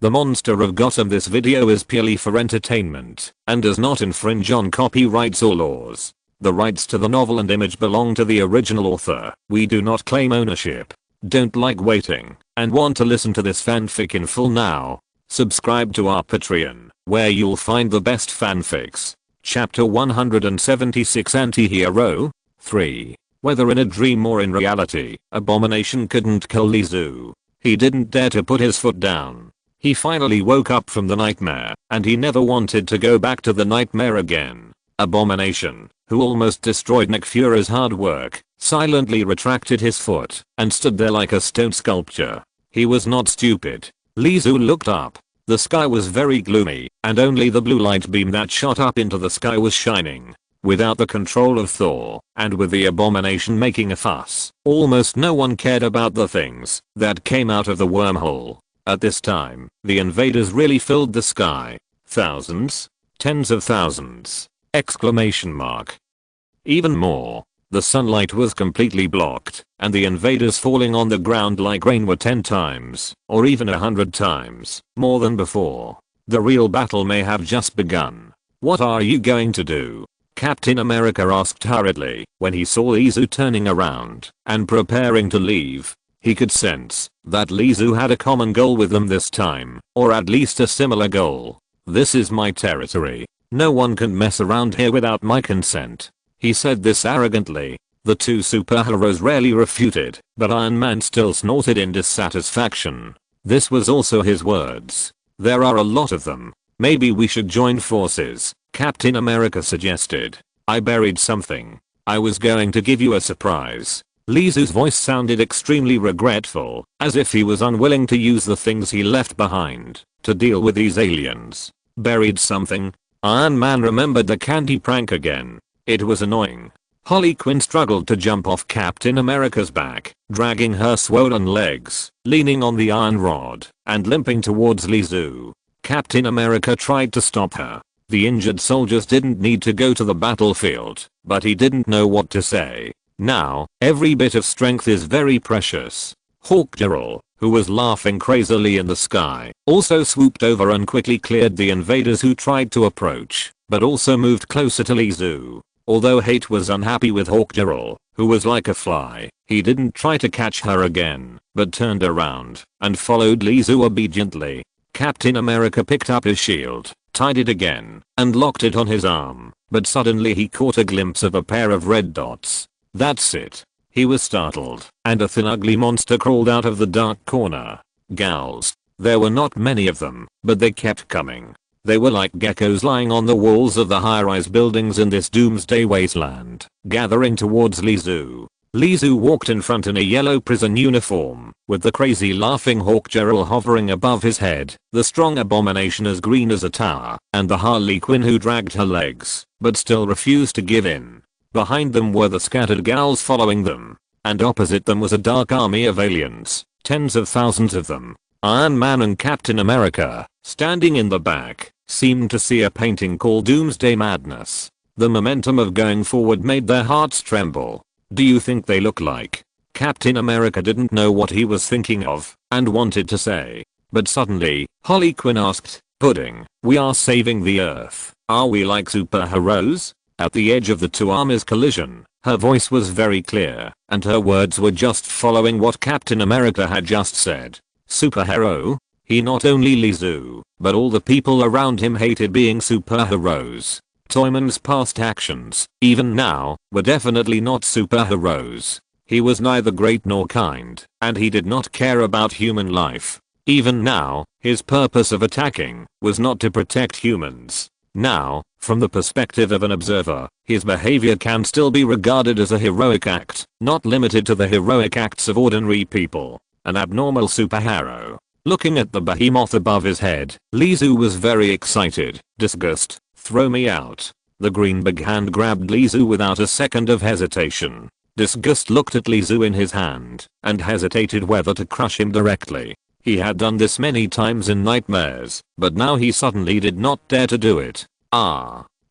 The Monster of Gotham. This video is purely for entertainment and does not infringe on copyrights or laws. The rights to the novel and image belong to the original author. We do not claim ownership. Don't like waiting and want to listen to this fanfic in full now? Subscribe to our Patreon, where you'll find the best fanfics. Chapter 176 Anti-Hero 3. Whether in a dream or in reality, Abomination couldn't kill Lizu. He didn't dare to put his foot down. He finally woke up from the nightmare, and he never wanted to go back to the nightmare again. Abomination, who almost destroyed Nick Fury's hard work, silently retracted his foot and stood there like a stone sculpture. He was not stupid. Lizu looked up. The sky was very gloomy, and only the blue light beam that shot up into the sky was shining. Without the control of Thor, and with the Abomination making a fuss, almost no one cared about the things that came out of the wormhole. At this time, the invaders really filled the sky. Thousands? Tens of thousands! Exclamation mark. Even more. The sunlight was completely blocked, and the invaders falling on the ground like rain were 10 times, or even 100 times, more than before. The real battle may have just begun. What are you going to do? Captain America asked hurriedly when he saw Lizu turning around and preparing to leave. He could sense that Lizu had a common goal with them this time, or at least a similar goal. This is my territory. No one can mess around here without my consent. He said this arrogantly. The two superheroes rarely refuted, but Iron Man still snorted in dissatisfaction. This was also his words. There are a lot of them. Maybe we should join forces, Captain America suggested. I buried something. I was going to give you a surprise. Lizu's voice sounded extremely regretful, as if he was unwilling to use the things he left behind to deal with these aliens. Buried something? Iron Man remembered the candy prank again. It was annoying. Harley Quinn struggled to jump off Captain America's back, dragging her swollen legs, leaning on the iron rod, and limping towards Lizu. Captain America tried to stop her. The injured soldiers didn't need to go to the battlefield, but he didn't know what to say. Now, every bit of strength is very precious. Hawkgirl, who was laughing crazily in the sky, also swooped over and quickly cleared the invaders who tried to approach, but also moved closer to Lizu. Although Hate was unhappy with Hawkgirl, who was like a fly, he didn't try to catch her again, but turned around and followed Lizu obediently. Captain America picked up his shield, tied it again, and locked it on his arm, but suddenly he caught a glimpse of a pair of red dots. That's it. He was startled, and a thin ugly monster crawled out of the dark corner. Gals. There were not many of them, but they kept coming. They were like geckos lying on the walls of the high-rise buildings in this doomsday wasteland, gathering towards Lizu. Lizu walked in front in a yellow prison uniform, with the crazy laughing Hawkgirl hovering above his head, the strong Abomination as green as a tower, and the Harley Quinn who dragged her legs, but still refused to give in. Behind them were the scattered gals following them, and opposite them was a dark army of aliens, tens of thousands of them. Iron Man and Captain America, standing in the back, seemed to see a painting called Doomsday Madness. The momentum of going forward made their hearts tremble. Do you think they look like? Captain America didn't know what he was thinking of, and wanted to say. But suddenly, Harley Quinn asked, Pudding, we are saving the Earth. Are we like superheroes? At the edge of the two armies' collision, her voice was very clear, and her words were just following what Captain America had just said. Superhero? He not only Lizu, but all the people around him hated being superheroes. Toyman's past actions, even now, were definitely not superheroes. He was neither great nor kind, and he did not care about human life. Even now, his purpose of attacking was not to protect humans. Now, from the perspective of an observer, his behavior can still be regarded as a heroic act, not limited to the heroic acts of ordinary people. An abnormal superhero. Looking at the behemoth above his head, Lizu was very excited. Disgust. Throw me out. The green big hand grabbed Lizu without a second of hesitation. Disgust looked at Lizu in his hand, and hesitated whether to crush him directly. He had done this many times in nightmares, but now he suddenly did not dare to do it.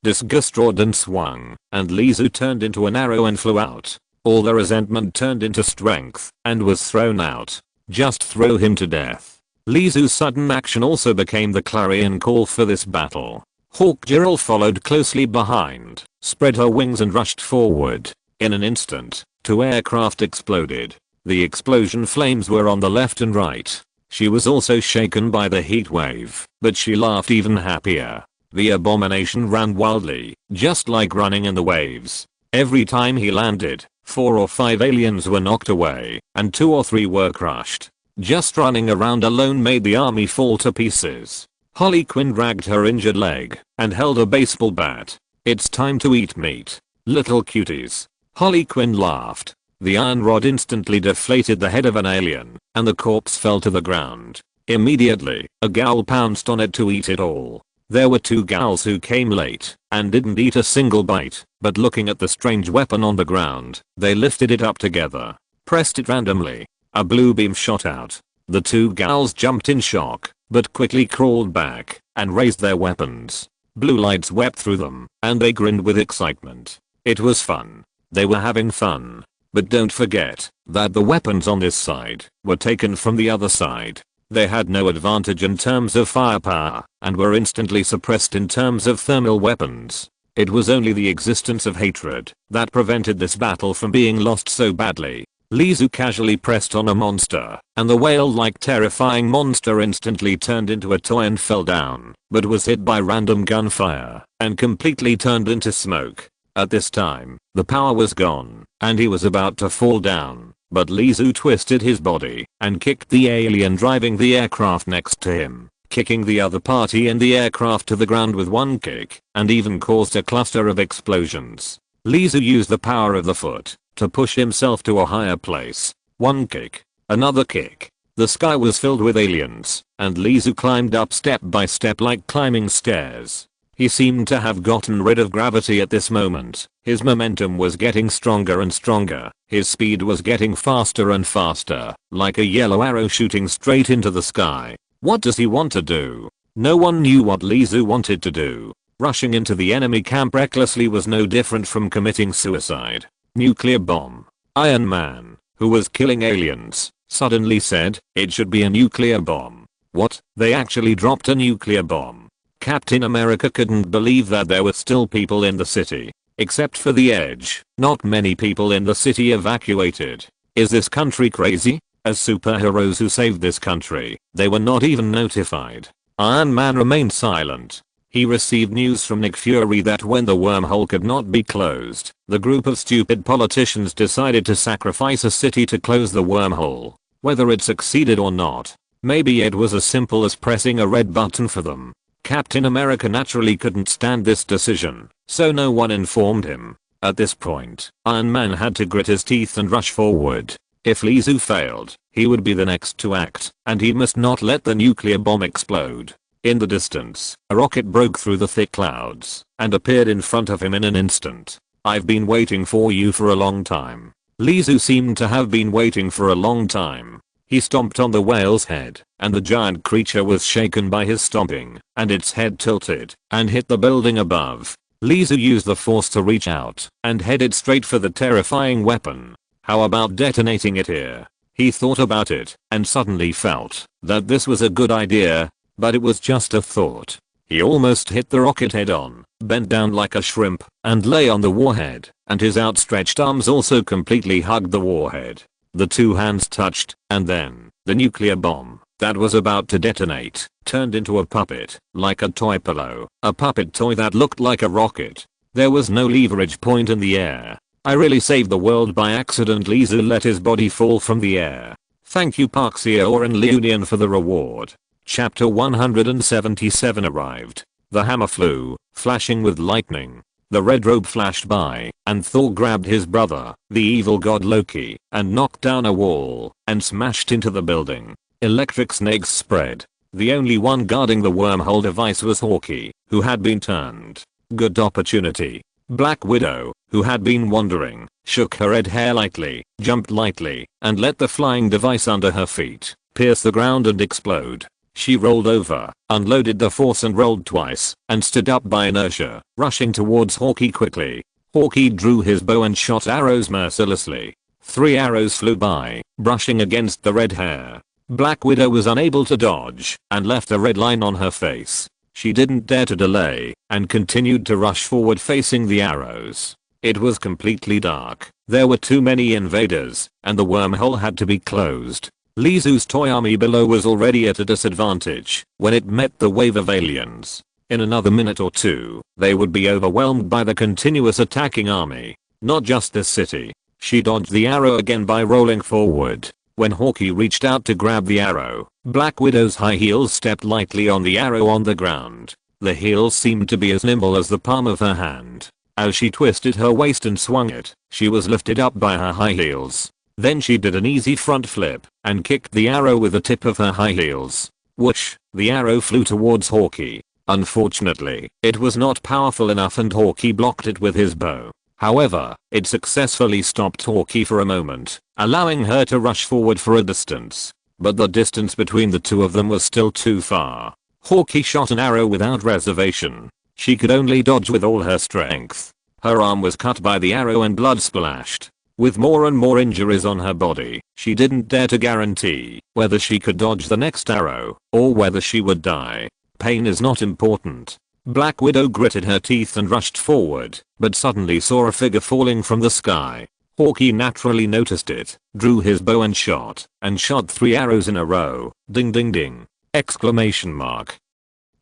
Disgust roared and swung, and Lizu turned into an arrow and flew out. All the resentment turned into strength, and was thrown out. Just throw him to death. Lizu's sudden action also became the clarion call for this battle. Hawkgirl followed closely behind, spread her wings and rushed forward. In an instant, 2 aircraft exploded. The explosion flames were on the left and right. She was also shaken by the heat wave, but she laughed even happier. The abomination ran wildly, just like running in the waves. Every time he landed, 4 or 5 aliens were knocked away, and 2 or 3 were crushed. Just running around alone made the army fall to pieces. Harley Quinn dragged her injured leg and held a baseball bat. "It's time to eat meat, little cuties." Harley Quinn laughed. The iron rod instantly deflated the head of an alien, and the corpse fell to the ground. Immediately, a gal pounced on it to eat it all. There were 2 gals who came late and didn't eat a single bite, but looking at the strange weapon on the ground, they lifted it up together, pressed it randomly. A blue beam shot out. The 2 gals jumped in shock, but quickly crawled back and raised their weapons. Blue lights wept through them, and they grinned with excitement. It was fun. They were having fun. But don't forget that the weapons on this side were taken from the other side. They had no advantage in terms of firepower, and were instantly suppressed in terms of thermal weapons. It was only the existence of hatred that prevented this battle from being lost so badly. Lizu casually pressed on a monster, and the whale-like terrifying monster instantly turned into a toy and fell down, but was hit by random gunfire, and completely turned into smoke. At this time, the power was gone, and he was about to fall down, but Lizu twisted his body, and kicked the alien driving the aircraft next to him, kicking the other party in the aircraft to the ground with one kick, and even caused a cluster of explosions. Lizu used the power of the foot to push himself to a higher place. One kick. Another kick. The sky was filled with aliens, and Lizu climbed up step by step like climbing stairs. He seemed to have gotten rid of gravity at this moment. His momentum was getting stronger and stronger. His speed was getting faster and faster, like a yellow arrow shooting straight into the sky. What does he want to do? No one knew what Lizu wanted to do. Rushing into the enemy camp recklessly was no different from committing suicide. Nuclear bomb. Iron Man, who was killing aliens, suddenly said, "It should be a nuclear bomb." What? They actually dropped a nuclear bomb? Captain America couldn't believe that there were still people in the city. Except for the Edge, not many people in the city evacuated. Is this country crazy? As superheroes who saved this country, they were not even notified. Iron Man remained silent. He received news from Nick Fury that when the wormhole could not be closed, the group of stupid politicians decided to sacrifice a city to close the wormhole. Whether it succeeded or not, maybe it was as simple as pressing a red button for them. Captain America naturally couldn't stand this decision, so no one informed him. At this point, Iron Man had to grit his teeth and rush forward. If Lizu failed, he would be the next to act, and he must not let the nuclear bomb explode. In the distance, a rocket broke through the thick clouds and appeared in front of him in an instant. "I've been waiting for you for a long time." Lizu seemed to have been waiting for a long time. He stomped on the whale's head, and the giant creature was shaken by his stomping, and its head tilted and hit the building above. Lizu used the force to reach out and headed straight for the terrifying weapon. How about detonating it here? He thought about it and suddenly felt that this was a good idea. But it was just a thought. He almost hit the rocket head on, bent down like a shrimp, and lay on the warhead, and his outstretched arms also completely hugged the warhead. The 2 hands touched, and then, the nuclear bomb that was about to detonate turned into a puppet, like a toy pillow, a puppet toy that looked like a rocket. There was no leverage point in the air. "I really saved the world by accident." Lizu let his body fall from the air. Thank you Parksia Oren Leunian for the reward. Chapter 177 arrived. The hammer flew, flashing with lightning. The red robe flashed by, and Thor grabbed his brother, the evil god Loki, and knocked down a wall, and smashed into the building. Electric snakes spread. The only one guarding the wormhole device was Hawkeye, who had been turned. Good opportunity. Black Widow, who had been wandering, shook her red hair lightly, jumped lightly, and let the flying device under her feet pierce the ground and explode. She rolled over, unloaded the force and rolled twice, and stood up by inertia, rushing towards Hawkeye quickly. Hawkeye drew his bow and shot arrows mercilessly. 3 arrows flew by, brushing against the red hair. Black Widow was unable to dodge and left a red line on her face. She didn't dare to delay and continued to rush forward facing the arrows. It was completely dark. There were too many invaders and the wormhole had to be closed. Lizu's toy army below was already at a disadvantage when it met the wave of aliens. In another minute or two, they would be overwhelmed by the continuous attacking army. Not just this city. She dodged the arrow again by rolling forward. When Hawkeye reached out to grab the arrow, Black Widow's high heels stepped lightly on the arrow on the ground. The heels seemed to be as nimble as the palm of her hand. As she twisted her waist and swung it, she was lifted up by her high heels. Then she did an easy front flip and kicked the arrow with the tip of her high heels. Whoosh! The arrow flew towards Hawkeye. Unfortunately, it was not powerful enough and Hawkeye blocked it with his bow. However, it successfully stopped Hawkeye for a moment, allowing her to rush forward for a distance. But the distance between the two of them was still too far. Hawkeye shot an arrow without reservation. She could only dodge with all her strength. Her arm was cut by the arrow and blood splashed. With more and more injuries on her body, she didn't dare to guarantee whether she could dodge the next arrow or whether she would die. Pain is not important. Black Widow gritted her teeth and rushed forward, but suddenly saw a figure falling from the sky. Hawkeye naturally noticed it, drew his bow and shot 3 arrows in a row. Ding ding ding! Exclamation mark.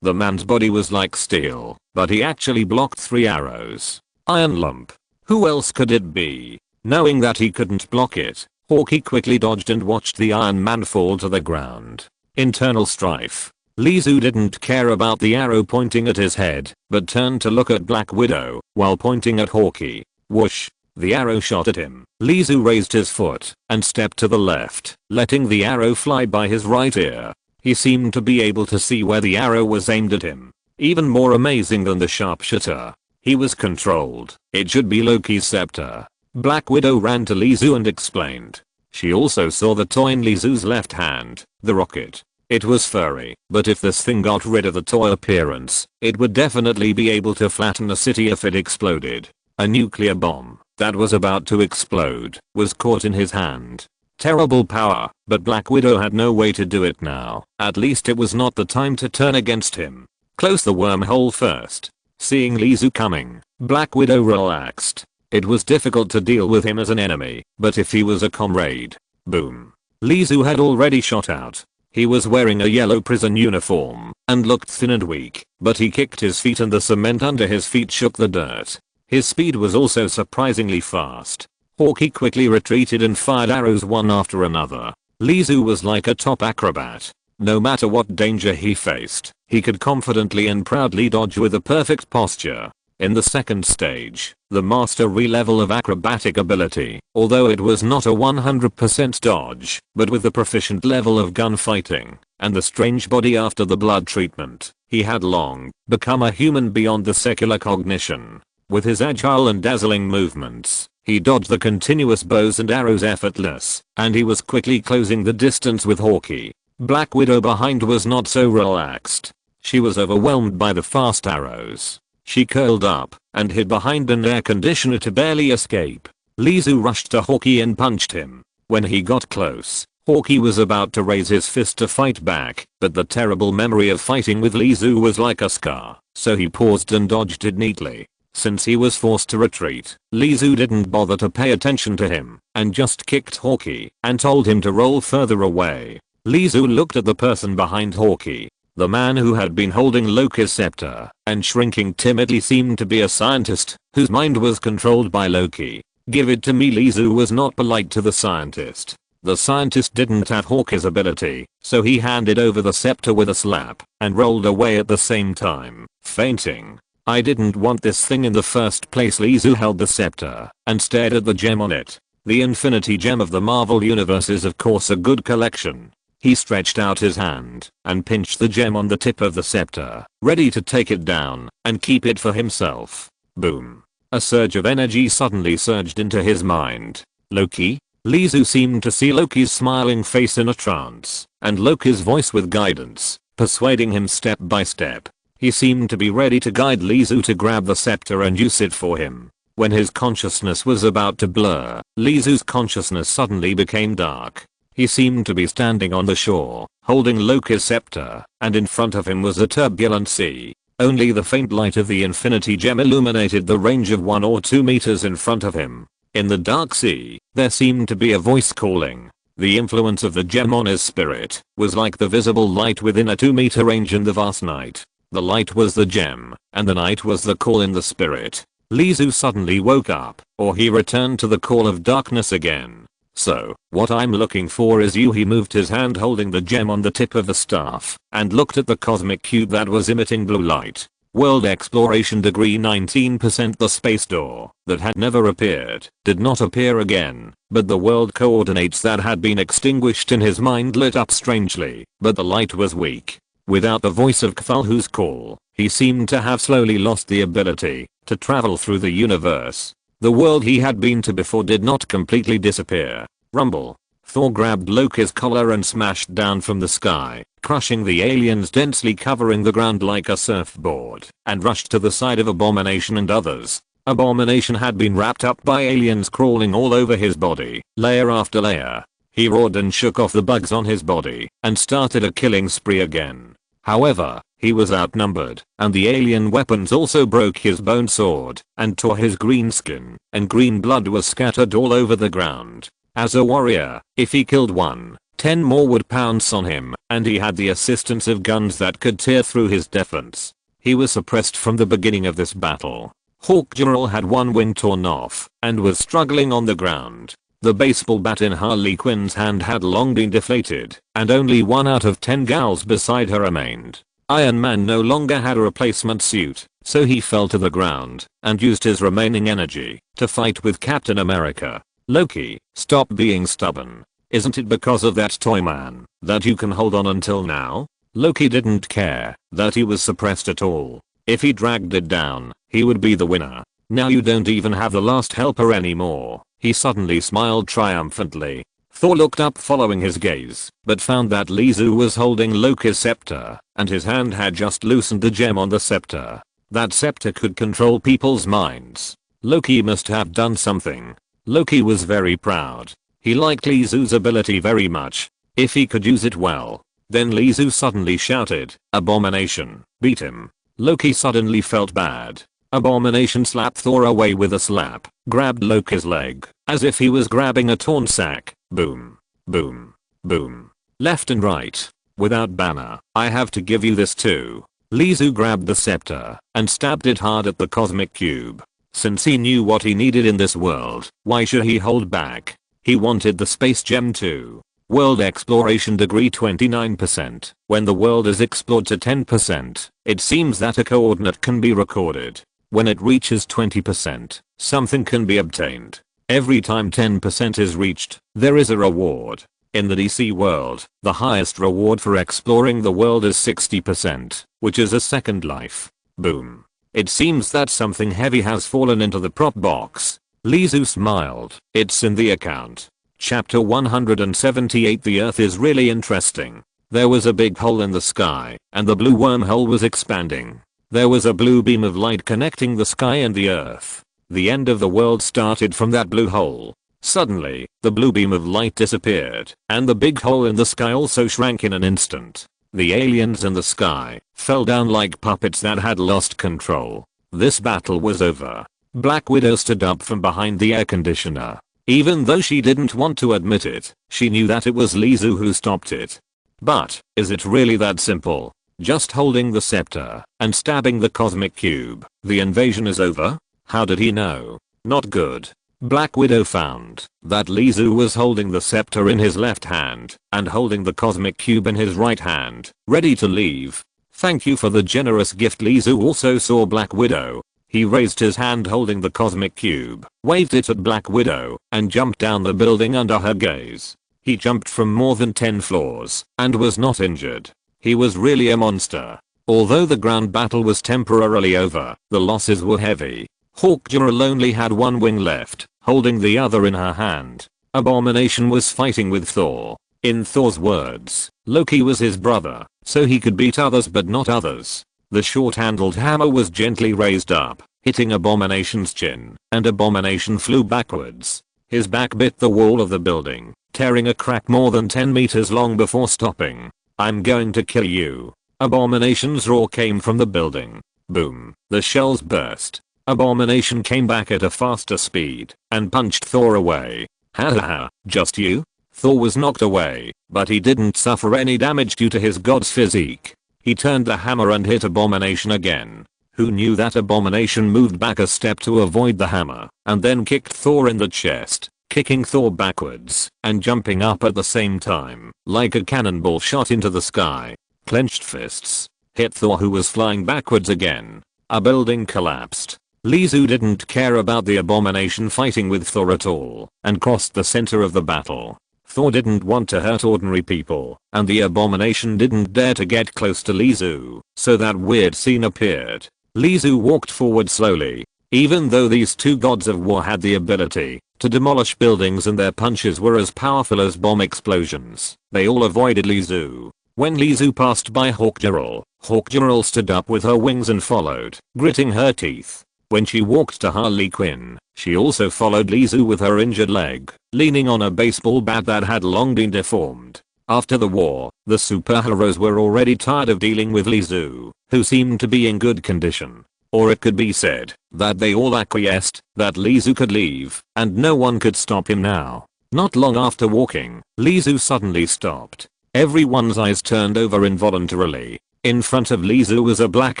The man's body was like steel, but he actually blocked 3 arrows. Iron lump. Who else could it be? Knowing that he couldn't block it, Hawkeye quickly dodged and watched the Iron Man fall to the ground. Internal strife. Lizu didn't care about the arrow pointing at his head, but turned to look at Black Widow while pointing at Hawkeye. Whoosh! The arrow shot at him. Lizu raised his foot and stepped to the left, letting the arrow fly by his right ear. He seemed to be able to see where the arrow was aimed at him. Even more amazing than the sharpshooter, he was controlled. It should be Loki's scepter. Black Widow ran to Lizu and explained. She also saw the toy in Lizu's left hand, the rocket. It was furry, but if this thing got rid of the toy appearance, it would definitely be able to flatten a city if it exploded. A nuclear bomb that was about to explode was caught in his hand. Terrible power, but Black Widow had no way to do it now. At least it was not the time to turn against him. Close the wormhole first. Seeing Lizu coming, Black Widow relaxed. It was difficult to deal with him as an enemy, but if he was a comrade. Boom. Lizu had already shot out. He was wearing a yellow prison uniform and looked thin and weak, but he kicked his feet and the cement under his feet shook the dirt. His speed was also surprisingly fast. Hawkeye quickly retreated and fired arrows one after another. Lizu was like a top acrobat. No matter what danger he faced, he could confidently and proudly dodge with a perfect posture. In the second stage, the mastery level of acrobatic ability, although it was not a 100% dodge, but with the proficient level of gunfighting and the strange body after the blood treatment, he had long become a human beyond the secular cognition. With his agile and dazzling movements, he dodged the continuous bows and arrows effortless, and he was quickly closing the distance with Hawkeye. Black Widow behind was not so relaxed. She was overwhelmed by the fast arrows. She curled up and hid behind an air conditioner to barely escape. Lizu rushed to Hawkeye and punched him. When he got close, Hawkeye was about to raise his fist to fight back, but the terrible memory of fighting with Lizu was like a scar, so he paused and dodged it neatly. Since he was forced to retreat, Lizu didn't bother to pay attention to him and just kicked Hawkeye and told him to roll further away. Lizu looked at the person behind Hawkeye. The man who had been holding Loki's scepter and shrinking timidly seemed to be a scientist whose mind was controlled by Loki. Give it to me. Lizu was not polite to the scientist. The scientist didn't have Hawkeye's ability, so he handed over the scepter with a slap and rolled away at the same time, fainting. I didn't want this thing in the first place. Lizu held the scepter and stared at the gem on it. The Infinity Gem of the Marvel Universe is of course a good collection. He stretched out his hand and pinched the gem on the tip of the scepter, ready to take it down and keep it for himself. Boom. A surge of energy suddenly surged into his mind. Loki? Lizu seemed to see Loki's smiling face in a trance, and Loki's voice with guidance, persuading him step by step. He seemed to be ready to guide Lizu to grab the scepter and use it for him. When his consciousness was about to blur, Lizu's consciousness suddenly became dark. He seemed to be standing on the shore, holding Loki's scepter, and in front of him was a turbulent sea. Only the faint light of the infinity gem illuminated the range of 1 or 2 meters in front of him. In the dark sea, there seemed to be a voice calling. The influence of the gem on his spirit was like the visible light within a 2-meter range in the vast night. The light was the gem, and the night was the call in the spirit. Lizu suddenly woke up, or he returned to the call of darkness again. So, what I'm looking for is you. He moved his hand holding the gem on the tip of the staff, and looked at the cosmic cube that was emitting blue light. World exploration degree 19%. The space door, that had never appeared, did not appear again, but the world coordinates that had been extinguished in his mind lit up strangely, but the light was weak. Without the voice of Cthulhu's call, he seemed to have slowly lost the ability to travel through the universe. The world he had been to before did not completely disappear. Rumble. Thor grabbed Loki's collar and smashed down from the sky, crushing the aliens densely covering the ground like a surfboard, and rushed to the side of Abomination and others. Abomination had been wrapped up by aliens crawling all over his body, layer after layer. He roared and shook off the bugs on his body, and started a killing spree again. However, he was outnumbered, and the alien weapons also broke his bone sword, and tore his green skin, and green blood was scattered all over the ground. As a warrior, if he killed one, 10 more would pounce on him, and he had the assistance of guns that could tear through his defense. He was suppressed from the beginning of this battle. Hawkgirl had one wing torn off, and was struggling on the ground. The baseball bat in Harley Quinn's hand had long been deflated, and only 1 out of 10 gals beside her remained. Iron Man no longer had a replacement suit, so he fell to the ground, and used his remaining energy to fight with Captain America. Loki, stop being stubborn. Isn't it because of that toy man that you can hold on until now? Loki didn't care that he was suppressed at all. If he dragged it down, he would be the winner. Now you don't even have the last helper anymore. He suddenly smiled triumphantly. Thor looked up following his gaze, but found that Lizu was holding Loki's scepter, and his hand had just loosened the gem on the scepter. That scepter could control people's minds. Loki must have done something. Loki was very proud. He liked Lizu's ability very much. If he could use it well. Then Lizu suddenly shouted, "Abomination, beat him." Loki suddenly felt bad. Abomination slapped Thor away with a slap, grabbed Loki's leg, as if he was grabbing a torn sack. Boom. Boom. Boom. Left and right. Without banner, I have to give you this too. Lizu grabbed the scepter, and stabbed it hard at the cosmic cube. Since he knew what he needed in this world, why should he hold back? He wanted the space gem too. World exploration degree 29%. When the world is explored to 10%, it seems that a coordinate can be recorded. When it reaches 20%, something can be obtained. Every time 10% is reached, there is a reward. In the DC world, the highest reward for exploring the world is 60%, which is a second life. Boom. It seems that something heavy has fallen into the prop box. Lizu smiled. It's in the account. Chapter 178. The Earth is really interesting. There was a big hole in the sky, and the blue wormhole was expanding. There was a blue beam of light connecting the sky and the Earth. The end of the world started from that blue hole. Suddenly, the blue beam of light disappeared, and the big hole in the sky also shrank in an instant. The aliens in the sky fell down like puppets that had lost control. This battle was over. Black Widow stood up from behind the air conditioner. Even though she didn't want to admit it, she knew that it was Lizu who stopped it. But, is it really that simple? Just holding the scepter and stabbing the cosmic cube, the invasion is over? How did he know? Not good. Black Widow found that Lizu was holding the scepter in his left hand and holding the cosmic cube in his right hand, ready to leave. Thank you for the generous gift. Lizu also saw Black Widow. He raised his hand holding the cosmic cube, waved it at Black Widow, and jumped down the building under her gaze. He jumped from more than 10 floors and was not injured. He was really a monster. Although the ground battle was temporarily over, the losses were heavy. Hawkgirl only had one wing left, holding the other in her hand. Abomination was fighting with Thor. In Thor's words, Loki was his brother, so he could beat others but not others. The short-handled hammer was gently raised up, hitting Abomination's chin, and Abomination flew backwards. His back bit the wall of the building, tearing a crack more than 10 meters long before stopping. "I'm going to kill you." Abomination's roar came from the building. Boom. The shells burst. Abomination came back at a faster speed and punched Thor away. "Ha ha ha, just you?" Thor was knocked away, but he didn't suffer any damage due to his god's physique. He turned the hammer and hit Abomination again. Who knew that Abomination moved back a step to avoid the hammer, and then kicked Thor in the chest, kicking Thor backwards and jumping up at the same time, like a cannonball shot into the sky. Clenched fists hit Thor, who was flying backwards again. A building collapsed. Lizu didn't care about the Abomination fighting with Thor at all and crossed the center of the battle. Thor didn't want to hurt ordinary people, and the Abomination didn't dare to get close to Lizu, so that weird scene appeared. Lizu walked forward slowly. Even though these two gods of war had the ability to demolish buildings and their punches were as powerful as bomb explosions, they all avoided Lizu. When Lizu passed by Hawkgirl stood up with her wings and followed, gritting her teeth. When she walked to Harley Quinn, she also followed Lizu with her injured leg, leaning on a baseball bat that had long been deformed. After the war, the superheroes were already tired of dealing with Lizu, who seemed to be in good condition. Or it could be said that they all acquiesced that Lizu could leave, and no one could stop him now. Not long after walking, Lizu suddenly stopped. Everyone's eyes turned over involuntarily. In front of Lizu was a black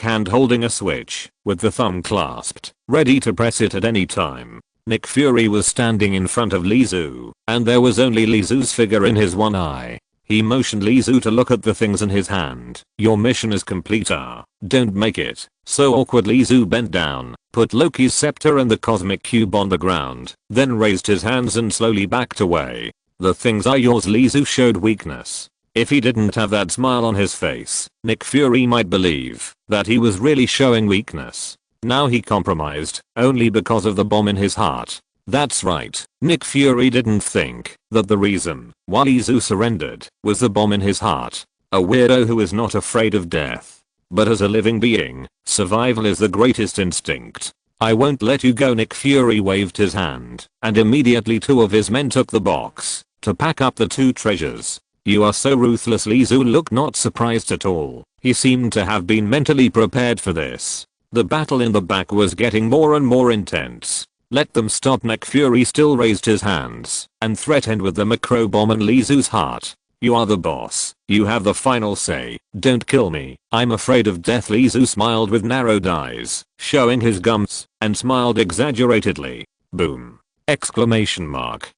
hand holding a switch, with the thumb clasped, ready to press it at any time. Nick Fury was standing in front of Lizu, and there was only Lizu's figure in his one eye. He motioned Lizu to look at the things in his hand. "Your mission is complete. Don't make it." So awkward. Lizu bent down, put Loki's scepter and the cosmic cube on the ground, then raised his hands and slowly backed away. "The things are yours." Lizu showed weakness. If he didn't have that smile on his face, Nick Fury might believe that he was really showing weakness. Now he compromised, only because of the bomb in his heart. That's right, Nick Fury didn't think that the reason why Lizu surrendered was the bomb in his heart. A weirdo who is not afraid of death. But as a living being, survival is the greatest instinct. "I won't let you go." Nick Fury waved his hand, and immediately two of his men took the box to pack up the two treasures. "You are so ruthless." Lizu looked not surprised at all. He seemed to have been mentally prepared for this. The battle in the back was getting more and more intense. "Let them stop." Nick Fury still raised his hands and threatened with the macro bomb in Lizu's heart. "You are the boss. You have the final say. Don't kill me. I'm afraid of death." Lizu smiled with narrowed eyes, showing his gums, and smiled exaggeratedly. Boom! Exclamation mark.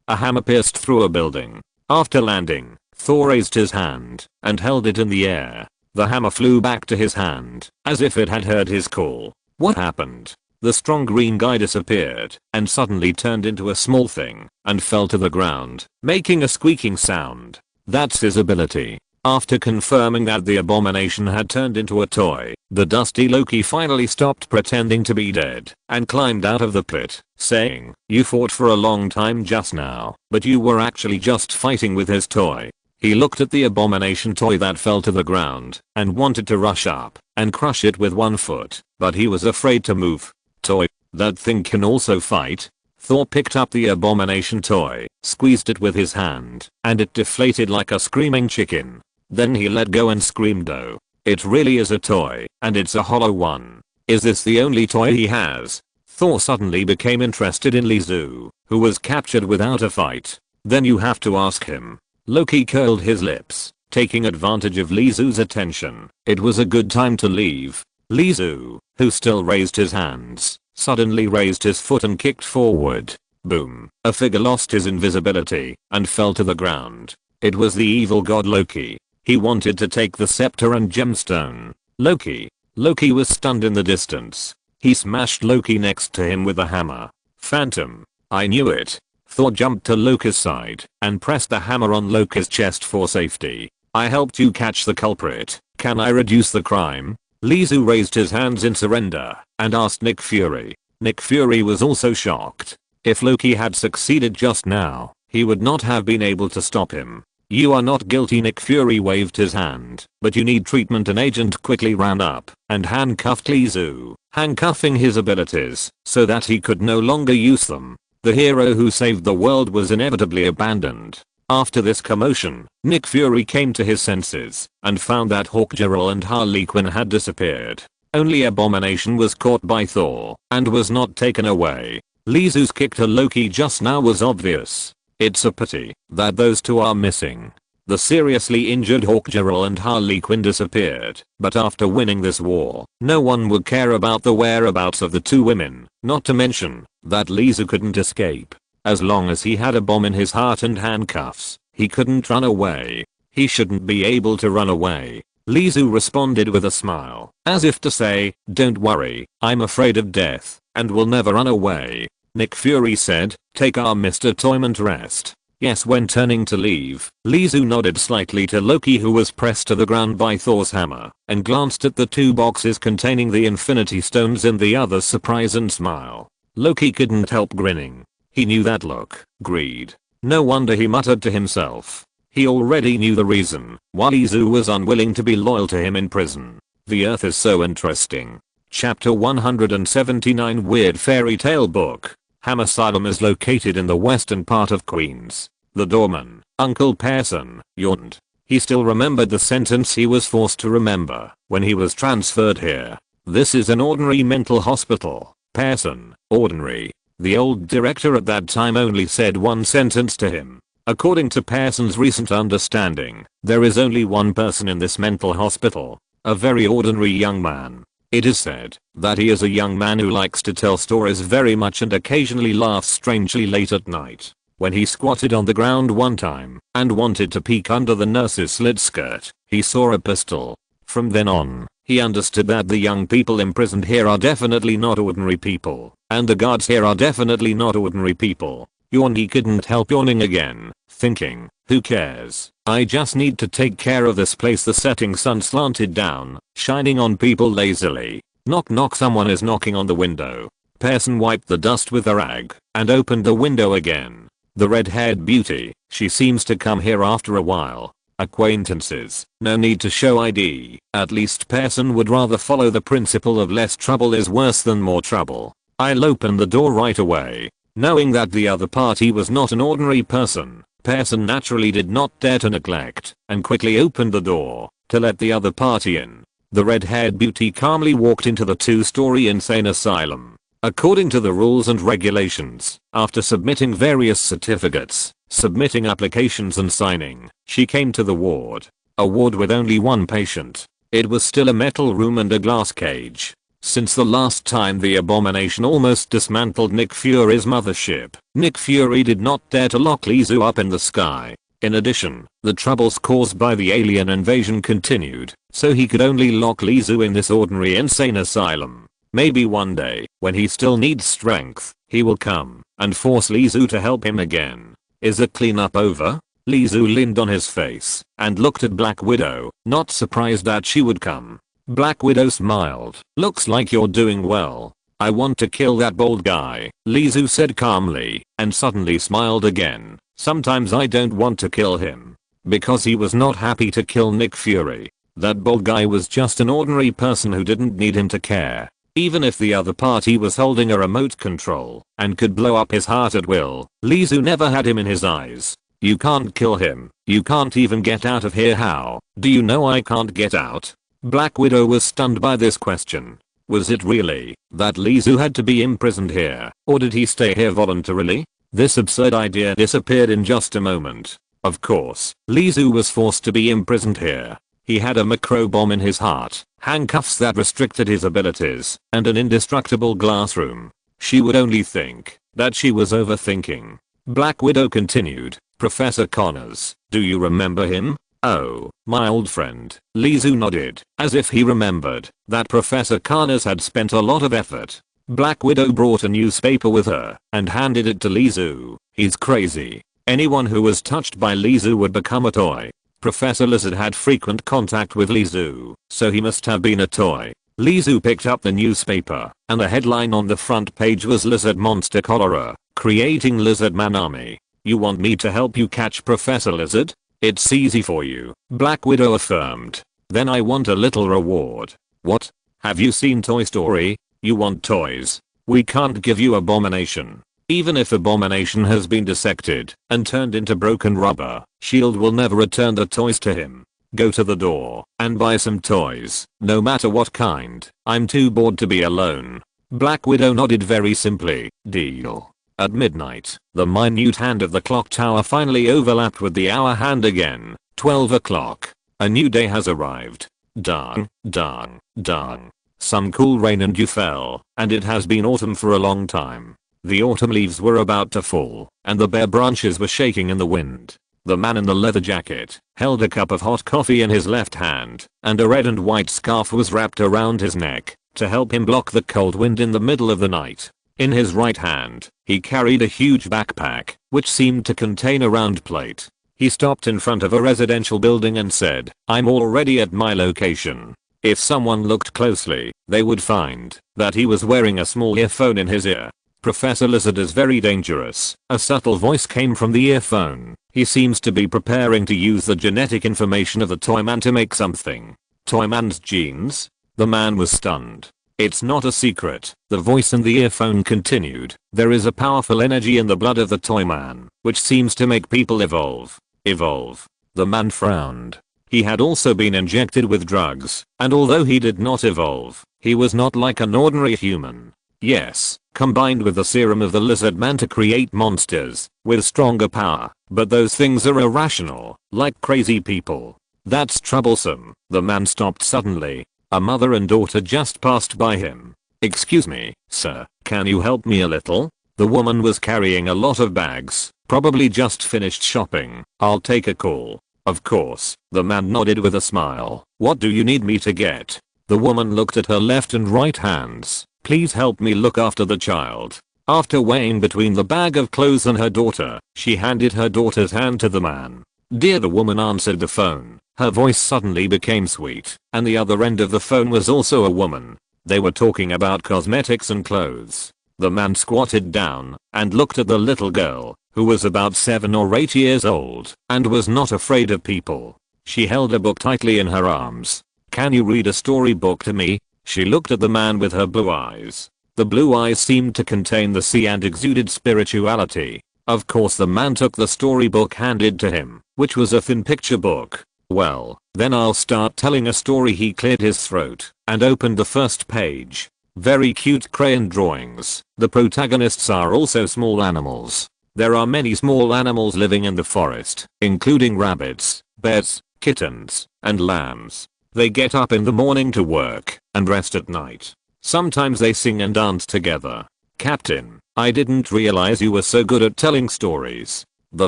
A hammer pierced through a building. After landing, Thor raised his hand and held it in the air. The hammer flew back to his hand, as if it had heard his call. What happened? The strong green guy disappeared and suddenly turned into a small thing and fell to the ground, making a squeaking sound. That's his ability. After confirming that the Abomination had turned into a toy, the dusty Loki finally stopped pretending to be dead and climbed out of the pit, saying, "You fought for a long time just now, but you were actually just fighting with his toy." He looked at the Abomination toy that fell to the ground and wanted to rush up and crush it with one foot, but he was afraid to move. "Toy, that thing can also fight?" Thor picked up the Abomination toy, squeezed it with his hand, and it deflated like a screaming chicken. Then he let go and screamed, "Oh, it really is a toy, and it's a hollow one. Is this the only toy he has?" Thor suddenly became interested in Lizu, who was captured without a fight. "Then you have to ask him." Loki curled his lips, taking advantage of Lizu's attention. It was a good time to leave. Lizu, who still raised his hands, suddenly raised his foot and kicked forward. Boom! A figure lost his invisibility and fell to the ground. It was the evil god Loki. He wanted to take the scepter and gemstone. Loki was stunned in the distance. He smashed Loki next to him with a hammer. "Phantom, I knew it." Thor jumped to Loki's side and pressed the hammer on Loki's chest for safety. "I helped you catch the culprit. Can I reduce the crime?" Lizu raised his hands in surrender and asked Nick Fury. Nick Fury was also shocked. If Loki had succeeded just now, he would not have been able to stop him. "You are not guilty." Nick Fury waved his hand, "but you need treatment." An agent quickly ran up and handcuffed Lizu, handcuffing his abilities so that he could no longer use them. The hero who saved the world was inevitably abandoned. After this commotion, Nick Fury came to his senses and found that Hawkgirl and Harley Quinn had disappeared. Only Abomination was caught by Thor and was not taken away. Lizu's kick to Loki just now was obvious. It's a pity that those two are missing. The seriously injured Hawkgirl and Harley Quinn disappeared, but after winning this war, no one would care about the whereabouts of the two women, not to mention that Lizu couldn't escape. As long as he had a bomb in his heart and handcuffs, he couldn't run away. He shouldn't be able to run away. Lizu responded with a smile, as if to say, "Don't worry, I'm afraid of death, and will never run away." Nick Fury said, "Take our Mr. Toyman rest." Yes, when turning to leave, Lizu nodded slightly to Loki, who was pressed to the ground by Thor's hammer, and glanced at the two boxes containing the Infinity Stones in the other's surprise and smile. Loki couldn't help grinning. He knew that look. Greed. No wonder he muttered to himself. He already knew the reason why Lizu was unwilling to be loyal to him in prison. The Earth is so interesting. Chapter 179 Weird Fairy Tale Book. Arkham Asylum is located in the western part of Queens. The doorman, Uncle Pearson, yawned. He still remembered the sentence he was forced to remember when he was transferred here. "This is an ordinary mental hospital, Pearson." Ordinary. The old director at that time only said one sentence to him. According to Pearson's recent understanding, there is only one person in this mental hospital. A very ordinary young man. It is said that he is a young man who likes to tell stories very much and occasionally laughs strangely late at night. When he squatted on the ground one time and wanted to peek under the nurse's slit skirt, he saw a pistol. From then on, he understood that the young people imprisoned here are definitely not ordinary people, and the guards here are definitely not ordinary people. Yawn. He couldn't help yawning again, thinking, who cares? I just need to take care of this place. The setting sun slanted down, shining on people lazily. Knock knock, someone is knocking on the window. Pearson wiped the dust with a rag and opened the window again. The red-haired beauty, she seems to come here after a while. Acquaintances, no need to show ID. At least Pearson would rather follow the principle of less trouble is worse than more trouble. I'll open the door right away. Knowing that the other party was not an ordinary person, Pearson naturally did not dare to neglect and quickly opened the door to let the other party in. The red-haired beauty calmly walked into the two-story insane asylum. According to the rules and regulations, after submitting various certificates, submitting applications and signing, she came to the ward. A ward with only one patient. It was still a metal room and a glass cage. Since the last time the Abomination almost dismantled Nick Fury's mothership, Nick Fury did not dare to lock Lizu up in the sky. In addition, the troubles caused by the alien invasion continued, so he could only lock Lizu in this ordinary insane asylum. Maybe one day, when he still needs strength, he will come and force Lizu to help him again. Is the cleanup over? Lizu leaned on his face and looked at Black Widow, not surprised that she would come. Black Widow smiled. Looks like you're doing well. I want to kill that bald guy, Lizu said calmly, and suddenly smiled again. Sometimes I don't want to kill him. Because he was not happy to kill Nick Fury. That bald guy was just an ordinary person who didn't need him to care. Even if the other party was holding a remote control and could blow up his heart at will, Lizu never had him in his eyes. You can't kill him. You can't even get out of here. How? Do you know I can't get out? Black Widow was stunned by this question. Was it really that Lizu had to be imprisoned here, or did he stay here voluntarily? This absurd idea disappeared in just a moment. Of course, Lizu was forced to be imprisoned here. He had a micro bomb in his heart, handcuffs that restricted his abilities, and an indestructible glass room. She would only think that she was overthinking. Black Widow continued, Professor Connors, do you remember him? Oh, my old friend. Lizu nodded, as if he remembered that Professor Connors had spent a lot of effort. Black Widow brought a newspaper with her and handed it to Lizu. He's crazy. Anyone who was touched by Lizu would become a toy. Professor Lizard had frequent contact with Lizu, so he must have been a toy. Lizu picked up the newspaper, and the headline on the front page was Lizard Monster Cholera, creating Lizard Man Army. You want me to help you catch Professor Lizard? It's easy for you, Black Widow affirmed. Then I want a little reward. What? Have you seen Toy Story? You want toys? We can't give you Abomination. Even if Abomination has been dissected and turned into broken rubber, Shield will never return the toys to him. Go to the door and buy some toys, no matter what kind. I'm too bored to be alone. Black Widow nodded very simply. Deal. At midnight, the minute hand of the clock tower finally overlapped with the hour hand again. 12 o'clock. A new day has arrived. Dung, dung, dung. Some cool rain and dew fell, and it has been autumn for a long time. The autumn leaves were about to fall, and the bare branches were shaking in the wind. The man in the leather jacket held a cup of hot coffee in his left hand, and a red and white scarf was wrapped around his neck to help him block the cold wind in the middle of the night. In his right hand, he carried a huge backpack, which seemed to contain a round plate. He stopped in front of a residential building and said, "I'm already at my location." If someone looked closely, they would find that he was wearing a small earphone in his ear. "Professor Lizard is very dangerous." A subtle voice came from the earphone. "He seems to be preparing to use the genetic information of the Toyman to make something." Toyman's genes? The man was stunned. "It's not a secret," the voice in the earphone continued. "There is a powerful energy in the blood of the Toyman, which seems to make people evolve." Evolve? The man frowned. He had also been injected with drugs, and although he did not evolve, he was not like an ordinary human. Yes, combined with the serum of the lizard man to create monsters with stronger power, but those things are irrational, like crazy people. That's troublesome. The man stopped suddenly. A mother and daughter just passed by him. "Excuse me, sir, can you help me a little?" The woman was carrying a lot of bags, probably just finished shopping. "I'll take a call." "Of course." The man nodded with a smile. "What do you need me to get?" The woman looked at her left and right hands. "Please help me look after the child." After weighing between the bag of clothes and her daughter, she handed her daughter's hand to the man. "Dear," the woman answered the phone. Her voice suddenly became sweet, and the other end of the phone was also a woman. They were talking about cosmetics and clothes. The man squatted down and looked at the little girl, who was about 7 or 8 years old and was not afraid of people. She held a book tightly in her arms. "Can you read a storybook to me?" She looked at the man with her blue eyes. The blue eyes seemed to contain the sea and exuded spirituality. Of course the man took the storybook handed to him, which was a thin picture book. "Well, then I'll start telling a story." He cleared his throat and opened the first page. Very cute crayon drawings. The protagonists are also small animals. There are many small animals living in the forest, including rabbits, bears, kittens, and lambs. They get up in the morning to work and rest at night. Sometimes they sing and dance together. "Captain, I didn't realize you were so good at telling stories," the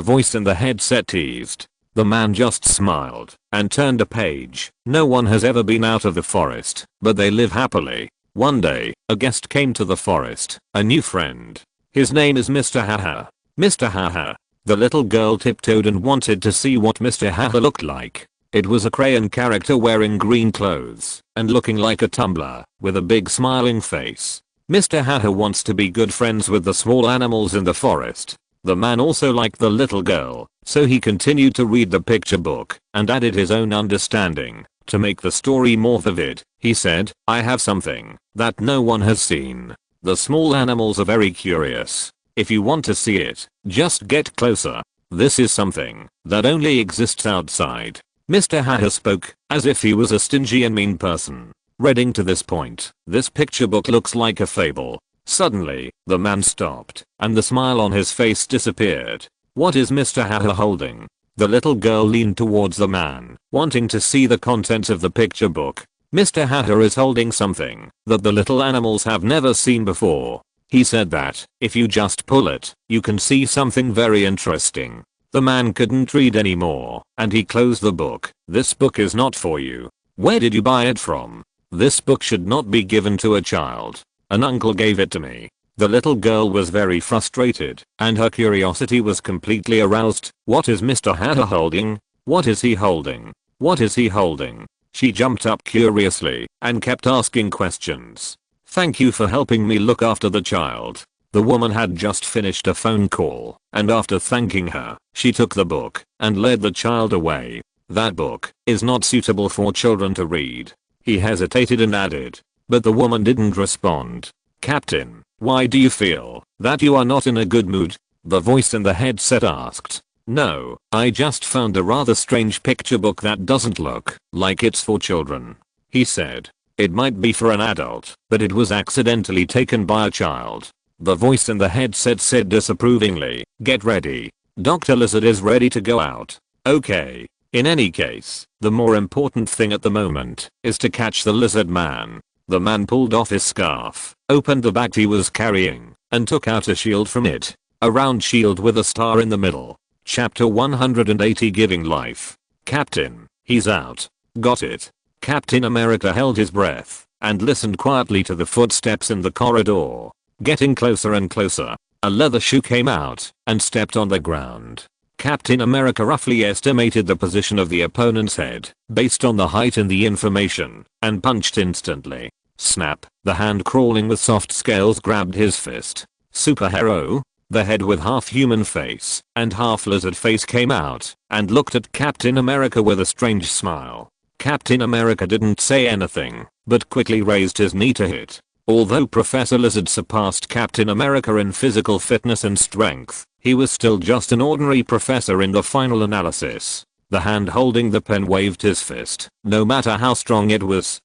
voice in the headset teased. The man just smiled and turned a page. "No one has ever been out of the forest, but they live happily." One day, a guest came to the forest, a new friend. His name is Mr. Haha. Mr. Haha. The little girl tiptoed and wanted to see what Mr. Haha looked like. It was a crayon character wearing green clothes and looking like a tumbler with a big smiling face. Mr. Haha wants to be good friends with the small animals in the forest. The man also liked the little girl, so he continued to read the picture book and added his own understanding to make the story more vivid. He said, "I have something that no one has seen. The small animals are very curious. If you want to see it, just get closer. This is something that only exists outside." Mr. Haha spoke as if he was a stingy and mean person. Reading to this point, this picture book looks like a fable. Suddenly, the man stopped, and the smile on his face disappeared. "What is Mr. Haha holding?" The little girl leaned towards the man, wanting to see the contents of the picture book. "Mr. Haha is holding something that the little animals have never seen before. He said that if you just pull it, you can see something very interesting." The man couldn't read anymore, and he closed the book. "This book is not for you. Where did you buy it from? This book should not be given to a child. An uncle gave it to me." The little girl was very frustrated, and her curiosity was completely aroused. "What is Mr. Haha holding? What is he holding? What is he holding?" She jumped up curiously and kept asking questions. "Thank you for helping me look after the child." The woman had just finished a phone call, and after thanking her, she took the book and led the child away. "That book is not suitable for children to read." He hesitated and added, but the woman didn't respond. "Captain, Why do you feel that you are not in a good mood? The voice in the headset asked. No, I just found a rather strange picture book that doesn't look like it's for children, he said. It might be for an adult, but it was accidentally taken by a child. The voice in the headset said disapprovingly, get ready. Dr. Lizard is ready to go out. Okay. In any case, the more important thing at the moment is to catch the lizard man. The man pulled off his scarf, opened the bag he was carrying, and took out a shield from it. A round shield with a star in the middle. Chapter 180 Giving Life. Captain, he's out. Got it. Captain America held his breath and listened quietly to the footsteps in the corridor. Getting closer and closer, a leather shoe came out and stepped on the ground. Captain America roughly estimated the position of the opponent's head based on the height in the information and punched instantly. Snap, the hand crawling with soft scales grabbed his fist. Superhero? The head with half human face and half lizard face came out and looked at Captain America with a strange smile. Captain America didn't say anything, but quickly raised his knee to hit. Although Professor Lizard surpassed Captain America in physical fitness and strength, he was still just an ordinary professor in the final analysis. The hand holding the pen waved his fist. No matter how strong it was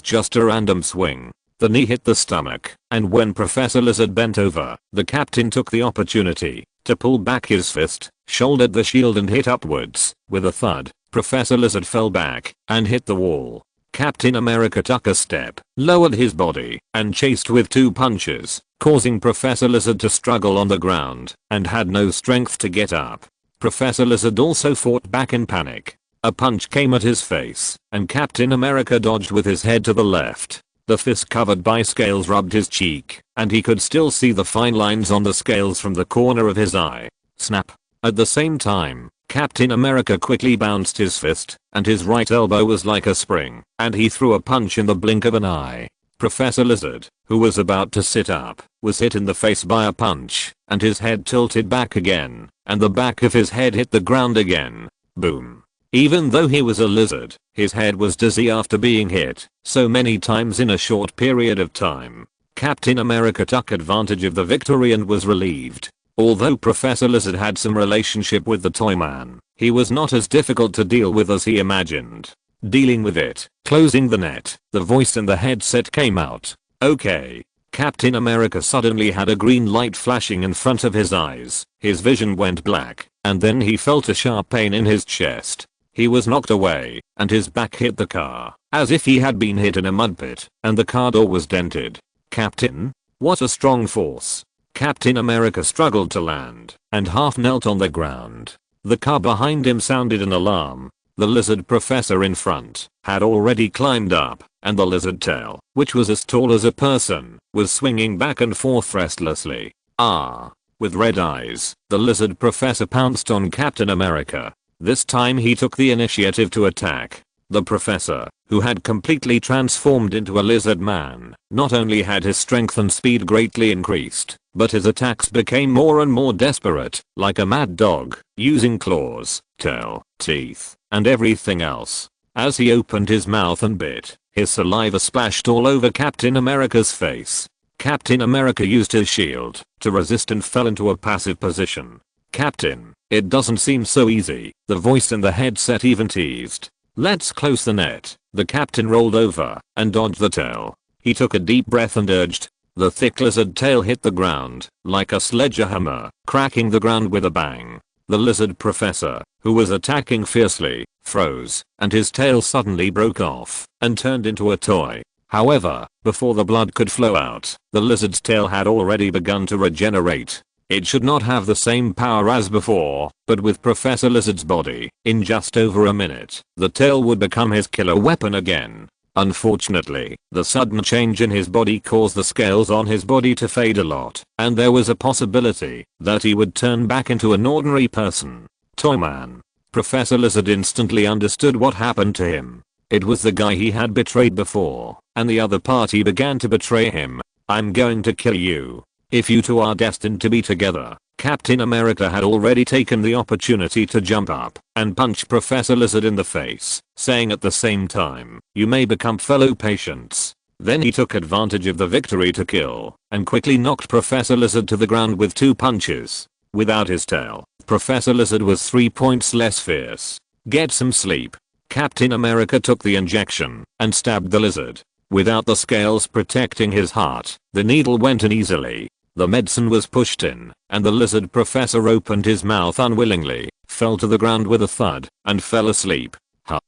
just a random swing. The knee hit the stomach, and when Professor Lizard bent over, the captain took the opportunity to pull back his fist, shouldered the shield and hit upwards. With a thud, Professor Lizard fell back and hit the wall. Captain America took a step, lowered his body, and chased with 2 punches, causing Professor Lizard to struggle on the ground and had no strength to get up. Professor Lizard also fought back in panic. A punch came at his face, and Captain America dodged with his head to the left. The fist covered by scales rubbed his cheek, and he could still see the fine lines on the scales from the corner of his eye. Snap. At the same time, Captain America quickly bounced his fist, and his right elbow was like a spring, and he threw a punch in the blink of an eye. Professor Lizard, who was about to sit up, was hit in the face by a punch, and his head tilted back again, and the back of his head hit the ground again. Boom. Even though he was a lizard, his head was dizzy after being hit so many times in a short period of time. Captain America took advantage of the victory and was relieved. Although Professor Lizard had some relationship with the toy man, he was not as difficult to deal with as he imagined. Dealing with it, closing the net, the voice in the headset came out. Okay. Captain America suddenly had a green light flashing in front of his eyes. His vision went black, and then he felt a sharp pain in his chest. He was knocked away, and his back hit the car, as if he had been hit in a mud pit, and the car door was dented. Captain? What a strong force. Captain America struggled to land, and half knelt on the ground. The car behind him sounded an alarm. The lizard professor in front had already climbed up, and the lizard tail, which was as tall as a person, was swinging back and forth restlessly. Ah! With red eyes, the lizard professor pounced on Captain America. This time he took the initiative to attack. The professor, who had completely transformed into a lizard man, not only had his strength and speed greatly increased, but his attacks became more and more desperate, like a mad dog, using claws, tail, teeth, and everything else. As he opened his mouth and bit, his saliva splashed all over Captain America's face. Captain America used his shield to resist and fell into a passive position. Captain, it doesn't seem so easy, the voice in the headset even teased. Let's close the net. The captain rolled over and dodged the tail. He took a deep breath and urged. The thick lizard tail hit the ground like a sledgehammer, cracking the ground with a bang. The lizard professor, who was attacking fiercely, froze, and his tail suddenly broke off and turned into a toy. However, before the blood could flow out, the lizard's tail had already begun to regenerate. It should not have the same power as before, but with Professor Lizard's body, in just over a minute, the tail would become his killer weapon again. Unfortunately, the sudden change in his body caused the scales on his body to fade a lot, and there was a possibility that he would turn back into an ordinary person. Toyman. Professor Lizard instantly understood what happened to him. It was the guy he had betrayed before, and the other party began to betray him. I'm going to kill you. If you two are destined to be together. Captain America had already taken the opportunity to jump up and punch Professor Lizard in the face, saying at the same time, you may become fellow patients. Then he took advantage of the victory to kill, and quickly knocked Professor Lizard to the ground with 2 punches. Without his tail, Professor Lizard was 3 points less fierce. Get some sleep. Captain America took the injection and stabbed the lizard. Without the scales protecting his heart, the needle went in easily. The medicine was pushed in, and the lizard professor opened his mouth unwillingly, fell to the ground with a thud, and fell asleep.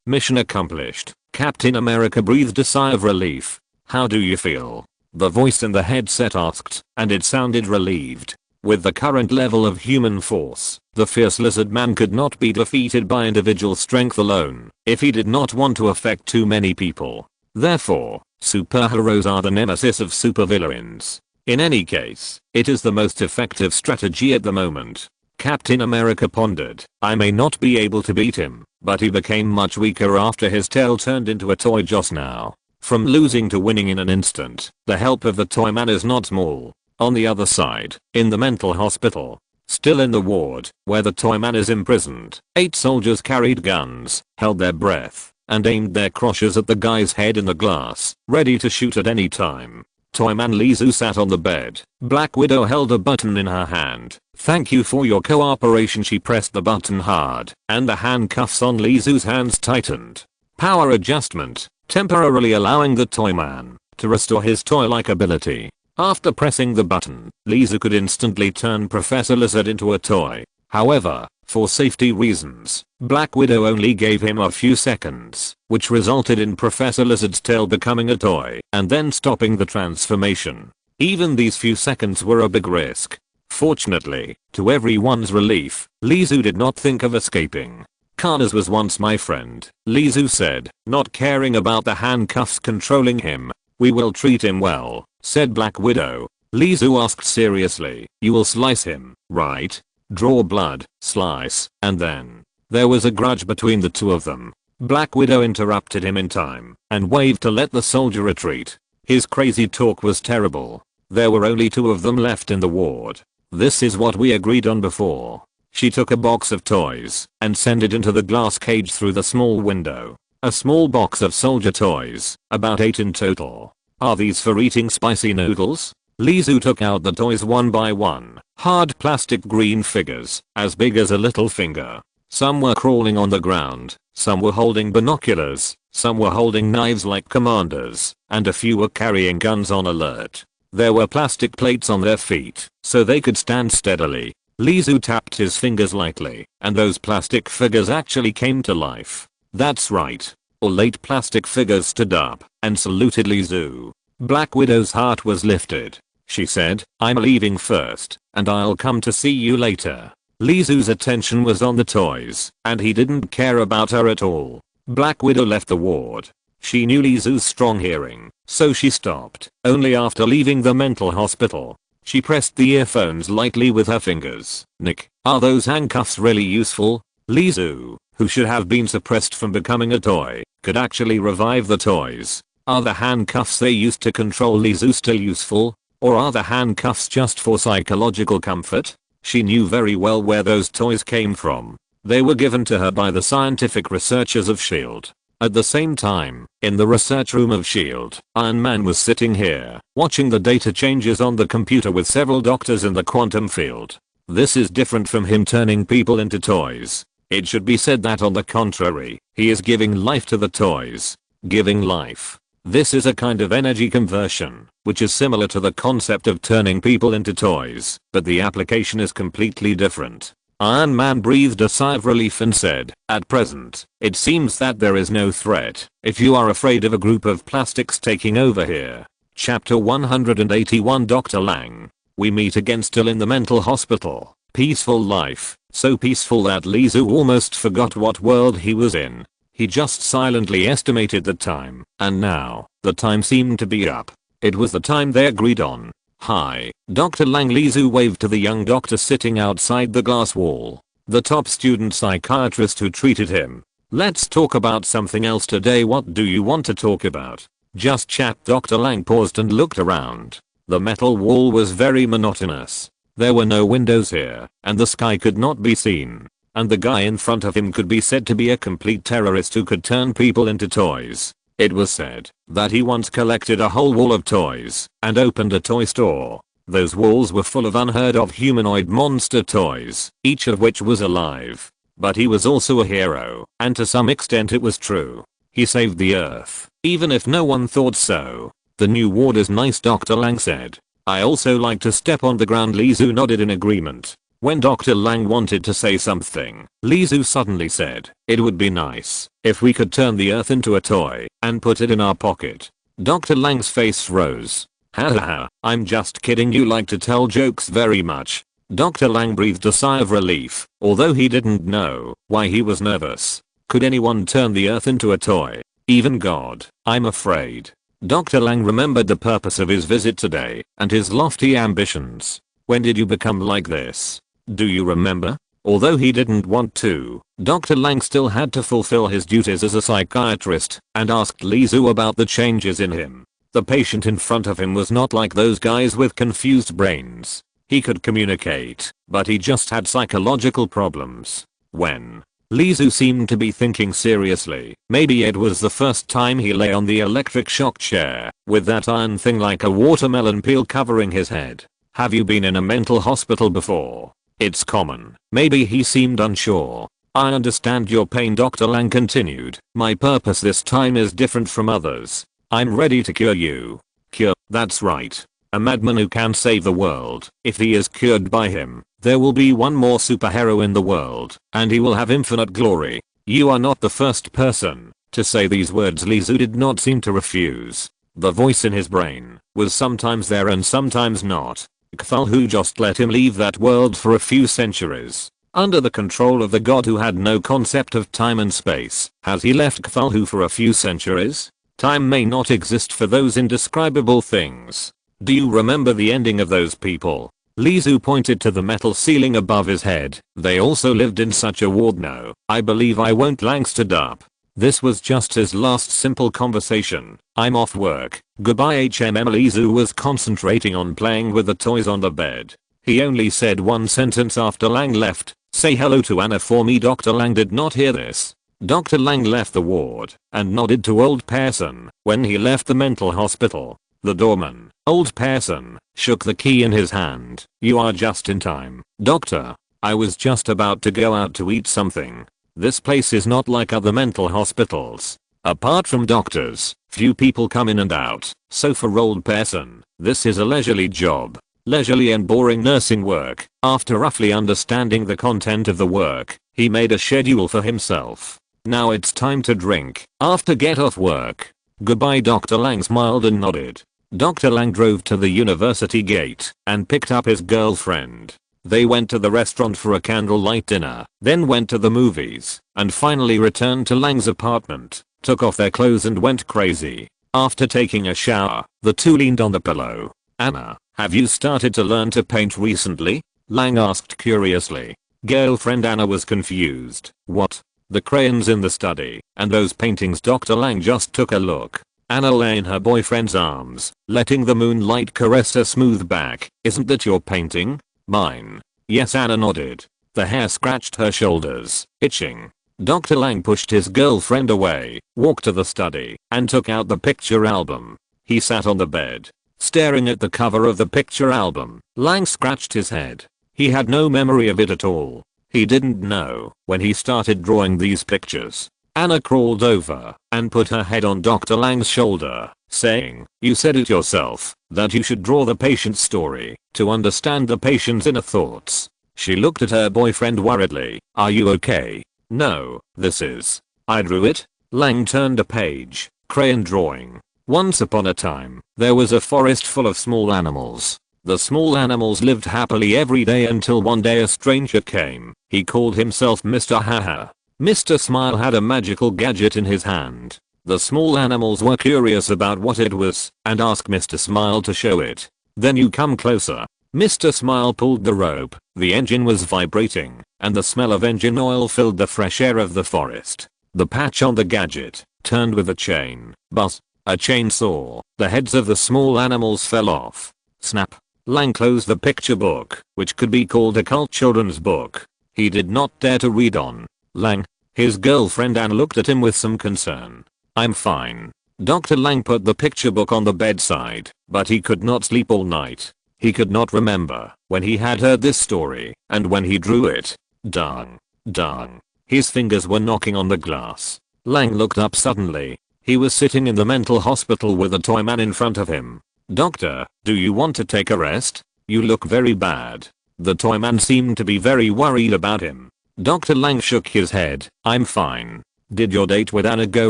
Mission accomplished. Captain America breathed a sigh of relief. How do you feel? The voice in the headset asked, and it sounded relieved. With the current level of human force, the fierce lizard man could not be defeated by individual strength alone, if he did not want to affect too many people. Therefore, superheroes are the nemesis of supervillains. In any case, it is the most effective strategy at the moment. Captain America pondered, I may not be able to beat him, but he became much weaker after his tail turned into a toy just now. From losing to winning in an instant, the help of the toy man is not small. On the other side, in the mental hospital, still in the ward, where the toy man is imprisoned, 8 soldiers carried guns, held their breath, and aimed their crotches at the guy's head in the glass, ready to shoot at any time. Toyman Lizu sat on the bed. Black Widow held a button in her hand. Thank you for your cooperation. She pressed the button hard, and the handcuffs on Lizu's hands tightened. Power adjustment, temporarily allowing the Toyman to restore his toy-like ability. After pressing the button, Lizu could instantly turn Professor Lizard into a toy. However, for safety reasons, Black Widow only gave him a few seconds, which resulted in Professor Lizard's tail becoming a toy and then stopping the transformation. Even these few seconds were a big risk. Fortunately, to everyone's relief, Lizu did not think of escaping. Carnes was once my friend, Lizu said, not caring about the handcuffs controlling him. We will treat him well, said Black Widow. Lizu asked seriously, you will slice him, right? Draw blood, slice, and then. There was a grudge between the two of them. Black Widow interrupted him in time and waved to let the soldier retreat. His crazy talk was terrible. There were only 2 of them left in the ward. This is what we agreed on before. She took a box of toys and sent it into the glass cage through the small window. A small box of soldier toys, about 8 in total. Are these for eating spicy noodles? Lizu took out the toys one by one. Hard plastic green figures, as big as a little finger. Some were crawling on the ground, some were holding binoculars, some were holding knives like commanders, and a few were carrying guns on alert. There were plastic plates on their feet, so they could stand steadily. Lizu tapped his fingers lightly, and those plastic figures actually came to life. That's right. All 8 plastic figures stood up and saluted Lizu. Black Widow's heart was lifted. She said, I'm leaving first, and I'll come to see you later. Lizu's attention was on the toys, and he didn't care about her at all. Black Widow left the ward. She knew Lizu's strong hearing, so she stopped, only after leaving the mental hospital. She pressed the earphones lightly with her fingers. Nick, are those handcuffs really useful? Lizu, who should have been suppressed from becoming a toy, could actually revive the toys. Are the handcuffs they used to control Lizu still useful? Or are the handcuffs just for psychological comfort? She knew very well where those toys came from. They were given to her by the scientific researchers of S.H.I.E.L.D. At the same time, in the research room of S.H.I.E.L.D., Iron Man was sitting here, watching the data changes on the computer with several doctors in the quantum field. This is different from him turning people into toys. It should be said that on the contrary, he is giving life to the toys. Giving life. This is a kind of energy conversion, which is similar to the concept of turning people into toys, but the application is completely different. Iron Man breathed a sigh of relief and said, at present, it seems that there is no threat. If you are afraid of a group of plastics taking over here. Chapter 181 Dr. Lang. We meet again still in the mental hospital. Peaceful life, so peaceful that Lizu almost forgot what world he was in. He just silently estimated the time, and now, the time seemed to be up. It was the time they agreed on. Hi, Dr. Lang. Lizu waved to the young doctor sitting outside the glass wall, the top student psychiatrist who treated him. Let's talk about something else today. What do you want to talk about? Just chat. Dr. Lang paused and looked around. The metal wall was very monotonous. There were no windows here, and the sky could not be seen. And the guy in front of him could be said to be a complete terrorist who could turn people into toys. It was said that he once collected a whole wall of toys and opened a toy store. Those walls were full of unheard of humanoid monster toys, each of which was alive. But he was also a hero, and to some extent it was true. He saved the earth, even if no one thought so. The new ward is nice, Dr. Lang said. I also like to step on the ground. Lizu nodded in agreement. When Dr. Lang wanted to say something, Lizu suddenly said, it would be nice if we could turn the earth into a toy and put it in our pocket. Dr. Lang's face rose. Haha, I'm just kidding, you like to tell jokes very much. Dr. Lang breathed a sigh of relief, although he didn't know why he was nervous. Could anyone turn the earth into a toy? Even God, I'm afraid. Dr. Lang remembered the purpose of his visit today and his lofty ambitions. When did you become like this? Do you remember? Although he didn't want to, Dr. Lang still had to fulfill his duties as a psychiatrist and asked Lizu about the changes in him. The patient in front of him was not like those guys with confused brains. He could communicate, but he just had psychological problems. When Lizu seemed to be thinking seriously, maybe it was the first time he lay on the electric shock chair with that iron thing like a watermelon peel covering his head. Have you been in a mental hospital before? It's common. Maybe he seemed unsure. I understand your pain, Dr. Lang continued. My purpose this time is different from others. I'm ready to cure you. Cure, that's right. A madman who can save the world. If he is cured by him, there will be one more superhero in the world, and he will have infinite glory. You are not the first person to say these words. Lizu did not seem to refuse. The voice in his brain was sometimes there and sometimes not. Cthulhu just let him leave that world for a few centuries. Under the control of the god who had no concept of time and space. Has he left Cthulhu for a few centuries? Time may not exist for those indescribable things. Do you remember the ending of those people? Lizu pointed to the metal ceiling above his head. They also lived in such a ward. No, I believe I won't. Lang stood up. This was just his last simple conversation. I'm off work. Goodbye. Lizu was concentrating on playing with the toys on the bed. He only said one sentence after Lang left. Say hello to Anna for me. Dr. Lang did not hear this. Dr. Lang left the ward and nodded to old Pearson when he left the mental hospital. The doorman, old Pearson, shook the key in his hand. You are just in time. Doctor, I was just about to go out to eat something. This place is not like other mental hospitals. Apart from doctors, few people come in and out. So for old Pearson, this is a leisurely job. Leisurely and boring nursing work. After roughly understanding the content of the work, he made a schedule for himself. Now it's time to drink after get off work. Goodbye. Dr. Lang smiled and nodded. Dr. Lang drove to the university gate and picked up his girlfriend. They went to the restaurant for a candlelight dinner, then went to the movies, and finally returned to Lang's apartment, took off their clothes and went crazy. After taking a shower, the two leaned on the pillow. Anna, have you started to learn to paint recently? Lang asked curiously. Girlfriend Anna was confused. What? The crayons in the study, and those paintings. Dr. Lang just took a look. Anna lay in her boyfriend's arms, letting the moonlight caress her smooth back. Isn't that your painting? Mine. Yes, Anna nodded. The hair scratched her shoulders, itching. Dr. Lang pushed his girlfriend away, walked to the study, and took out the picture album. He sat on the bed, staring at the cover of the picture album. Lang scratched his head. He had no memory of it at all. He didn't know when he started drawing these pictures. Anna crawled over and put her head on Dr. Lang's shoulder, saying, you said it yourself, that you should draw the patient's story to understand the patient's inner thoughts. She looked at her boyfriend worriedly. Are you okay? No, this is. I drew it. Lang turned a page. Crayon drawing. Once upon a time, there was a forest full of small animals. The small animals lived happily every day until one day a stranger came. He called himself Mr. Haha. Mr. Smile had a magical gadget in his hand. The small animals were curious about what it was and asked Mr. Smile to show it. Then you come closer. Mr. Smile pulled the rope. The engine was vibrating, and the smell of engine oil filled the fresh air of the forest. The patch on the gadget turned with a chain. Buzz. A chainsaw. The heads of the small animals fell off. Snap. Lang closed the picture book, which could be called a cult children's book. He did not dare to read on. Lang. His girlfriend Anne looked at him with some concern. I'm fine. Dr. Lang put the picture book on the bedside, but he could not sleep all night. He could not remember when he had heard this story and when he drew it. Dang. Dang. His fingers were knocking on the glass. Lang looked up suddenly. He was sitting in the mental hospital with a toy man in front of him. "Doctor, do you want to take a rest? You look very bad." The toy man seemed to be very worried about him. Dr. Lang shook his head. "I'm fine. Did your date with Anna go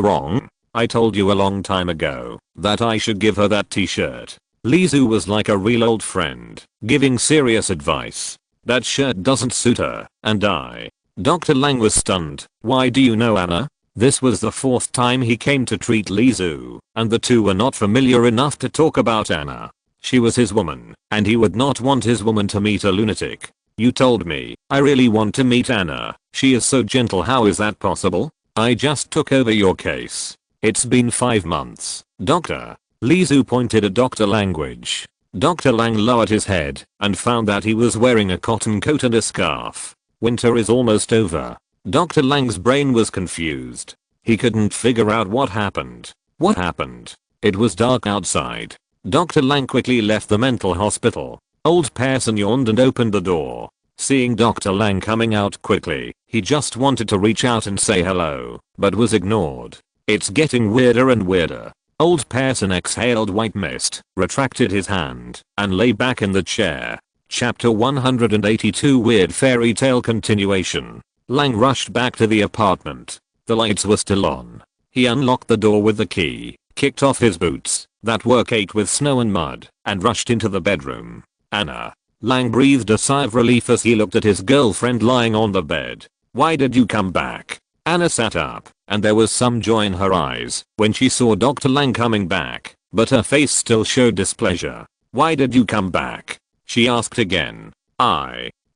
wrong? I told you a long time ago that I should give her that t-shirt." Lizu was like a real old friend, giving serious advice. "That shirt doesn't suit her, and I." Dr. Lang was stunned. "Why do you know Anna?" This was the fourth time he came to treat Lizu, and the two were not familiar enough to talk about Anna. She was his woman, and he would not want his woman to meet a lunatic. "You told me. I really want to meet Anna. She is so gentle. How is that possible? I just took over your case. It's been 5 months, Doctor." Lizu pointed at Dr. Language. Dr. Lang lowered his head and found that he was wearing a cotton coat and a scarf. "Winter is almost over." Dr. Lang's brain was confused. He couldn't figure out what happened. What happened? It was dark outside. Dr. Lang quickly left the mental hospital. Old Pearson yawned and opened the door. Seeing Dr. Lang coming out quickly, he just wanted to reach out and say hello, but was ignored. "It's getting weirder and weirder." Old Pearson exhaled white mist, retracted his hand, and lay back in the chair. Chapter 182 Weird Fairy Tale Continuation. Lang rushed back to the apartment. The lights were still on. He unlocked the door with the key, kicked off his boots that were caked with snow and mud, and rushed into the bedroom. "Anna." Lang breathed a sigh of relief as he looked at his girlfriend lying on the bed. "Why did you come back?" Anna sat up, and there was some joy in her eyes when she saw Dr. Lang coming back, but her face still showed displeasure. "Why did you come back?" she asked again.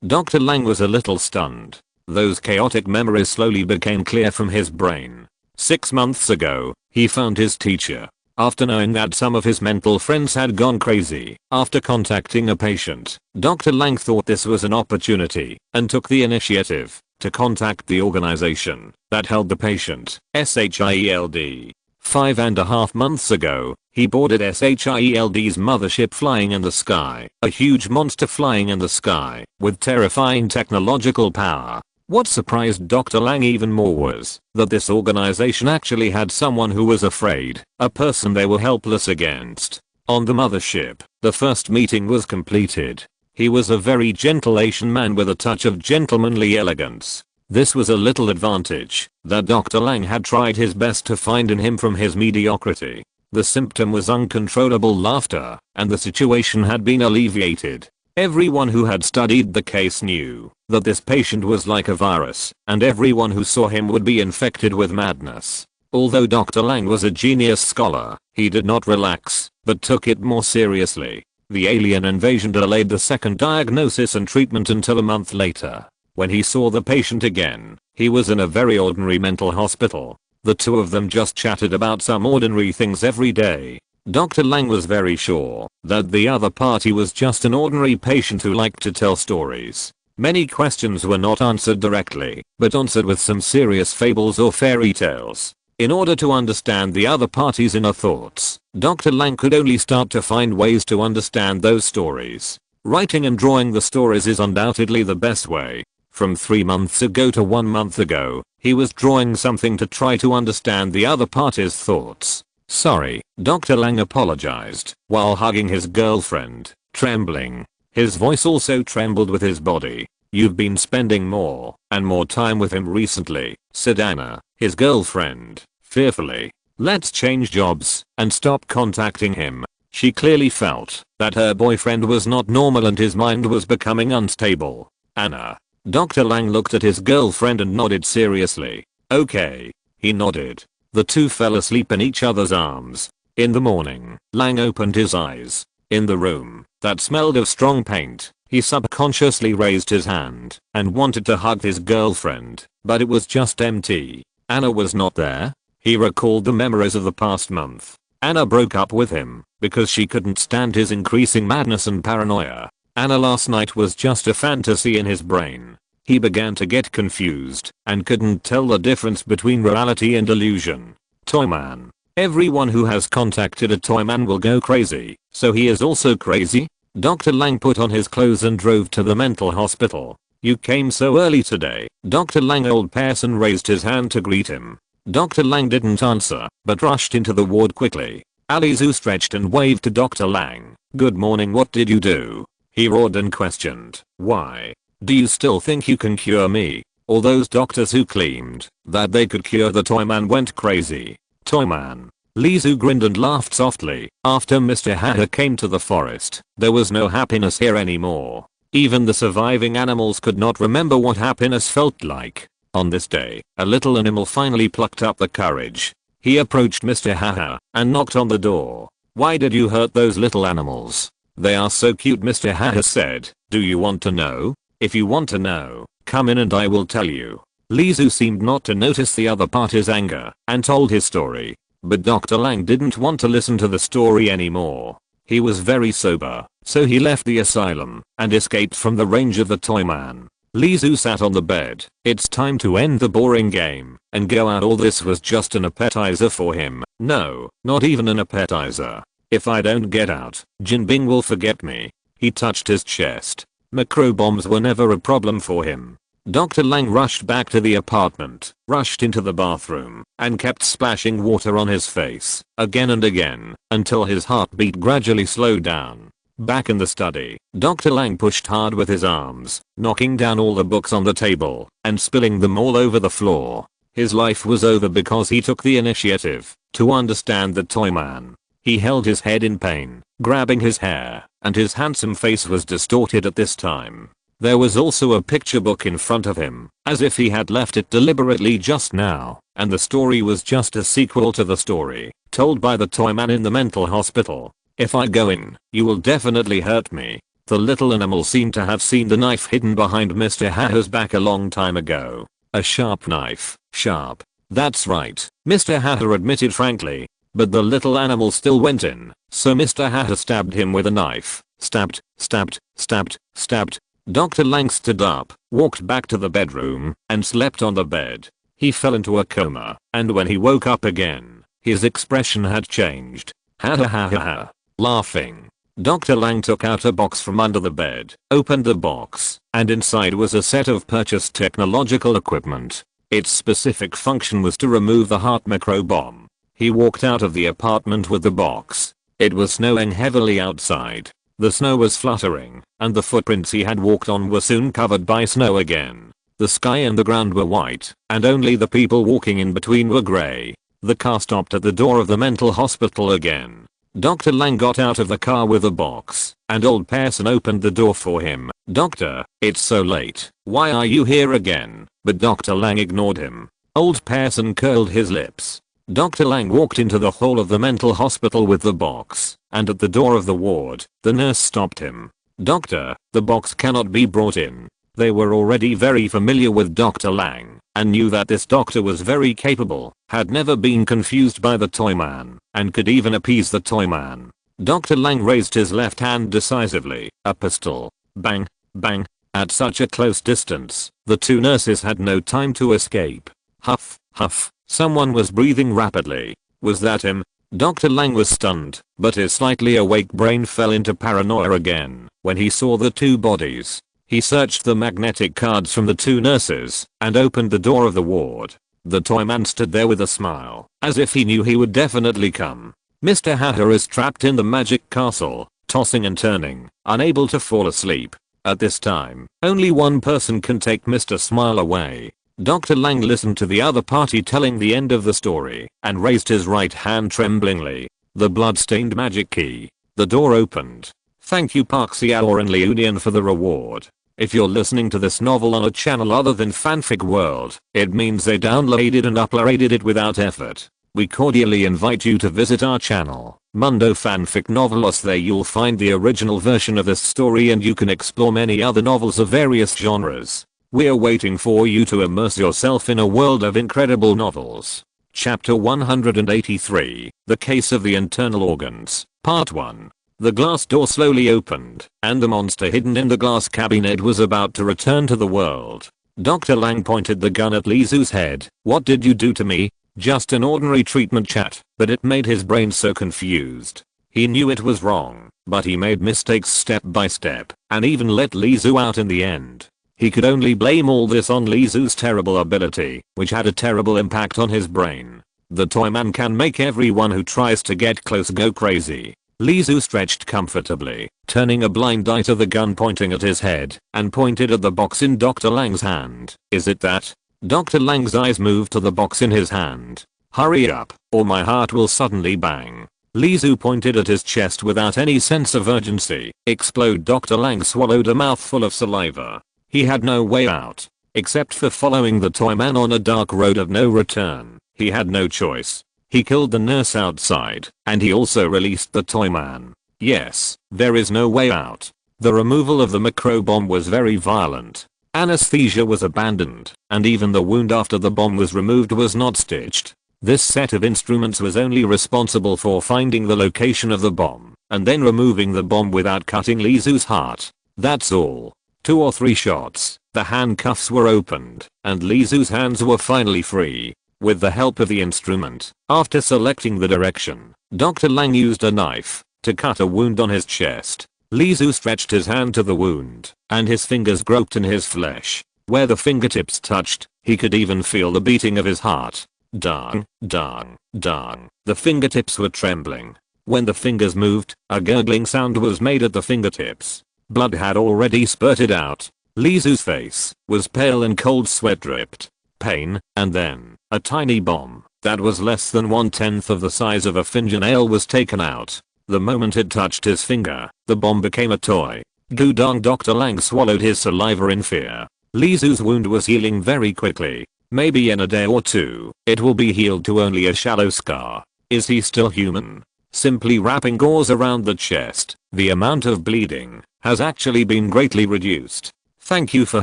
Dr. Lang was a little stunned. Those chaotic memories slowly became clear from his brain. 6 months ago, he found his teacher. After knowing that some of his mental friends had gone crazy after contacting a patient, Dr. Lang thought this was an opportunity and took the initiative to contact the organization that held the patient, SHIELD. 5.5 months ago, he boarded SHIELD's mothership flying in the sky, a huge monster flying in the sky with terrifying technological power. What surprised Dr. Lang even more was that this organization actually had someone who was afraid, a person they were helpless against. On the mothership, the first meeting was completed. He was a very gentle Asian man with a touch of gentlemanly elegance. This was a little advantage that Dr. Lang had tried his best to find in him from his mediocrity. The symptom was uncontrollable laughter, and the situation had been alleviated. Everyone who had studied the case knew that this patient was like a virus, and everyone who saw him would be infected with madness. Although Dr. Lang was a genius scholar, he did not relax, but took it more seriously. The alien invasion delayed the second diagnosis and treatment until a month later. When he saw the patient again, he was in a very ordinary mental hospital. The two of them just chatted about some ordinary things every day. Dr. Lang was very sure that the other party was just an ordinary patient who liked to tell stories. Many questions were not answered directly, but answered with some serious fables or fairy tales. In order to understand the other party's inner thoughts, Dr. Lang could only start to find ways to understand those stories. Writing and drawing the stories is undoubtedly the best way. From 3 months ago to 1 month ago, he was drawing something to try to understand the other party's thoughts. "Sorry," Dr. Lang apologized while hugging his girlfriend, trembling. His voice also trembled with his body. "You've been spending more and more time with him recently," said Anna, his girlfriend, fearfully. "Let's change jobs and stop contacting him." She clearly felt that her boyfriend was not normal and his mind was becoming unstable. "Anna." Dr. Lang looked at his girlfriend and nodded seriously. "Okay." He nodded. The two fell asleep in each other's arms. In the morning, Lang opened his eyes. In the room that smelled of strong paint, he subconsciously raised his hand and wanted to hug his girlfriend, but it was just empty. Anna was not there. He recalled the memories of the past month. Anna broke up with him because she couldn't stand his increasing madness and paranoia. Anna last night was just a fantasy in his brain. He began to get confused and couldn't tell the difference between reality and illusion. Toyman. Everyone who has contacted a Toyman will go crazy, so he is also crazy? Dr. Lang put on his clothes and drove to the mental hospital. You came so early today. Dr. Lang. Old person raised his hand to greet him. Dr. Lang didn't answer, but rushed into the ward quickly. Alizu stretched and waved to Dr. Lang. Good morning, what did you do? He roared and questioned. Why? Do you still think you can cure me? All those doctors who claimed that they could cure the Toyman went crazy. Toyman. Lizu grinned and laughed softly. After Mr. Hatter came to the forest, there was no happiness here anymore. Even the surviving animals could not remember what happiness felt like. On this day, a little animal finally plucked up the courage. He approached Mr. Hatter and knocked on the door. Why did you hurt those little animals? They are so cute, Mr. Hatter said. Do you want to know? If you want to know, come in and I will tell you. Lizu seemed not to notice the other party's anger and told his story. But Dr. Lang didn't want to listen to the story anymore. He was very sober, so he left the asylum and escaped from the range of the Toyman. Lizu sat on the bed. It's time to end the boring game and go out. All this was just an appetizer for him. No, not even an appetizer. If I don't get out, Jinbing will forget me. He touched his chest. Macro bombs were never a problem for him. Dr. Lang rushed back to the apartment, rushed into the bathroom, and kept splashing water on his face, again and again, until his heartbeat gradually slowed down. Back in the study, Dr. Lang pushed hard with his arms, knocking down all the books on the table, and spilling them all over the floor. His life was over because he took the initiative to understand the Toyman. He held his head in pain, grabbing his hair, and his handsome face was distorted at this time. There was also a picture book in front of him, as if he had left it deliberately just now, and the story was just a sequel to the story told by the Toyman in the mental hospital. If I go in, you will definitely hurt me. The little animal seemed to have seen the knife hidden behind Mr. Hatter's back a long time ago. A sharp knife. Sharp. That's right, Mr. Hatter admitted frankly. But the little animal still went in, so Mr. Hatter stabbed him with a knife. Stabbed, stabbed, stabbed, stabbed. Dr. Lang stood up, walked back to the bedroom, and slept on the bed. He fell into a coma, and when he woke up again, his expression had changed. Ha ha ha ha ha. Laughing. Dr. Lang took out a box from under the bed, opened the box, and inside was a set of purchased technological equipment. Its specific function was to remove the heart macro bomb. He walked out of the apartment with the box. It was snowing heavily outside. The snow was fluttering, and the footprints he had walked on were soon covered by snow again. The sky and the ground were white, and only the people walking in between were grey. The car stopped at the door of the mental hospital again. Dr. Lang got out of the car with a box, and old person opened the door for him. Doctor, it's so late. Why are you here again? But Dr. Lang ignored him. Old person curled his lips. Dr. Lang walked into the hall of the mental hospital with the box, and at the door of the ward, the nurse stopped him. Doctor, the box cannot be brought in. They were already very familiar with Dr. Lang, and knew that this doctor was very capable, had never been confused by the Toyman, and could even appease the Toyman. Dr. Lang raised his left hand decisively, a pistol. Bang, bang. At such a close distance, the two nurses had no time to escape. Huff, huff. Someone was breathing rapidly. Was that him? Dr. Lang was stunned, but his slightly awake brain fell into paranoia again when he saw the two bodies. He searched the magnetic cards from the two nurses and opened the door of the ward. The Toyman stood there with a smile, as if he knew he would definitely come. Mr. Hatter is trapped in the magic castle, tossing and turning, unable to fall asleep. At this time, only one person can take Mr. Smile away. Dr. Lang listened to the other party telling the end of the story and raised his right hand tremblingly. The blood-stained magic key. The door opened. Thank you Park Xiao and Liunian for the reward. If you're listening to this novel on a channel other than Fanfic World, it means they downloaded and uploaded it without effort. We cordially invite you to visit our channel, Mundo Fanfic Novelos. There you'll find the original version of this story and you can explore many other novels of various genres. We're waiting for you to immerse yourself in a world of incredible novels. Chapter 183, The Case of the Internal Organs, Part 1. The glass door slowly opened, and the monster hidden in the glass cabinet was about to return to the world. Dr. Lang pointed the gun at Lizu's head. "What did you do to me?" Just an ordinary treatment, chat, but it made his brain so confused. He knew it was wrong, but he made mistakes step by step, and even let Lizu out in the end. He could only blame all this on Lizu's terrible ability, which had a terrible impact on his brain. The toy man can make everyone who tries to get close go crazy. Lizu stretched comfortably, turning a blind eye to the gun pointing at his head, and pointed at the box in Dr. Lang's hand. "Is it that?" Dr. Lang's eyes moved to the box in his hand. "Hurry up, or my heart will suddenly bang." Lizu pointed at his chest without any sense of urgency. "Explode." Dr. Lang swallowed a mouthful of saliva. He had no way out, except for following the toy man on a dark road of no return. He had no choice. He killed the nurse outside, and he also released the toy man. Yes, there is no way out. The removal of the micro bomb was very violent. Anesthesia was abandoned, and even the wound after the bomb was removed was not stitched. This set of instruments was only responsible for finding the location of the bomb, and then removing the bomb without cutting Lizu's heart. That's all. 2 or 3 shots, the handcuffs were opened, and Lizu's hands were finally free. With the help of the instrument, after selecting the direction, Dr. Lang used a knife to cut a wound on his chest. Lizu stretched his hand to the wound, and his fingers groped in his flesh. Where the fingertips touched, he could even feel the beating of his heart. Dang, dang, dang. The fingertips were trembling. When the fingers moved, a gurgling sound was made at the fingertips. Blood had already spurted out. Lizu's face was pale and cold sweat dripped. Pain, and then, a tiny bomb that was less than 1/10 of the size of a fingernail was taken out. The moment it touched his finger, the bomb became a toy. Gudong. Dr. Lang swallowed his saliva in fear. Lizu's wound was healing very quickly. Maybe in a day or 2, it will be healed to only a shallow scar. Is he still human? Simply wrapping gauze around the chest, the amount of bleeding has actually been greatly reduced. "Thank you for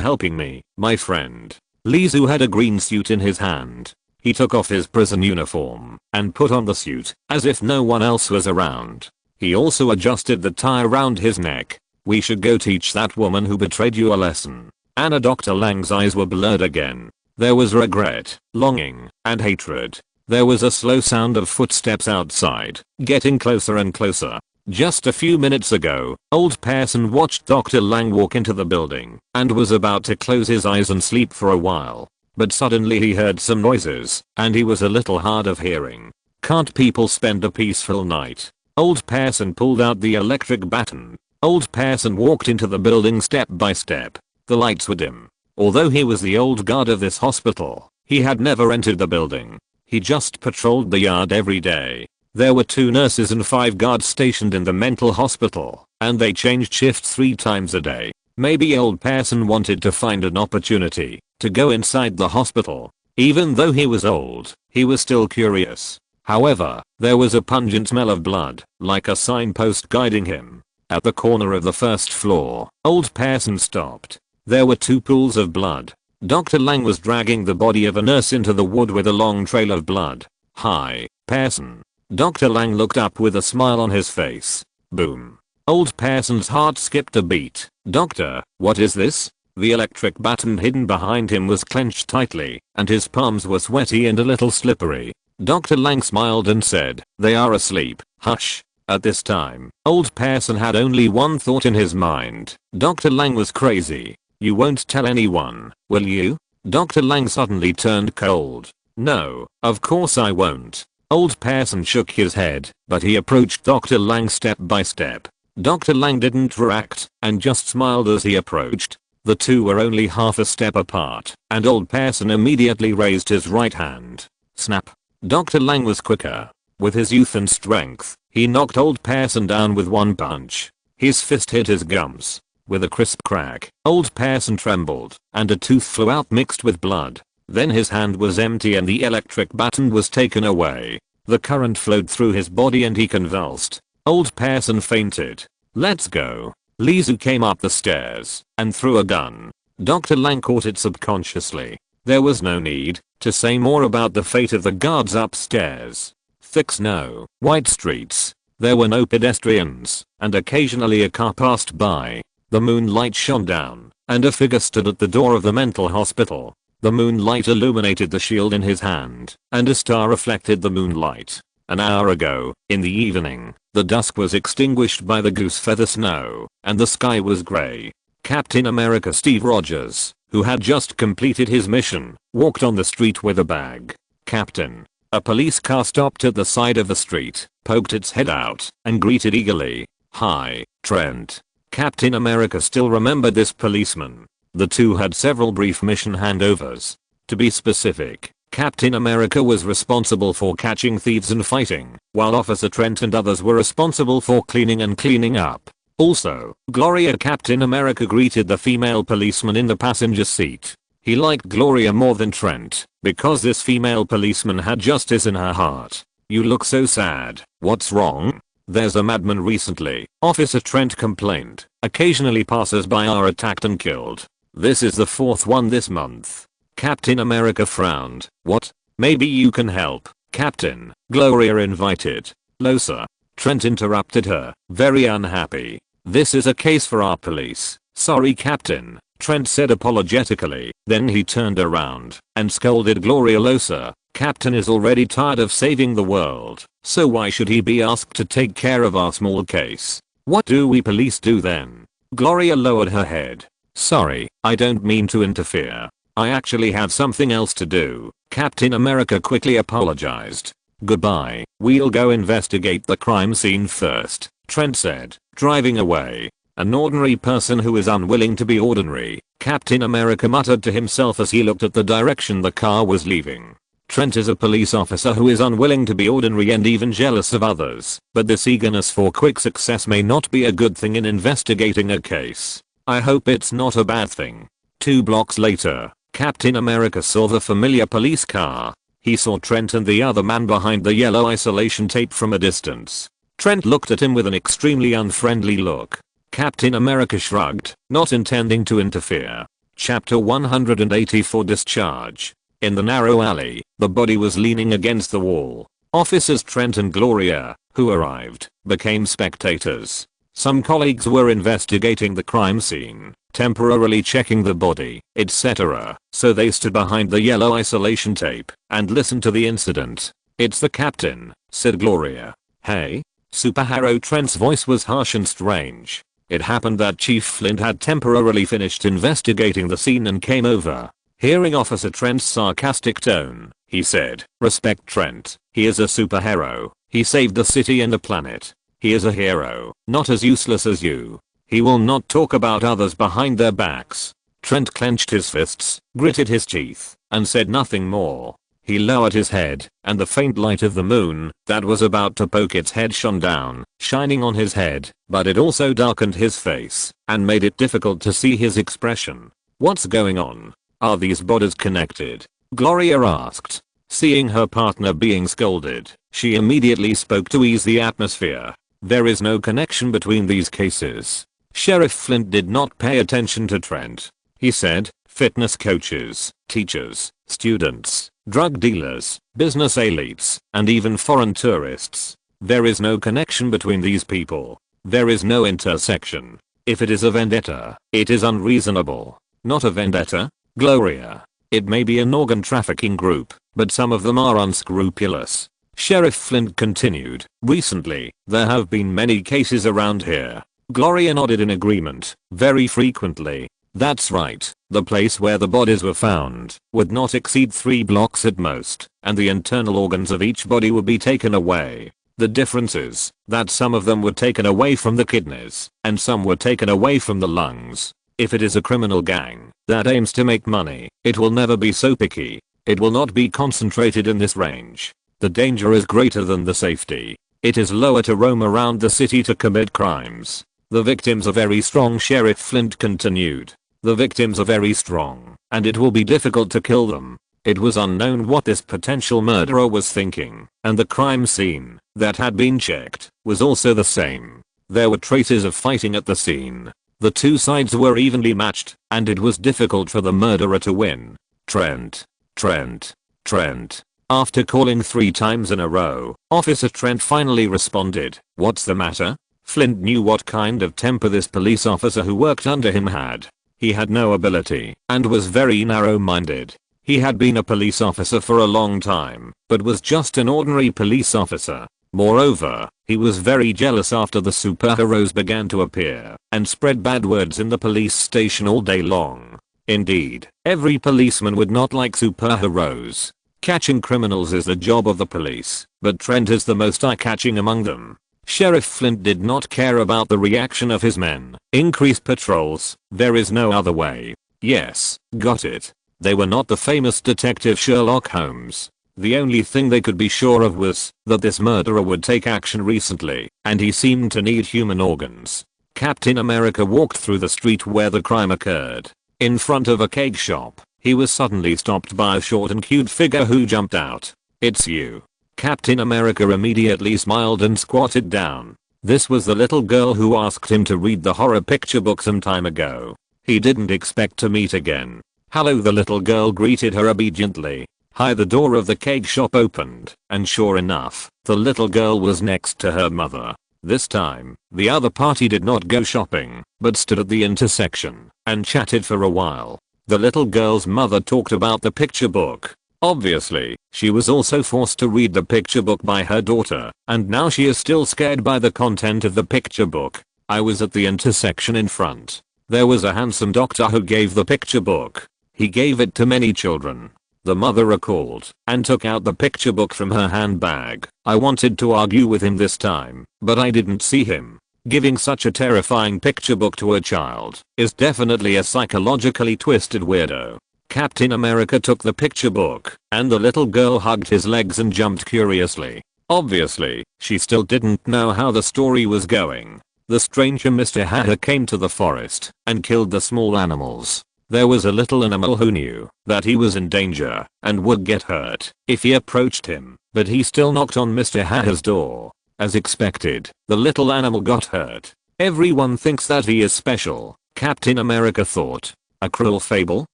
helping me, my friend." Lizu had a green suit in his hand. He took off his prison uniform and put on the suit as if no one else was around. He also adjusted the tie around his neck. "We should go teach that woman who betrayed you a lesson." Anna. Dr. Lang's eyes were blurred again. There was regret, longing, and hatred. There was a slow sound of footsteps outside, getting closer and closer. Just a few minutes ago, old Pearson watched Dr. Lang walk into the building and was about to close his eyes and sleep for a while. But suddenly he heard some noises, and he was a little hard of hearing. Can't people spend a peaceful night? Old Pearson pulled out the electric baton. Old Pearson walked into the building step by step. The lights were dim. Although he was the old guard of this hospital, he had never entered the building. He just patrolled the yard every day. There were 2 nurses and 5 guards stationed in the mental hospital, and they changed shifts 3 times a day. Maybe old Pearson wanted to find an opportunity to go inside the hospital. Even though he was old, he was still curious. However, there was a pungent smell of blood, like a signpost guiding him. At the corner of the first floor, old Pearson stopped. There were 2 pools of blood. Dr. Lang was dragging the body of a nurse into the wood with a long trail of blood. "Hi, Pearson." Dr. Lang looked up with a smile on his face. Boom. Old Pearson's heart skipped a beat. "Doctor, what is this?" The electric baton hidden behind him was clenched tightly, and his palms were sweaty and a little slippery. Dr. Lang smiled and said, "They are asleep. Hush." At this time, old Pearson had only one thought in his mind. Dr. Lang was crazy. "You won't tell anyone, will you?" Dr. Lang suddenly turned cold. "No, of course I won't." Old Pearson shook his head, but he approached Dr. Lang step by step. Dr. Lang didn't react, and just smiled as he approached. The 2 were only half a step apart, and old Pearson immediately raised his right hand. Snap. Dr. Lang was quicker. With his youth and strength, he knocked old Pearson down with one punch. His fist hit his gums. With a crisp crack, old Pearson trembled, and a tooth flew out mixed with blood. Then his hand was empty and the electric baton was taken away. The current flowed through his body and he convulsed. Old Pearson fainted. "Let's go." Lizu came up the stairs and threw a gun. Dr. Lang caught it subconsciously. There was no need to say more about the fate of the guards upstairs. Thick snow, white streets. There were no pedestrians, and occasionally a car passed by. The moonlight shone down, and a figure stood at the door of the mental hospital. The moonlight illuminated the shield in his hand, and a star reflected the moonlight. An hour ago, in the evening, the dusk was extinguished by the goose feather snow, and the sky was grey. Captain America Steve Rogers, who had just completed his mission, walked on the street with a bag. Captain. A police car stopped at the side of the street, poked its head out, and greeted eagerly. "Hi, Trent." Captain America still remembered this policeman. The two had several brief mission handovers. To be specific, Captain America was responsible for catching thieves and fighting, while Officer Trent and others were responsible for cleaning and cleaning up. Also, Gloria. Captain America greeted the female policeman in the passenger seat. He liked Gloria more than Trent, because this female policeman had justice in her heart. "You look so sad. What's wrong?" "There's a madman recently," Officer Trent complained. "Occasionally passers-by are attacked and killed. This is the fourth one this month." Captain America frowned. "What? Maybe you can help, Captain," Gloria invited. "No sir." Trent interrupted her, very unhappy. "This is a case for our police." "Sorry Captain," Trent said apologetically. Then he turned around and scolded Gloria. "Losa, Captain is already tired of saving the world, so why should he be asked to take care of our small case? What do we police do then?" Gloria lowered her head. "Sorry, I don't mean to interfere. I actually have something else to do." Captain America quickly apologized. "Goodbye, we'll go investigate the crime scene first," Trent said, driving away. "An ordinary person who is unwilling to be ordinary," Captain America muttered to himself as he looked at the direction the car was leaving. Trent is a police officer who is unwilling to be ordinary and even jealous of others, but this eagerness for quick success may not be a good thing in investigating a case. I hope it's not a bad thing. 2 blocks later, Captain America saw the familiar police car. He saw Trent and the other man behind the yellow isolation tape from a distance. Trent looked at him with an extremely unfriendly look. Captain America shrugged, not intending to interfere. Chapter 184 Discharge. In the narrow alley, the body was leaning against the wall. Officers Trent and Gloria, who arrived, became spectators. Some colleagues were investigating the crime scene, temporarily checking the body, etc., so they stood behind the yellow isolation tape and listened to the incident. "It's the captain," said Gloria. "Hey, superhero." Trent's voice was harsh and strange. It happened that Chief Flint had temporarily finished investigating the scene and came over. Hearing Officer Trent's sarcastic tone, he said, "Respect Trent. He is a superhero. He saved the city and the planet. He is a hero, not as useless as you. He will not talk about others behind their backs." Trent clenched his fists, gritted his teeth, and said nothing more. He lowered his head, and the faint light of the moon that was about to poke its head shone down, shining on his head, but it also darkened his face and made it difficult to see his expression. "What's going on? Are these bodies connected?" Gloria asked. Seeing her partner being scolded, she immediately spoke to ease the atmosphere. "There is no connection between these cases." Sheriff Flint did not pay attention to Trent. He said, "Fitness coaches, teachers, students, drug dealers, business elites, and even foreign tourists. There is no connection between these people. There is no intersection. If it is a vendetta, it is unreasonable." "Not a vendetta, Gloria. It may be an organ trafficking group, but some of them are unscrupulous." Sheriff Flint continued, "Recently, there have been many cases around here." Gloria nodded in agreement. "Very frequently." "That's right. The place where the bodies were found would not exceed 3 blocks at most, and the internal organs of each body would be taken away. The difference is that some of them were taken away from the kidneys, and some were taken away from the lungs. If it is a criminal gang that aims to make money, it will never be so picky. It will not be concentrated in this range. The danger is greater than the safety. It is lower to roam around the city to commit crimes. The victims are very strong," Sheriff Flint continued. "The victims are very strong, and it will be difficult to kill them." It was unknown what this potential murderer was thinking, and the crime scene that had been checked was also the same. There were traces of fighting at the scene. The two sides were evenly matched, and it was difficult for the murderer to win. "Trent. Trent. Trent." After calling 3 times in a row, Officer Trent finally responded. "What's the matter?" Flint knew what kind of temper this police officer who worked under him had. He had no ability and was very narrow-minded. He had been a police officer for a long time, but was just an ordinary police officer. Moreover, he was very jealous after the superheroes began to appear and spread bad words in the police station all day long. Indeed, every policeman would not like superheroes. Catching criminals is the job of the police, but Trent is the most eye-catching among them. Sheriff Flint did not care about the reaction of his men. Increase patrols, there is no other way. Yes, got it. They were not the famous detective Sherlock Holmes. The only thing they could be sure of was that this murderer would take action recently, and he seemed to need human organs. Captain America walked through the street where the crime occurred. In front of a cake shop, he was suddenly stopped by a short and cute figure who jumped out. "It's you." Captain America immediately smiled and squatted down. This was the little girl who asked him to read the horror picture book some time ago. He didn't expect to meet again. "Hello," the little girl greeted her obediently. Hi, the door of the cake shop opened, and sure enough, the little girl was next to her mother. This time, the other party did not go shopping, but stood at the intersection and chatted for a while. The little girl's mother talked about the picture book. Obviously, she was also forced to read the picture book by her daughter, and now she is still scared by the content of the picture book. I was at the intersection in front. There was a handsome doctor who gave the picture book. He gave it to many children. The mother recalled and took out the picture book from her handbag. I wanted to argue with him this time, but I didn't see him. Giving such a terrifying picture book to a child is definitely a psychologically twisted weirdo. Captain America took the picture book, and the little girl hugged his legs and jumped curiously. Obviously, she still didn't know how the story was going. The stranger Mr. Hatter came to the forest and killed the small animals. There was a little animal who knew that he was in danger and would get hurt if he approached him, but he still knocked on Mr. Hatter's door. As expected, the little animal got hurt. Everyone thinks that he is special, Captain America thought. A cruel fable?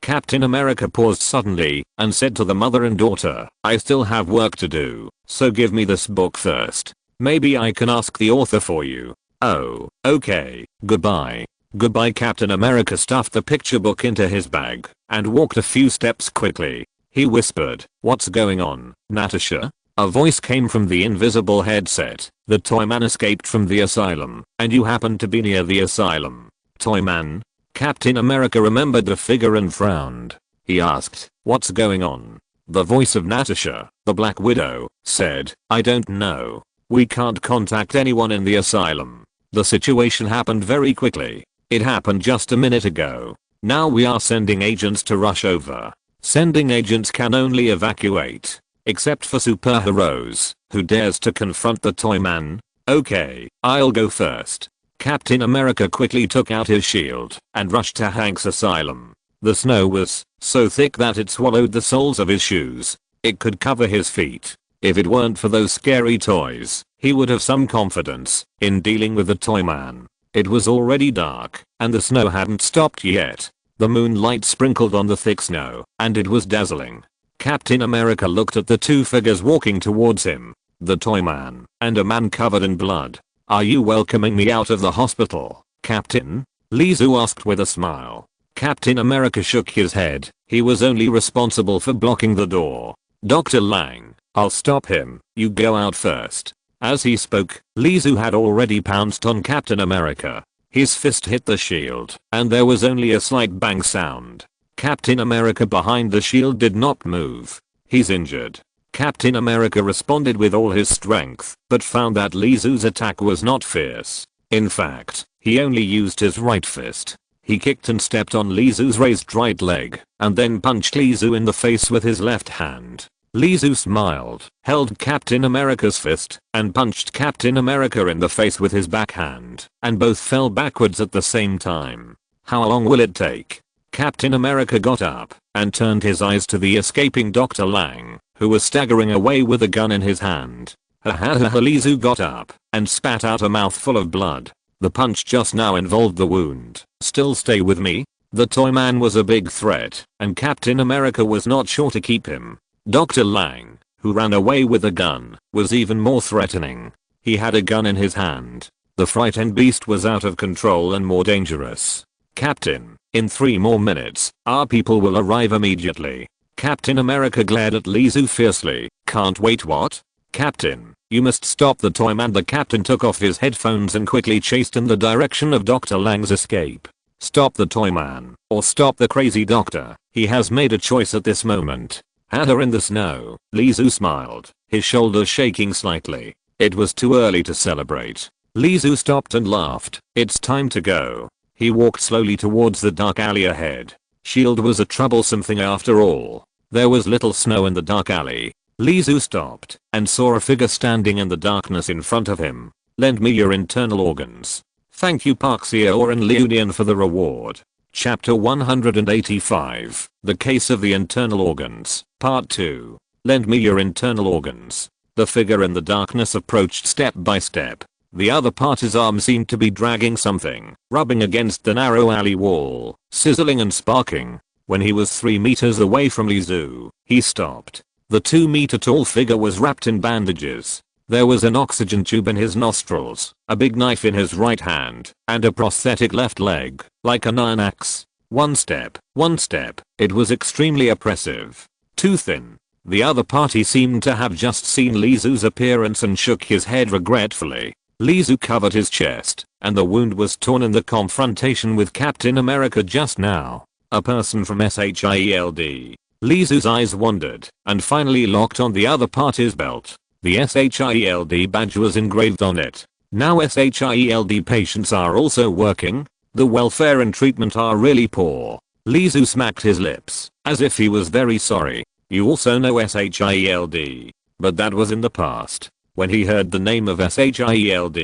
Captain America paused suddenly and said to the mother and daughter, "I still have work to do, so give me this book first. Maybe I can ask the author for you." "Oh, okay, goodbye." Goodbye. Captain America stuffed the picture book into his bag and walked a few steps quickly. He whispered, "What's going on, Natasha?" A voice came from the invisible headset. "The Toyman escaped from the asylum, and you happened to be near the asylum." Toyman? Captain America remembered the figure and frowned. He asked, "What's going on?" The voice of Natasha, the Black Widow, said, "I don't know. We can't contact anyone in the asylum. The situation happened very quickly. It happened just a minute ago. Now we are sending agents to rush over. Sending agents can only evacuate. Except for superheroes. Who dares to confront the Toyman? Okay, I'll go first." Captain America quickly took out his shield and rushed to Hank's asylum. The snow was so thick that it swallowed the soles of his shoes. It could cover his feet. If it weren't for those scary toys, he would have some confidence in dealing with the Toyman. It was already dark, and the snow hadn't stopped yet. The moonlight sprinkled on the thick snow, and it was dazzling. Captain America looked at the two figures walking towards him. The Toyman and a man covered in blood. "Are you welcoming me out of the hospital, Captain?" Lizu asked with a smile. Captain America shook his head. He was only responsible for blocking the door. "Dr. Lang, I'll stop him. You go out first." As he spoke, Lizu had already pounced on Captain America. His fist hit the shield, and there was only a slight bang sound. Captain America behind the shield did not move. "He's injured." Captain America responded with all his strength, but found that Lizu's attack was not fierce. In fact, he only used his right fist. He kicked and stepped on Lizu's raised right leg, and then punched Lizu in the face with his left hand. Lizu smiled, held Captain America's fist, and punched Captain America in the face with his backhand, and both fell backwards at the same time. "How long will it take?" Captain America got up and turned his eyes to the escaping Dr. Lang, who was staggering away with a gun in his hand. Lizu got up and spat out a mouthful of blood. "The punch just now involved the wound. Still stay with me?" The Toyman was a big threat, and Captain America was not sure to keep him. Dr. Lang, who ran away with a gun, was even more threatening. He had a gun in his hand. The frightened beast was out of control and more dangerous. Captain, in 3 more minutes, our people will arrive immediately. Captain America glared at Lizu fiercely. Can't wait what? Captain, you must stop the toyman. The captain took off his headphones and quickly chased in the direction of Dr. Lang's escape. Stop the toyman, or stop the crazy doctor. He has made a choice at this moment. Had her in the snow. Lizu smiled, his shoulders shaking slightly. It was too early to celebrate. Lizu stopped and laughed. It's time to go. He walked slowly towards the dark alley ahead. Shield was a troublesome thing after all. There was little snow in the dark alley. Lizu stopped and saw a figure standing in the darkness in front of him. Lend me your internal organs. Thank you Parksia and Leunian for the reward. Chapter 185. The Case of the Internal Organs. Part 2. Lend me your internal organs. The figure in the darkness approached step by step. The other party's arm seemed to be dragging something, rubbing against the narrow alley wall, sizzling and sparking. When he was 3 meters away from Lizu, he stopped. The 2-meter-tall figure was wrapped in bandages. There was an oxygen tube in his nostrils, a big knife in his right hand, and a prosthetic left leg, like an iron axe. One step. It was extremely oppressive. Too thin. The other party seemed to have just seen Lizu's appearance and shook his head regretfully. Lizu covered his chest, and the wound was torn in the confrontation with Captain America just now. A person from SHIELD. Lizu's eyes wandered, and finally locked on the other party's belt. The SHIELD badge was engraved on it. Now SHIELD patients are also working? The welfare and treatment are really poor. Lizu smacked his lips, as if he was very sorry. You also know SHIELD. But that was in the past. When he heard the name of SHIELD,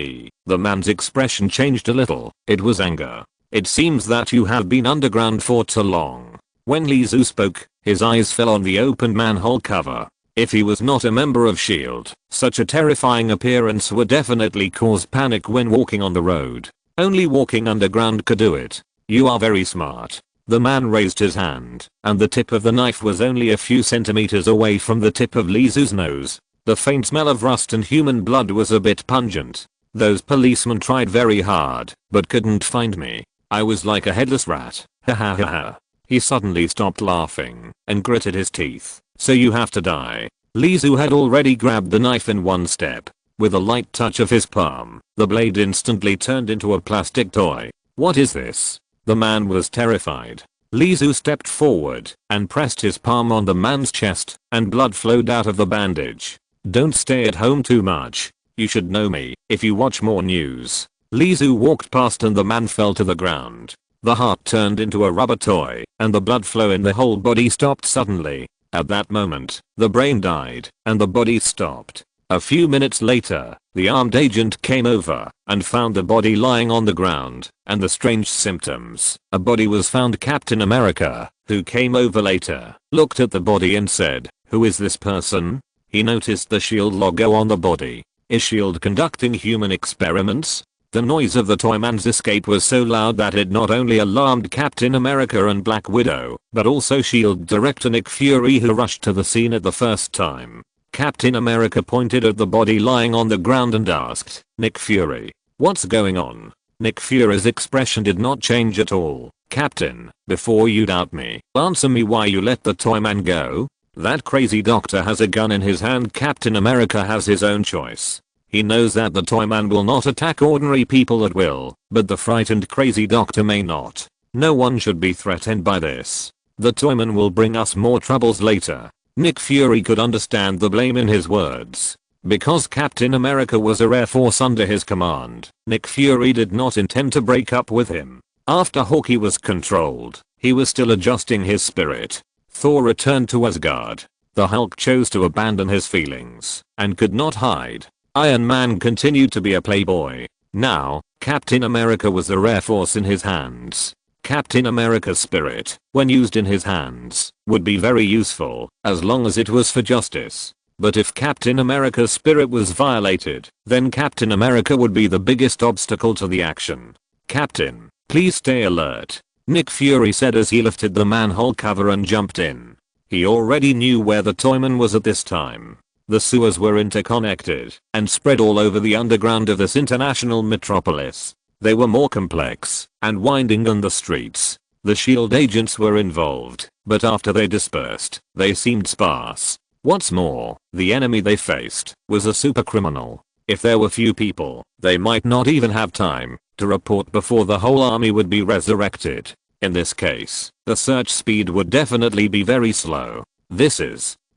the man's expression changed a little. It was anger. It seems that you have been underground for too long. When Lizu spoke, his eyes fell on the open manhole cover. If he was not a member of S.H.I.E.L.D., such a terrifying appearance would definitely cause panic when walking on the road. Only walking underground could do it. You are very smart. The man raised his hand, and the tip of the knife was only a few centimeters away from the tip of Lizu's nose. The faint smell of rust and human blood was a bit pungent. Those policemen tried very hard, but couldn't find me. I was like a headless rat. Ha ha ha ha. He suddenly stopped laughing and gritted his teeth. So you have to die. Lizu had already grabbed the knife in one step. With a light touch of his palm, the blade instantly turned into a plastic toy. What is this? The man was terrified. Lizu stepped forward and pressed his palm on the man's chest, and blood flowed out of the bandage. Don't stay at home too much. You should know me if you watch more news. Lizu walked past and the man fell to the ground. The heart turned into a rubber toy, and the blood flow in the whole body stopped suddenly. At that moment, the brain died, and the body stopped. A few minutes later, the armed agent came over and found the body lying on the ground, and the strange symptoms. A body was found. Captain America, who came over later, looked at the body and said, "Who is this person?" He noticed the S.H.I.E.L.D. logo on the body. Is S.H.I.E.L.D. conducting human experiments? The noise of the toyman's escape was so loud that it not only alarmed Captain America and Black Widow, but also S.H.I.E.L.D. director Nick Fury, who rushed to the scene at the first time. Captain America pointed at the body lying on the ground and asked, "Nick Fury, what's going on?" Nick Fury's expression did not change at all. "Captain, before you doubt me, answer me why you let the toyman go?" "That crazy doctor has a gun in his hand." Captain America has his own choice. He knows that the toyman will not attack ordinary people at will, but the frightened crazy doctor may not. No one should be threatened by this. The toyman will bring us more troubles later. Nick Fury could understand the blame in his words. Because Captain America was a rare force under his command, Nick Fury did not intend to break up with him. After Hawkeye was controlled, he was still adjusting his spirit. Thor returned to Asgard. The Hulk chose to abandon his feelings and could not hide. Iron Man continued to be a playboy. Now, Captain America was a rare force in his hands. Captain America's spirit, when used in his hands, would be very useful, as long as it was for justice. But if Captain America's spirit was violated, then Captain America would be the biggest obstacle to the action. "Captain, please stay alert," Nick Fury said as he lifted the manhole cover and jumped in. He already knew where the toyman was at this time. The sewers were interconnected and spread all over the underground of this international metropolis. They were more complex and winding than the streets. The SHIELD agents were involved, but after they dispersed, they seemed sparse. What's more, the enemy they faced was a supercriminal. If there were few people, they might not even have time to report before the whole army would be resurrected. In this case, the search speed would definitely be very slow.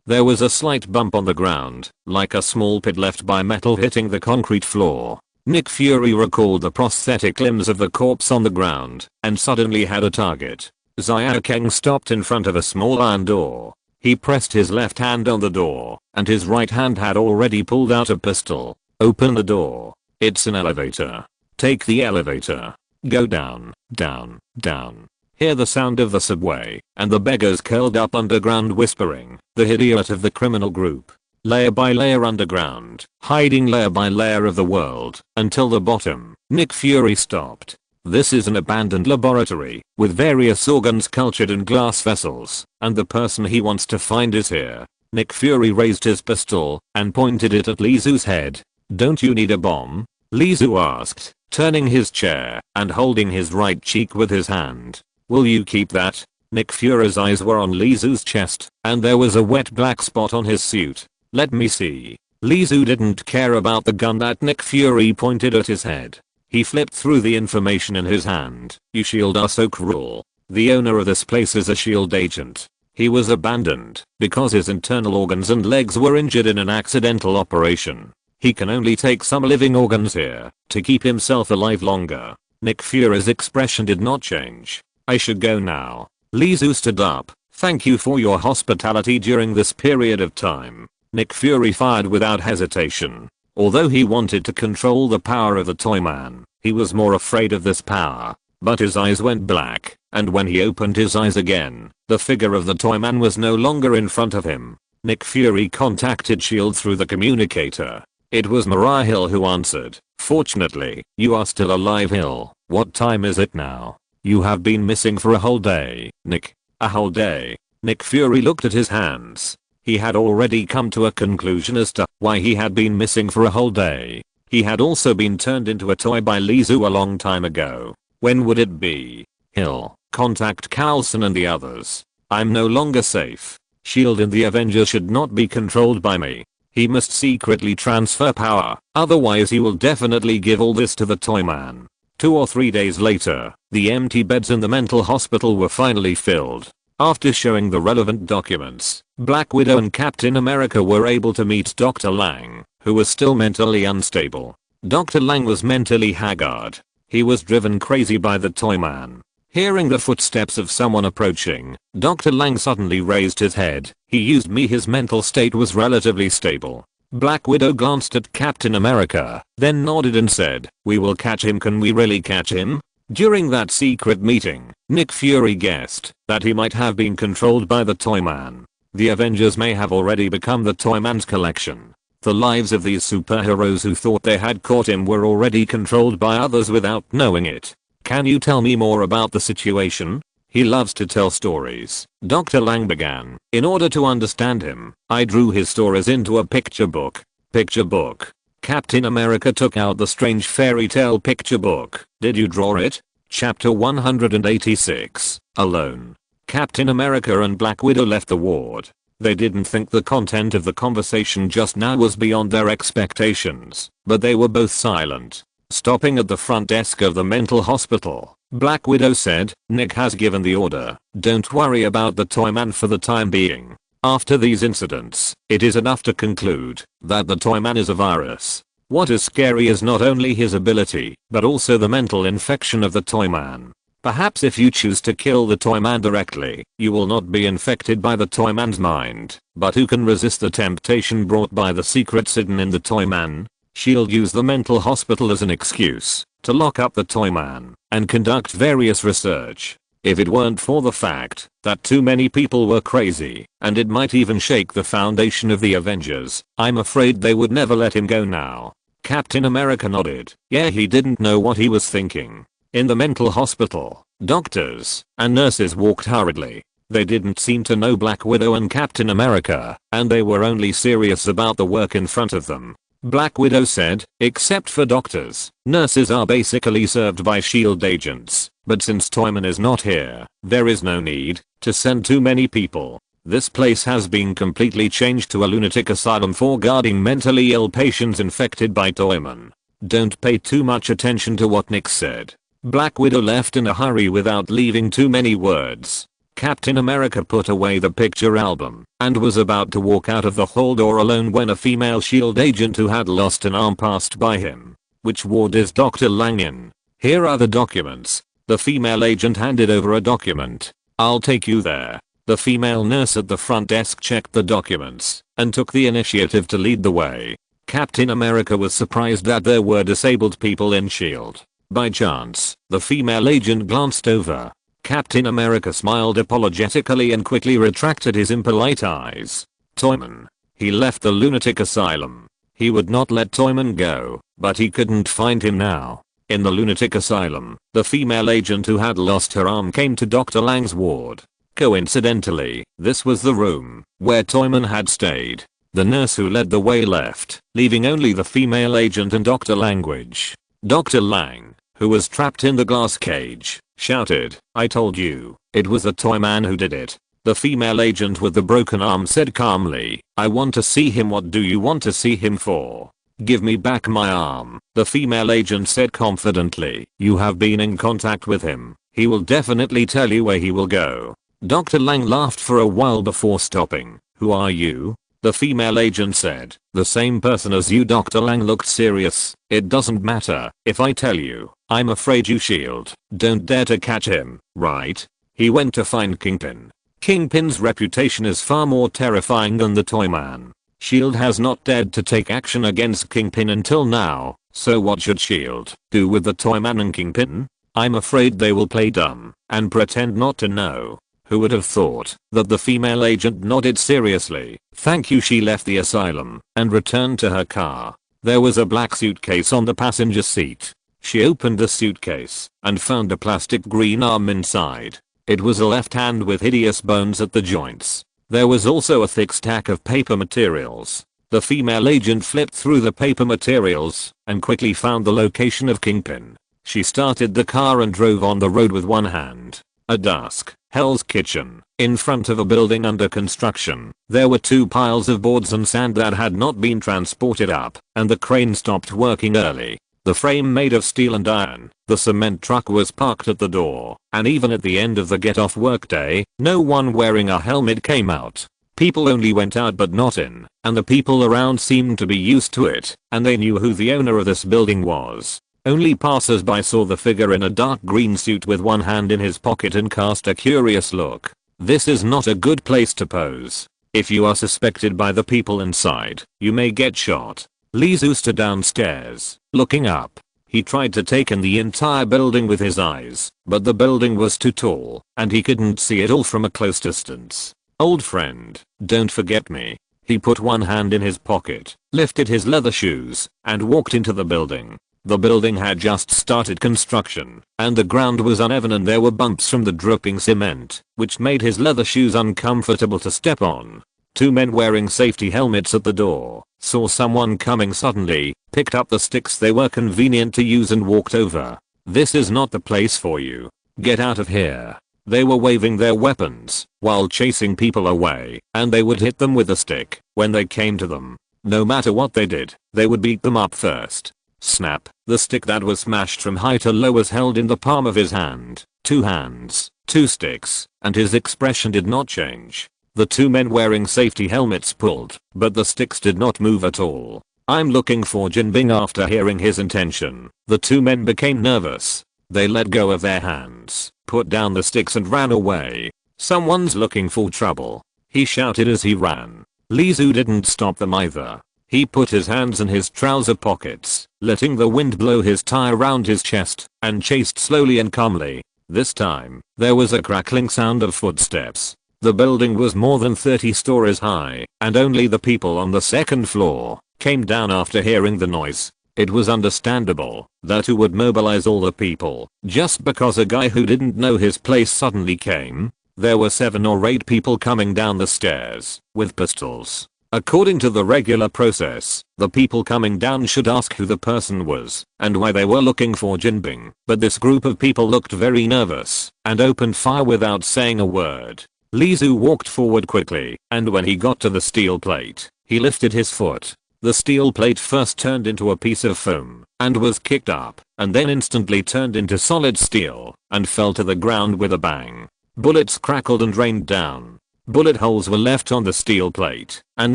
There was a slight bump on the ground, like a small pit left by metal hitting the concrete floor. Nick Fury recalled the prosthetic limbs of the corpse on the ground and suddenly had a target. Xiaokeng stopped in front of a small iron door. He pressed his left hand on the door, and his right hand had already pulled out a pistol. Open the door. It's an elevator. Take the elevator. Go down, down, down. Hear the sound of the subway, and the beggars curled up underground whispering, the idiot of the criminal group. Layer by layer underground, hiding layer by layer of the world, until the bottom. Nick Fury stopped. This is an abandoned laboratory, with various organs cultured in glass vessels, and the person he wants to find is here. Nick Fury raised his pistol, and pointed it at Li Zu's head. Don't you need a bomb? Li Zu asked, turning his chair, and holding his right cheek with his hand. Will you keep that? Nick Fury's eyes were on Li Zu's chest, and there was a wet black spot on his suit. Let me see. Li Zu didn't care about the gun that Nick Fury pointed at his head. He flipped through the information in his hand. You SHIELD are so cruel. The owner of this place is a SHIELD agent. He was abandoned because his internal organs and legs were injured in an accidental operation. He can only take some living organs here to keep himself alive longer. Nick Fury's expression did not change. I should go now. Li Zu stood up. Thank you for your hospitality during this period of time. Nick Fury fired without hesitation. Although he wanted to control the power of the Toyman, he was more afraid of this power. But his eyes went black, and when he opened his eyes again, the figure of the Toyman was no longer in front of him. Nick Fury contacted SHIELD through the communicator. It was Mariah Hill who answered. Fortunately, you are still alive, Hill. What time is it now? You have been missing for a whole day, Nick. A whole day. Nick Fury looked at his hands. He had already come to a conclusion as to why he had been missing for a whole day. He had also been turned into a toy by Li Zu a long time ago. When would it be? Hill, contact Carlson and the others. I'm no longer safe. SHIELD and the Avengers should not be controlled by me. He must secretly transfer power, otherwise he will definitely give all this to the Toyman. 2 or 3 days later, the empty beds in the mental hospital were finally filled. After showing the relevant documents, Black Widow and Captain America were able to meet Dr. Lang, who was still mentally unstable. Dr. Lang was mentally haggard. He was driven crazy by the Toyman. Hearing the footsteps of someone approaching, Dr. Lang suddenly raised his head. He used me. His mental state was relatively stable. Black Widow glanced at Captain America, then nodded and said, "We will catch him. Can we really catch him?" During that secret meeting, Nick Fury guessed that he might have been controlled by the Toyman. The Avengers may have already become the Toyman's collection. The lives of these superheroes who thought they had caught him were already controlled by others without knowing it. Can you tell me more about the situation? He loves to tell stories. Dr. Lang began. In order to understand him, I drew his stories into a picture book. Picture book. Captain America took out the strange fairy tale picture book. Did you draw it? Chapter 186. Alone. Captain America and Black Widow left the ward. They didn't think the content of the conversation just now was beyond their expectations, but they were both silent. Stopping at the front desk of the mental hospital, Black Widow said, "Nick has given the order. Don't worry about the Toyman for the time being. After these incidents, it is enough to conclude that the Toyman is a virus. What is scary is not only his ability, but also the mental infection of the Toyman. Perhaps if you choose to kill the Toyman directly, you will not be infected by the Toyman's mind. But who can resist the temptation brought by the secrets hidden in the Toyman? SHIELD used the mental hospital as an excuse to lock up the Toyman and conduct various research. If it weren't for the fact that too many people were crazy, and it might even shake the foundation of the Avengers, I'm afraid they would never let him go now." Captain America nodded. Yeah, he didn't know what he was thinking. In the mental hospital, doctors and nurses walked hurriedly. They didn't seem to know Black Widow and Captain America, and they were only serious about the work in front of them. Black Widow said, except for doctors, nurses are basically served by SHIELD agents, but since Toyman is not here, there is no need to send too many people. This place has been completely changed to a lunatic asylum for guarding mentally ill patients infected by Toyman. Don't pay too much attention to what Nick said. Black Widow left in a hurry without leaving too many words. Captain America put away the picture album and was about to walk out of the hall door alone when a female SHIELD agent who had lost an arm passed by him. Which ward is Dr. Lang in? Here are the documents. The female agent handed over a document. I'll take you there. The female nurse at the front desk checked the documents and took the initiative to lead the way. Captain America was surprised that there were disabled people in SHIELD. By chance, the female agent glanced over. Captain America smiled apologetically and quickly retracted his impolite eyes. Toyman. He left the lunatic asylum. He would not let Toyman go, but he couldn't find him now. In the lunatic asylum, the female agent who had lost her arm came to Dr. Lang's ward. Coincidentally, this was the room where Toyman had stayed. The nurse who led the way left, leaving only the female agent and Dr. Language. Dr. Lang, who was trapped in the glass cage, shouted, I told you, it was the Toyman who did it. The female agent with the broken arm said calmly, I want to see him. What do you want to see him for? Give me back my arm. The female agent said confidently, you have been in contact with him. He will definitely tell you where he will go. Dr. Lang laughed for a while before stopping. Who are you? The female agent said, the same person as you. Dr. Lang looked serious. It doesn't matter if I tell you. I'm afraid you SHIELD don't dare to catch him, right? He went to find Kingpin. Kingpin's reputation is far more terrifying than the Toyman. SHIELD has not dared to take action against Kingpin until now, so what should SHIELD do with the Toyman and Kingpin? I'm afraid they will play dumb and pretend not to know. Who would have thought that the female agent nodded seriously. Thank you. She left the asylum and returned to her car. There was a black suitcase on the passenger seat. She opened the suitcase and found a plastic green arm inside. It was a left hand with hideous bones at the joints. There was also a thick stack of paper materials. The female agent flipped through the paper materials and quickly found the location of Kingpin. She started the car and drove on the road with one hand. At dusk, Hell's Kitchen, in front of a building under construction. There were two piles of boards and sand that had not been transported up, and the crane stopped working early. The frame made of steel and iron. The cement truck was parked at the door, and even at the end of the get-off workday, no one wearing a helmet came out. People only went out but not in, and the people around seemed to be used to it, and they knew who the owner of this building was. Only passers-by saw the figure in a dark green suit with one hand in his pocket and cast a curious look. This is not a good place to pose. If you are suspected by the people inside, you may get shot. Lee stood downstairs, looking up. He tried to take in the entire building with his eyes, but the building was too tall, and he couldn't see it all from a close distance. Old friend, don't forget me. He put one hand in his pocket, lifted his leather shoes, and walked into the building. The building had just started construction, and the ground was uneven and there were bumps from the dripping cement, which made his leather shoes uncomfortable to step on. Two men wearing safety helmets at the door saw someone coming suddenly, picked up the sticks they were convenient to use and walked over. This is not the place for you. Get out of here. They were waving their weapons while chasing people away, and they would hit them with a stick when they came to them. No matter what they did, they would beat them up first. Snap. The stick that was smashed from high to low was held in the palm of his hand. Two hands, two sticks, and his expression did not change. The two men wearing safety helmets pulled, but the sticks did not move at all. I'm looking for Jinbing. After hearing his intention, the two men became nervous. They let go of their hands, put down the sticks and ran away. Someone's looking for trouble, he shouted as he ran. Lee didn't stop them either. He put his hands in his trouser pockets, letting the wind blow his tie around his chest, and chased slowly and calmly. This time, there was a crackling sound of footsteps. The building was more than 30 stories high, and only the people on the second floor came down after hearing the noise. It was understandable that who would mobilize all the people just because a guy who didn't know his place suddenly came. There were 7 or 8 people coming down the stairs with pistols. According to the regular process, the people coming down should ask who the person was and why they were looking for Jinbing, but this group of people looked very nervous and opened fire without saying a word. Li Zu walked forward quickly, and when he got to the steel plate, he lifted his foot. The steel plate first turned into a piece of foam and was kicked up, and then instantly turned into solid steel and fell to the ground with a bang. Bullets crackled and rained down. Bullet holes were left on the steel plate, and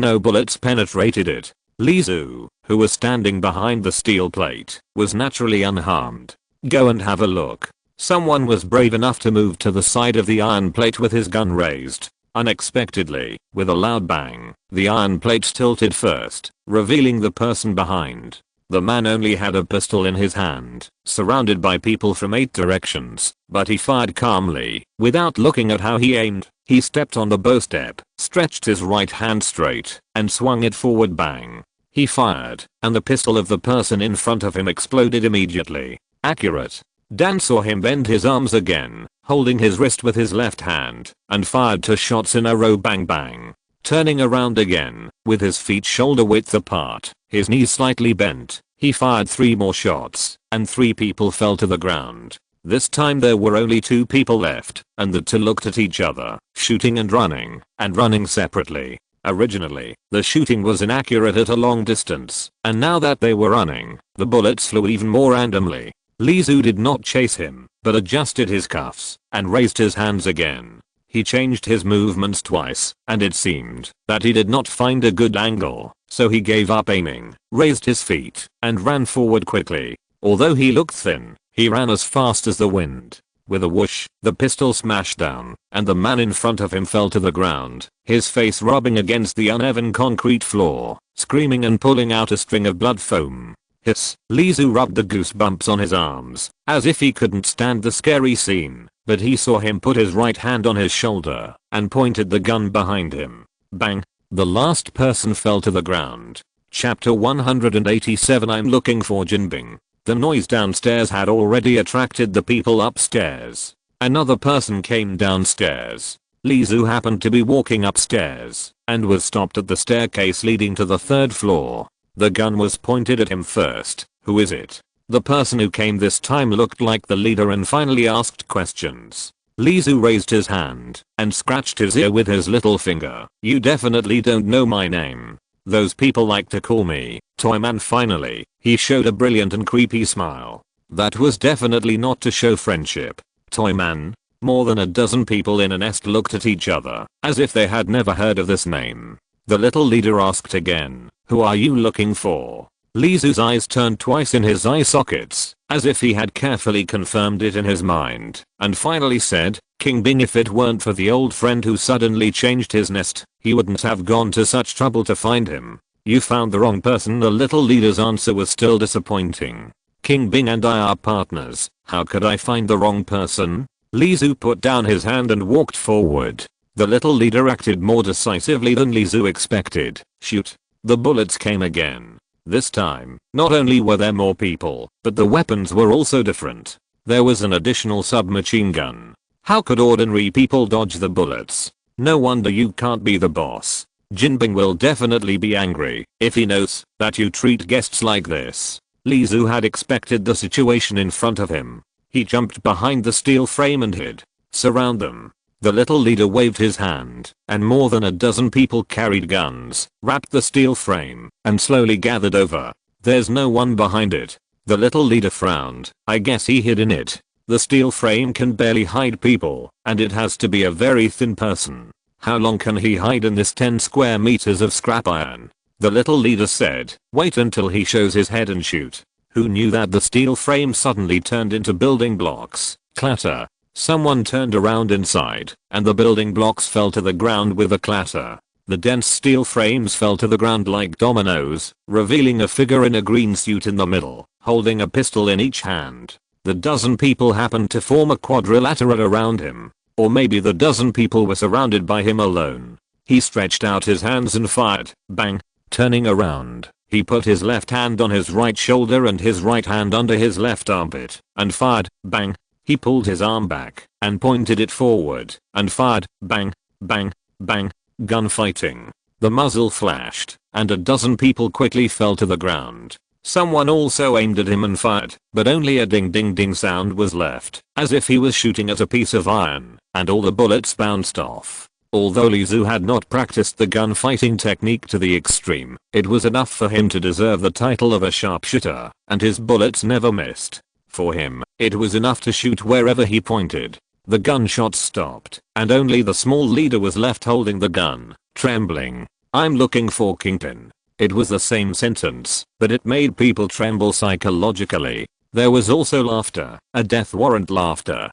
no bullets penetrated it. Li Zu, who was standing behind the steel plate, was naturally unharmed. Go and have a look. Someone was brave enough to move to the side of the iron plate with his gun raised. Unexpectedly, with a loud bang, the iron plate tilted first, revealing the person behind. The man only had a pistol in his hand, surrounded by people from 8 directions, but he fired calmly, without looking at how he aimed. He stepped on the bow step, stretched his right hand straight, and swung it forward. Bang. He fired, and the pistol of the person in front of him exploded immediately. Accurate. Dan saw him bend his arms again, holding his wrist with his left hand, and fired 2 shots in a row. Bang bang. Turning around again, with his feet shoulder width apart, his knees slightly bent, he fired 3 more shots, and 3 people fell to the ground. This time there were only 2 people left, and the 2 looked at each other, shooting and running separately. Originally, the shooting was inaccurate at a long distance, and now that they were running, the bullets flew even more randomly. Li Zu did not chase him, but adjusted his cuffs and raised his hands again. He changed his movements twice, and it seemed that he did not find a good angle, so he gave up aiming, raised his feet, and ran forward quickly. Although he looked thin, he ran as fast as the wind. With a whoosh, the pistol smashed down, and the man in front of him fell to the ground, his face rubbing against the uneven concrete floor, screaming and pulling out a string of blood foam. Hiss. Li Zu rubbed the goosebumps on his arms, as if he couldn't stand the scary scene, but he saw him put his right hand on his shoulder, and pointed the gun behind him. Bang. The last person fell to the ground. Chapter 187. I'm looking for Jinbing. The noise downstairs had already attracted the people upstairs. Another person came downstairs. Li Zu happened to be walking upstairs, and was stopped at the staircase leading to the 3rd floor. The gun was pointed at him first. Who is it? The person who came this time looked like the leader and finally asked questions. Li Zu raised his hand and scratched his ear with his little finger. You definitely don't know my name. Those people like to call me Toyman. Finally, he showed a brilliant and creepy smile. That was definitely not to show friendship. Toyman. More than a dozen people in a nest looked at each other, as if they had never heard of this name. The little leader asked again, who are you looking for? Li Zu's eyes turned twice in his eye sockets, as if he had carefully confirmed it in his mind, and finally said, King Bing. If it weren't for the old friend who suddenly changed his nest, he wouldn't have gone to such trouble to find him. You found the wrong person. The little leader's answer was still disappointing. King Bing and I are partners. How could I find the wrong person? Li Zu put down his hand and walked forward. The little leader acted more decisively than Li Zu expected. Shoot. The bullets came again. This time, not only were there more people, but the weapons were also different. There was an additional submachine gun. How could ordinary people dodge the bullets? No wonder you can't be the boss. Jinbing will definitely be angry if he knows that you treat guests like this. Li Zu had expected the situation in front of him. He jumped behind the steel frame and hid. Surround them. The little leader waved his hand, and more than a dozen people carried guns, wrapped the steel frame, and slowly gathered over. There's no one behind it. The little leader frowned. I guess he hid in it. The steel frame can barely hide people, and it has to be a very thin person. How long can he hide in this 10 square meters of scrap iron? The little leader said, wait until he shows his head and shoot. Who knew that the steel frame suddenly turned into building blocks? Clatter. Someone turned around inside, and the building blocks fell to the ground with a clatter. The dense steel frames fell to the ground like dominoes, revealing a figure in a green suit in the middle, holding a pistol in each hand. The dozen people happened to form a quadrilateral around him. Or maybe the dozen people were surrounded by him alone. He stretched out his hands and fired. Bang. Turning around, he put his left hand on his right shoulder and his right hand under his left armpit, and fired. Bang. He pulled his arm back and pointed it forward and fired. Bang, bang, bang, gunfighting. The muzzle flashed and a dozen people quickly fell to the ground. Someone also aimed at him and fired, but only a ding ding ding sound was left, as if he was shooting at a piece of iron, and all the bullets bounced off. Although Lee Zhu had not practiced the gunfighting technique to the extreme, it was enough for him to deserve the title of a sharpshooter, and his bullets never missed. For him, it was enough to shoot wherever he pointed. The gunshots stopped, and only the small leader was left holding the gun, trembling. "I'm looking for Kingpin." It was the same sentence, but it made people tremble psychologically. There was also laughter, a death warrant laughter.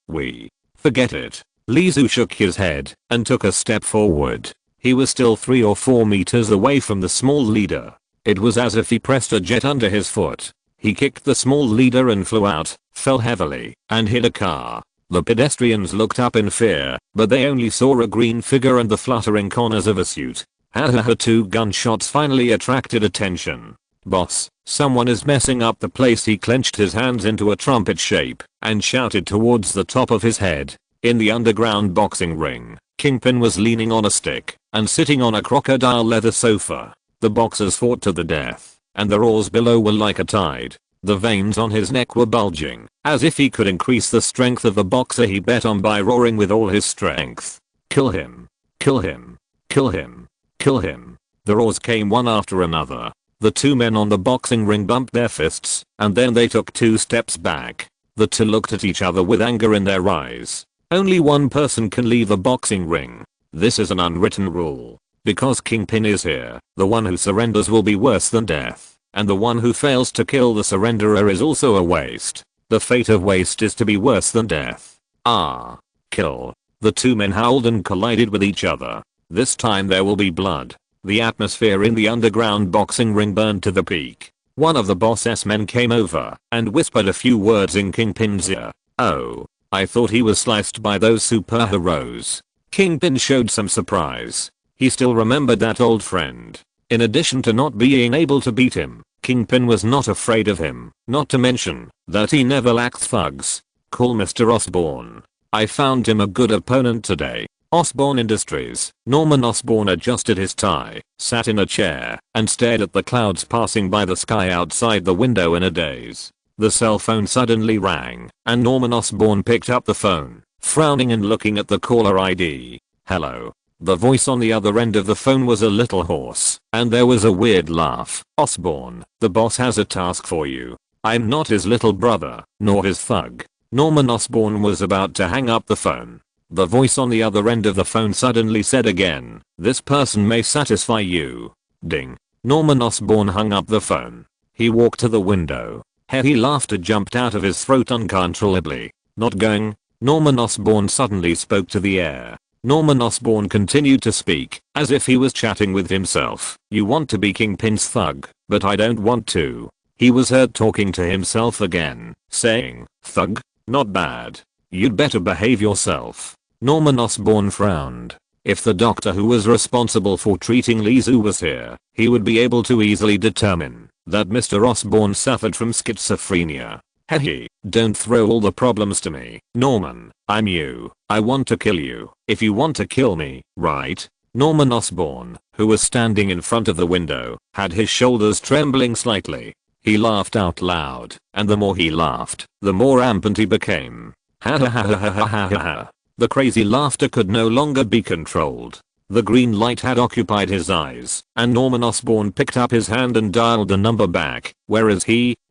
We. Forget it. Lee Zhu shook his head and took a step forward. He was still 3 or 4 meters away from the small leader. It was as if he pressed a jet under his foot. He kicked the small leader and flew out, fell heavily, and hit a car. The pedestrians looked up in fear, but they only saw a green figure and the fluttering corners of a suit. Ha 2 gunshots finally attracted attention. "Boss, someone is messing up the place." He clenched his hands into a trumpet shape and shouted towards the top of his head. In the underground boxing ring, Kingpin was leaning on a stick and sitting on a crocodile leather sofa. The boxers fought to the death, and the roars below were like a tide. The veins on his neck were bulging, as if he could increase the strength of the boxer he bet on by roaring with all his strength. "Kill him! Kill him! Kill him! Kill him!" The roars came one after another. The 2 men on the boxing ring bumped their fists, and then they took 2 steps back. The 2 looked at each other with anger in their eyes. Only one person can leave a boxing ring. This is an unwritten rule. Because Kingpin is here, the one who surrenders will be worse than death, and the one who fails to kill the surrenderer is also a waste. The fate of waste is to be worse than death. Kill. The 2 men howled and collided with each other. This time there will be blood. The atmosphere in the underground boxing ring burned to the peak. One of the boss's men came over and whispered a few words in Kingpin's ear. "Oh. I thought he was sliced by those superheroes." Kingpin showed some surprise. He still remembered that old friend. In addition to not being able to beat him, Kingpin was not afraid of him, not to mention that he never lacked thugs. "Call Mr. Osborn. I found him a good opponent today." Osborn Industries. Norman Osborn adjusted his tie, sat in a chair, and stared at the clouds passing by the sky outside the window in a daze. The cell phone suddenly rang, and Norman Osborn picked up the phone, frowning and looking at the caller ID. "Hello." The voice on the other end of the phone was a little hoarse, and there was a weird laugh. "Osborn, the boss has a task for you. I'm not his little brother, nor his thug." Norman Osborn was about to hang up the phone. The voice on the other end of the phone suddenly said again, "This person may satisfy you." Ding. Norman Osborn hung up the phone. He walked to the window. Heavy laughter jumped out of his throat uncontrollably. "Not going?" Norman Osborn suddenly spoke to the air. Norman Osborn continued to speak, as if he was chatting with himself. "You want to be Kingpin's thug, but I don't want to." He was heard talking to himself again, saying, "Thug? Not bad. You'd better behave yourself." Norman Osborn frowned. If the doctor who was responsible for treating Lee Zhu was here, he would be able to easily determine that Mr. Osborn suffered from schizophrenia. "Hey, don't throw all the problems to me, Norman. I'm you. I want to kill you. If you want to kill me, right?" Norman Osborn, who was standing in front of the window, had his shoulders trembling slightly. He laughed out loud, and the more he laughed, the more rampant he became. Ha ha ha ha ha ha ha ha. The crazy laughter could no longer be controlled. The green light had occupied his eyes, and Norman Osborn picked up his hand and dialed the number back, whereas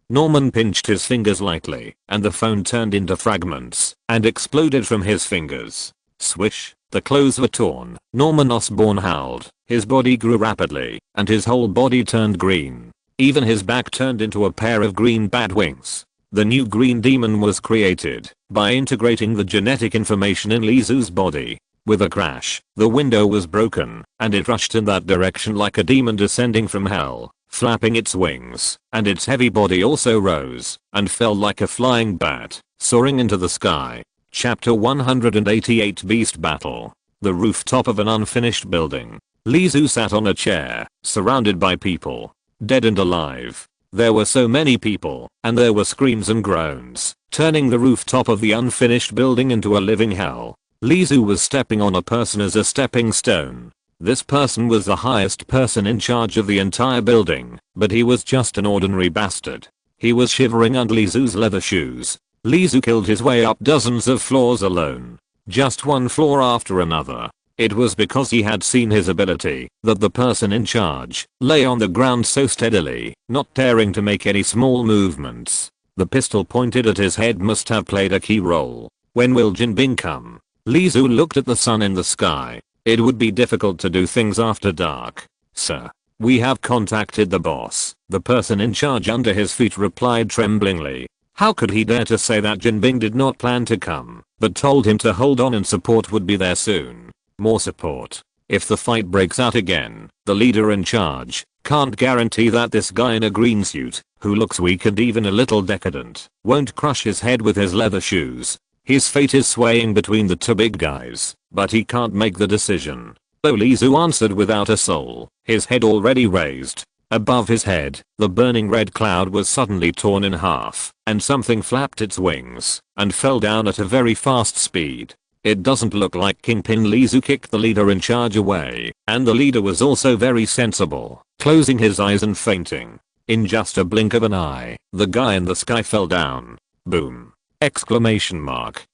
Norman pinched his fingers lightly, and the phone turned into fragments and exploded from his fingers. Swish, the clothes were torn. Norman Osborn howled. His body grew rapidly, and his whole body turned green. Even his back turned into a pair of green bat wings. The new green demon was created by integrating the genetic information in Lee Zhu's body. With a crash, the window was broken, and it rushed in that direction like a demon descending from hell, flapping its wings, and its heavy body also rose and fell like a flying bat, soaring into the sky. Chapter 188 Beast Battle. The rooftop of an unfinished building. Lee Zhu sat on a chair, surrounded by people, dead and alive. There were so many people, and there were screams and groans, turning the rooftop of the unfinished building into a living hell. Lizu was stepping on a person as a stepping stone. This person was the highest person in charge of the entire building, but he was just an ordinary bastard. He was shivering under Lizu's leather shoes. Lizu killed his way up dozens of floors alone. Just one floor after another. It was because he had seen his ability that the person in charge lay on the ground so steadily, not daring to make any small movements. The pistol pointed at his head must have played a key role. When will Jinbing come? Lizu looked at the sun in the sky. It would be difficult to do things after dark. Sir, we have contacted the boss. The person in charge under his feet replied tremblingly. How could he dare to say that Jinbing did not plan to come, but told him to hold on and support would be there soon. More support. If the fight breaks out again, the leader in charge can't guarantee that this guy in a green suit, who looks weak and even a little decadent, won't crush his head with his leather shoes. His fate is swaying between the two big guys, but he can't make the decision. So Lizu answered without a soul, his head already raised. Above his head, the burning red cloud was suddenly torn in half, and something flapped its wings and fell down at a very fast speed. It doesn't look like Kingpin. Lizu kicked the leader in charge away, and the leader was also very sensible, closing his eyes and fainting. In just a blink of an eye, the guy in the sky fell down. Boom! Exclamation mark.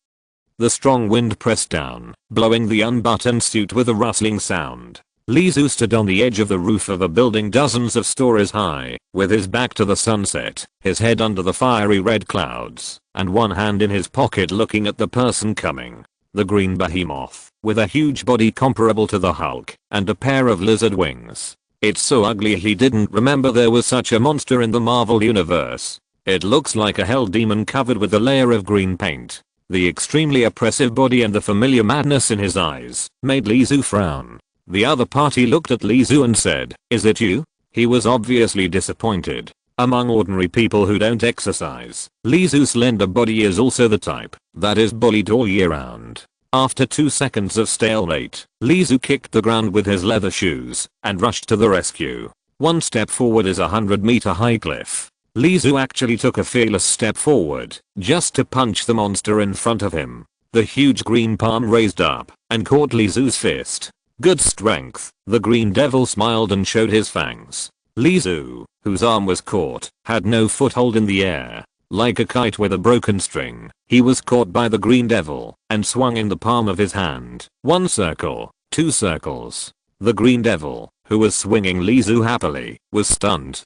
The strong wind pressed down, blowing the unbuttoned suit with a rustling sound. Lizu stood on the edge of the roof of a building dozens of stories high, with his back to the sunset, his head under the fiery red clouds, and one hand in his pocket looking at the person coming. The green behemoth, with a huge body comparable to the Hulk, and a pair of lizard wings. It's so ugly he didn't remember there was such a monster in the Marvel universe. It looks like a hell demon covered with a layer of green paint. The extremely oppressive body and the familiar madness in his eyes made Lizu frown. The other party looked at Lizu and said, "Is it you?" He was obviously disappointed. Among ordinary people who don't exercise, Lizu's slender body is also the type that is bullied all year round. After 2 seconds of stalemate, Lizu kicked the ground with his leather shoes and rushed to the rescue. One step forward is a 100-meter high cliff. Lizu actually took a fearless step forward just to punch the monster in front of him. The huge green palm raised up and caught Lizu's fist. Good strength. The green devil smiled and showed his fangs. Lizu, whose arm was caught, had no foothold in the air. Like a kite with a broken string, he was caught by the green devil and swung in the palm of his hand. 1 circle, 2 circles. The green devil, who was swinging Lizu happily, was stunned.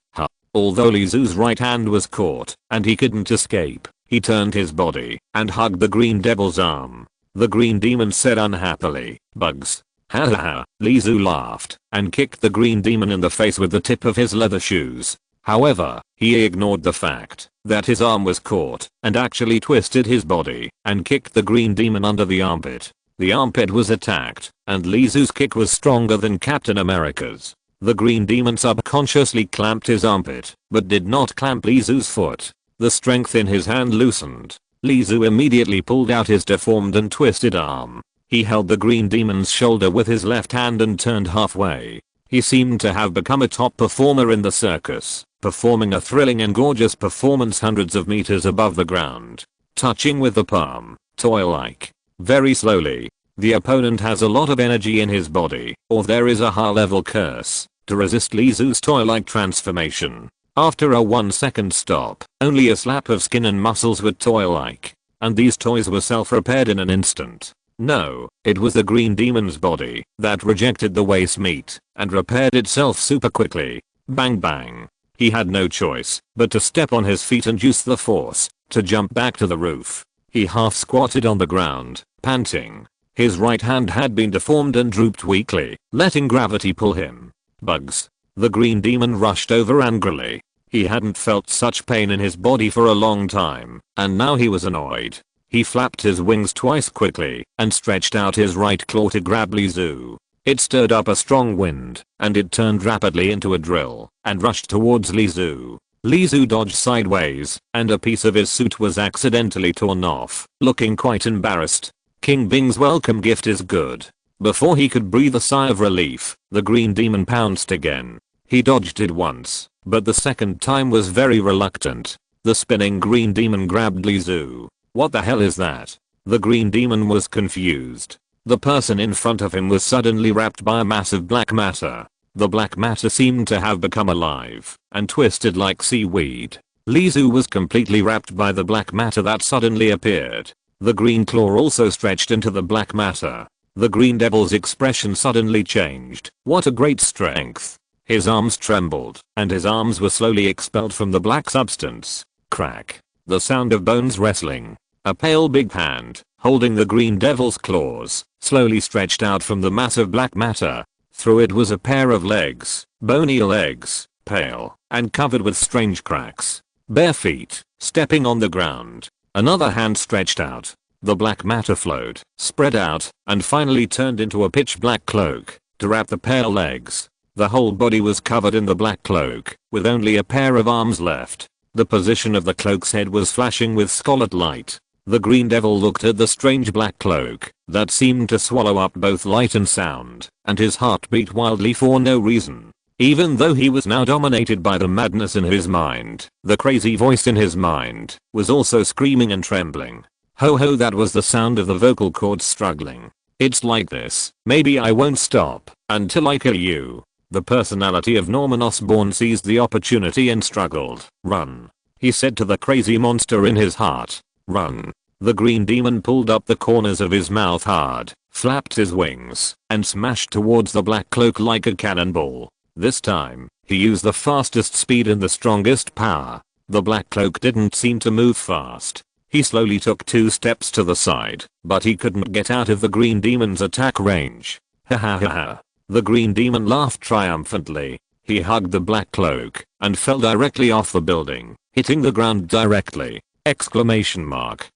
Although Lizu's right hand was caught and he couldn't escape, he turned his body and hugged the green devil's arm. The green demon said unhappily, "Bugs." Ha ha ha. Lizu laughed and kicked the green demon in the face with the tip of his leather shoes. However, he ignored the fact that his arm was caught and actually twisted his body and kicked the green demon under the armpit. The armpit was attacked, and Lizu's kick was stronger than Captain America's. The green demon subconsciously clamped his armpit, but did not clamp Lizu's foot. The strength in his hand loosened. Lizu immediately pulled out his deformed and twisted arm. He held the green demon's shoulder with his left hand and turned halfway. He seemed to have become a top performer in the circus, performing a thrilling and gorgeous performance hundreds of meters above the ground. Touching with the palm, toy-like. Very slowly. The opponent has a lot of energy in his body, or there is a high-level curse to resist Lizu's toy-like transformation. After a 1-second stop, only a slap of skin and muscles were toy-like, and these toys were self-repaired in an instant. No, it was the green demon's body that rejected the waste meat and repaired itself super quickly. Bang bang. He had no choice but to step on his feet and use the force to jump back to the roof. He half squatted on the ground, panting. His right hand had been deformed and drooped weakly, letting gravity pull him. Bugs. The green demon rushed over angrily. He hadn't felt such pain in his body for a long time, and now he was annoyed. He flapped his wings twice quickly and stretched out his right claw to grab Lizu. It stirred up a strong wind, and it turned rapidly into a drill and rushed towards Lizu. Lizu dodged sideways, and a piece of his suit was accidentally torn off, looking quite embarrassed. King Bing's welcome gift is good. Before he could breathe a sigh of relief, the green demon pounced again. He dodged it once, but the second time was very reluctant. The spinning green demon grabbed Lizu. What the hell is that? The green demon was confused. The person in front of him was suddenly wrapped by a massive black matter. The black matter seemed to have become alive and twisted like seaweed. Lizu was completely wrapped by the black matter that suddenly appeared. The green claw also stretched into the black matter. The green devil's expression suddenly changed. What a great strength. His arms trembled, and his arms were slowly expelled from the black substance. Crack. The sound of bones wrestling. A pale big hand, holding the green devil's claws, slowly stretched out from the massive black matter. Through it was a pair of legs, bony legs, pale, and covered with strange cracks. Bare feet, stepping on the ground. Another hand stretched out. The black matter flowed, spread out, and finally turned into a pitch black cloak to wrap the pale legs. The whole body was covered in the black cloak, with only a pair of arms left. The position of the cloak's head was flashing with scarlet light. The green devil looked at the strange black cloak that seemed to swallow up both light and sound, and his heart beat wildly for no reason. Even though he was now dominated by the madness in his mind, the crazy voice in his mind was also screaming and trembling. Ho ho, that was the sound of the vocal cords struggling. It's like this. Maybe I won't stop until I kill you. The personality of Norman Osborn seized the opportunity and struggled. Run. He said to the crazy monster in his heart. Run. The green demon pulled up the corners of his mouth hard, flapped his wings, and smashed towards the black cloak like a cannonball. This time, he used the fastest speed and the strongest power. The black cloak didn't seem to move fast. He slowly took 2 steps to the side, but he couldn't get out of the green demon's attack range. Ha ha ha ha. The green demon laughed triumphantly. He hugged the black cloak and fell directly off the building, hitting the ground directly. Exclamation mark.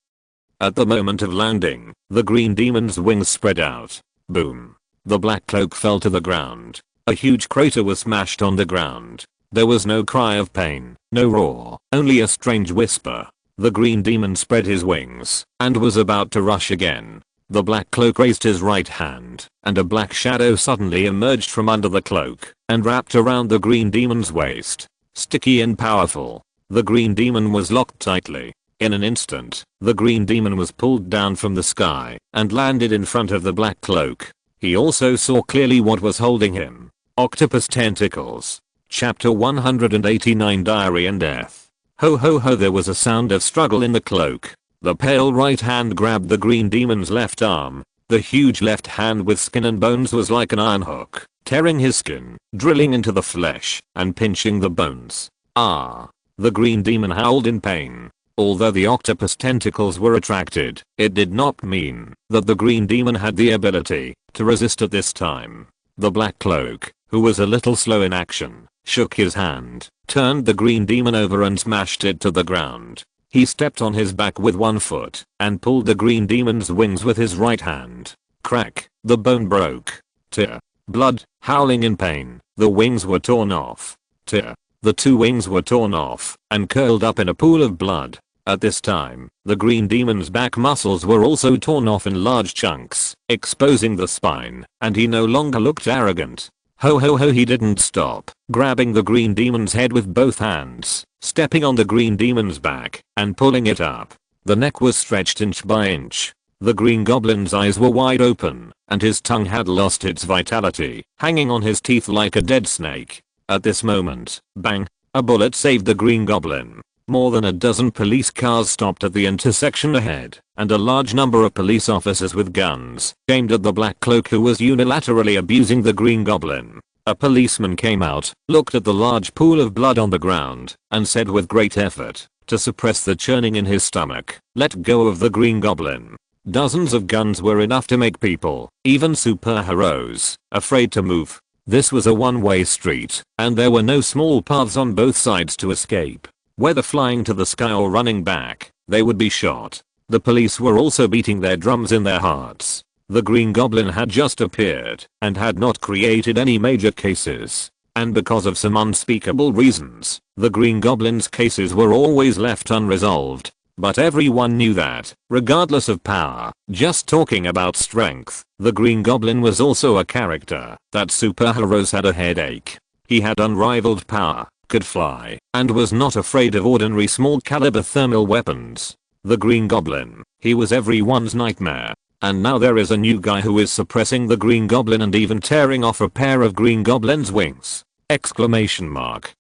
At the moment of landing, the green demon's wings spread out. Boom. The black cloak fell to the ground. A huge crater was smashed on the ground. There was no cry of pain, no roar, only a strange whisper. The green demon spread his wings and was about to rush again. The black cloak raised his right hand, and a black shadow suddenly emerged from under the cloak and wrapped around the green demon's waist. Sticky and powerful. The green demon was locked tightly. In an instant, the green demon was pulled down from the sky and landed in front of the black cloak. He also saw clearly what was holding him. Octopus tentacles. Chapter 189, Diary and Death. Ho ho ho, there was a sound of struggle in the cloak. The pale right hand grabbed the green demon's left arm. The huge left hand with skin and bones was like an iron hook, tearing his skin, drilling into the flesh, and pinching the bones. Ah! The green demon howled in pain. Although the octopus tentacles were attracted, it did not mean that the green demon had the ability to resist at this time. The black cloak, who was a little slow in action, shook his hand, turned the green demon over and smashed it to the ground. He stepped on his back with one foot and pulled the green demon's wings with his right hand. Crack, the bone broke. Tear. Blood, howling in pain, the wings were torn off. Tear. The 2 wings were torn off and curled up in a pool of blood. At this time, the green demon's back muscles were also torn off in large chunks, exposing the spine, and he no longer looked arrogant. Ho ho ho, he didn't stop, grabbing the green demon's head with both hands, stepping on the green demon's back, and pulling it up. The neck was stretched inch by inch. The green goblin's eyes were wide open, and his tongue had lost its vitality, hanging on his teeth like a dead snake. At this moment, bang, a bullet saved the green goblin. More than a dozen police cars stopped at the intersection ahead, and a large number of police officers with guns aimed at the black cloak who was unilaterally abusing the green goblin. A policeman came out, looked at the large pool of blood on the ground, and said with great effort, to suppress the churning in his stomach, "Let go of the green goblin." Dozens of guns were enough to make people, even superheroes, afraid to move. This was a one-way street, and there were no small paths on both sides to escape. Whether flying to the sky or running back, they would be shot. The police were also beating their drums in their hearts. The Green Goblin had just appeared and had not created any major cases. And because of some unspeakable reasons, the Green Goblin's cases were always left unresolved. But everyone knew that, regardless of power, just talking about strength, the Green Goblin was also a character that superheroes had a headache. He had unrivaled power, could fly, and was not afraid of ordinary small caliber thermal weapons. The Green Goblin, he was everyone's nightmare. And now there is a new guy who is suppressing the Green Goblin and even tearing off a pair of Green Goblin's wings! Exclamation mark.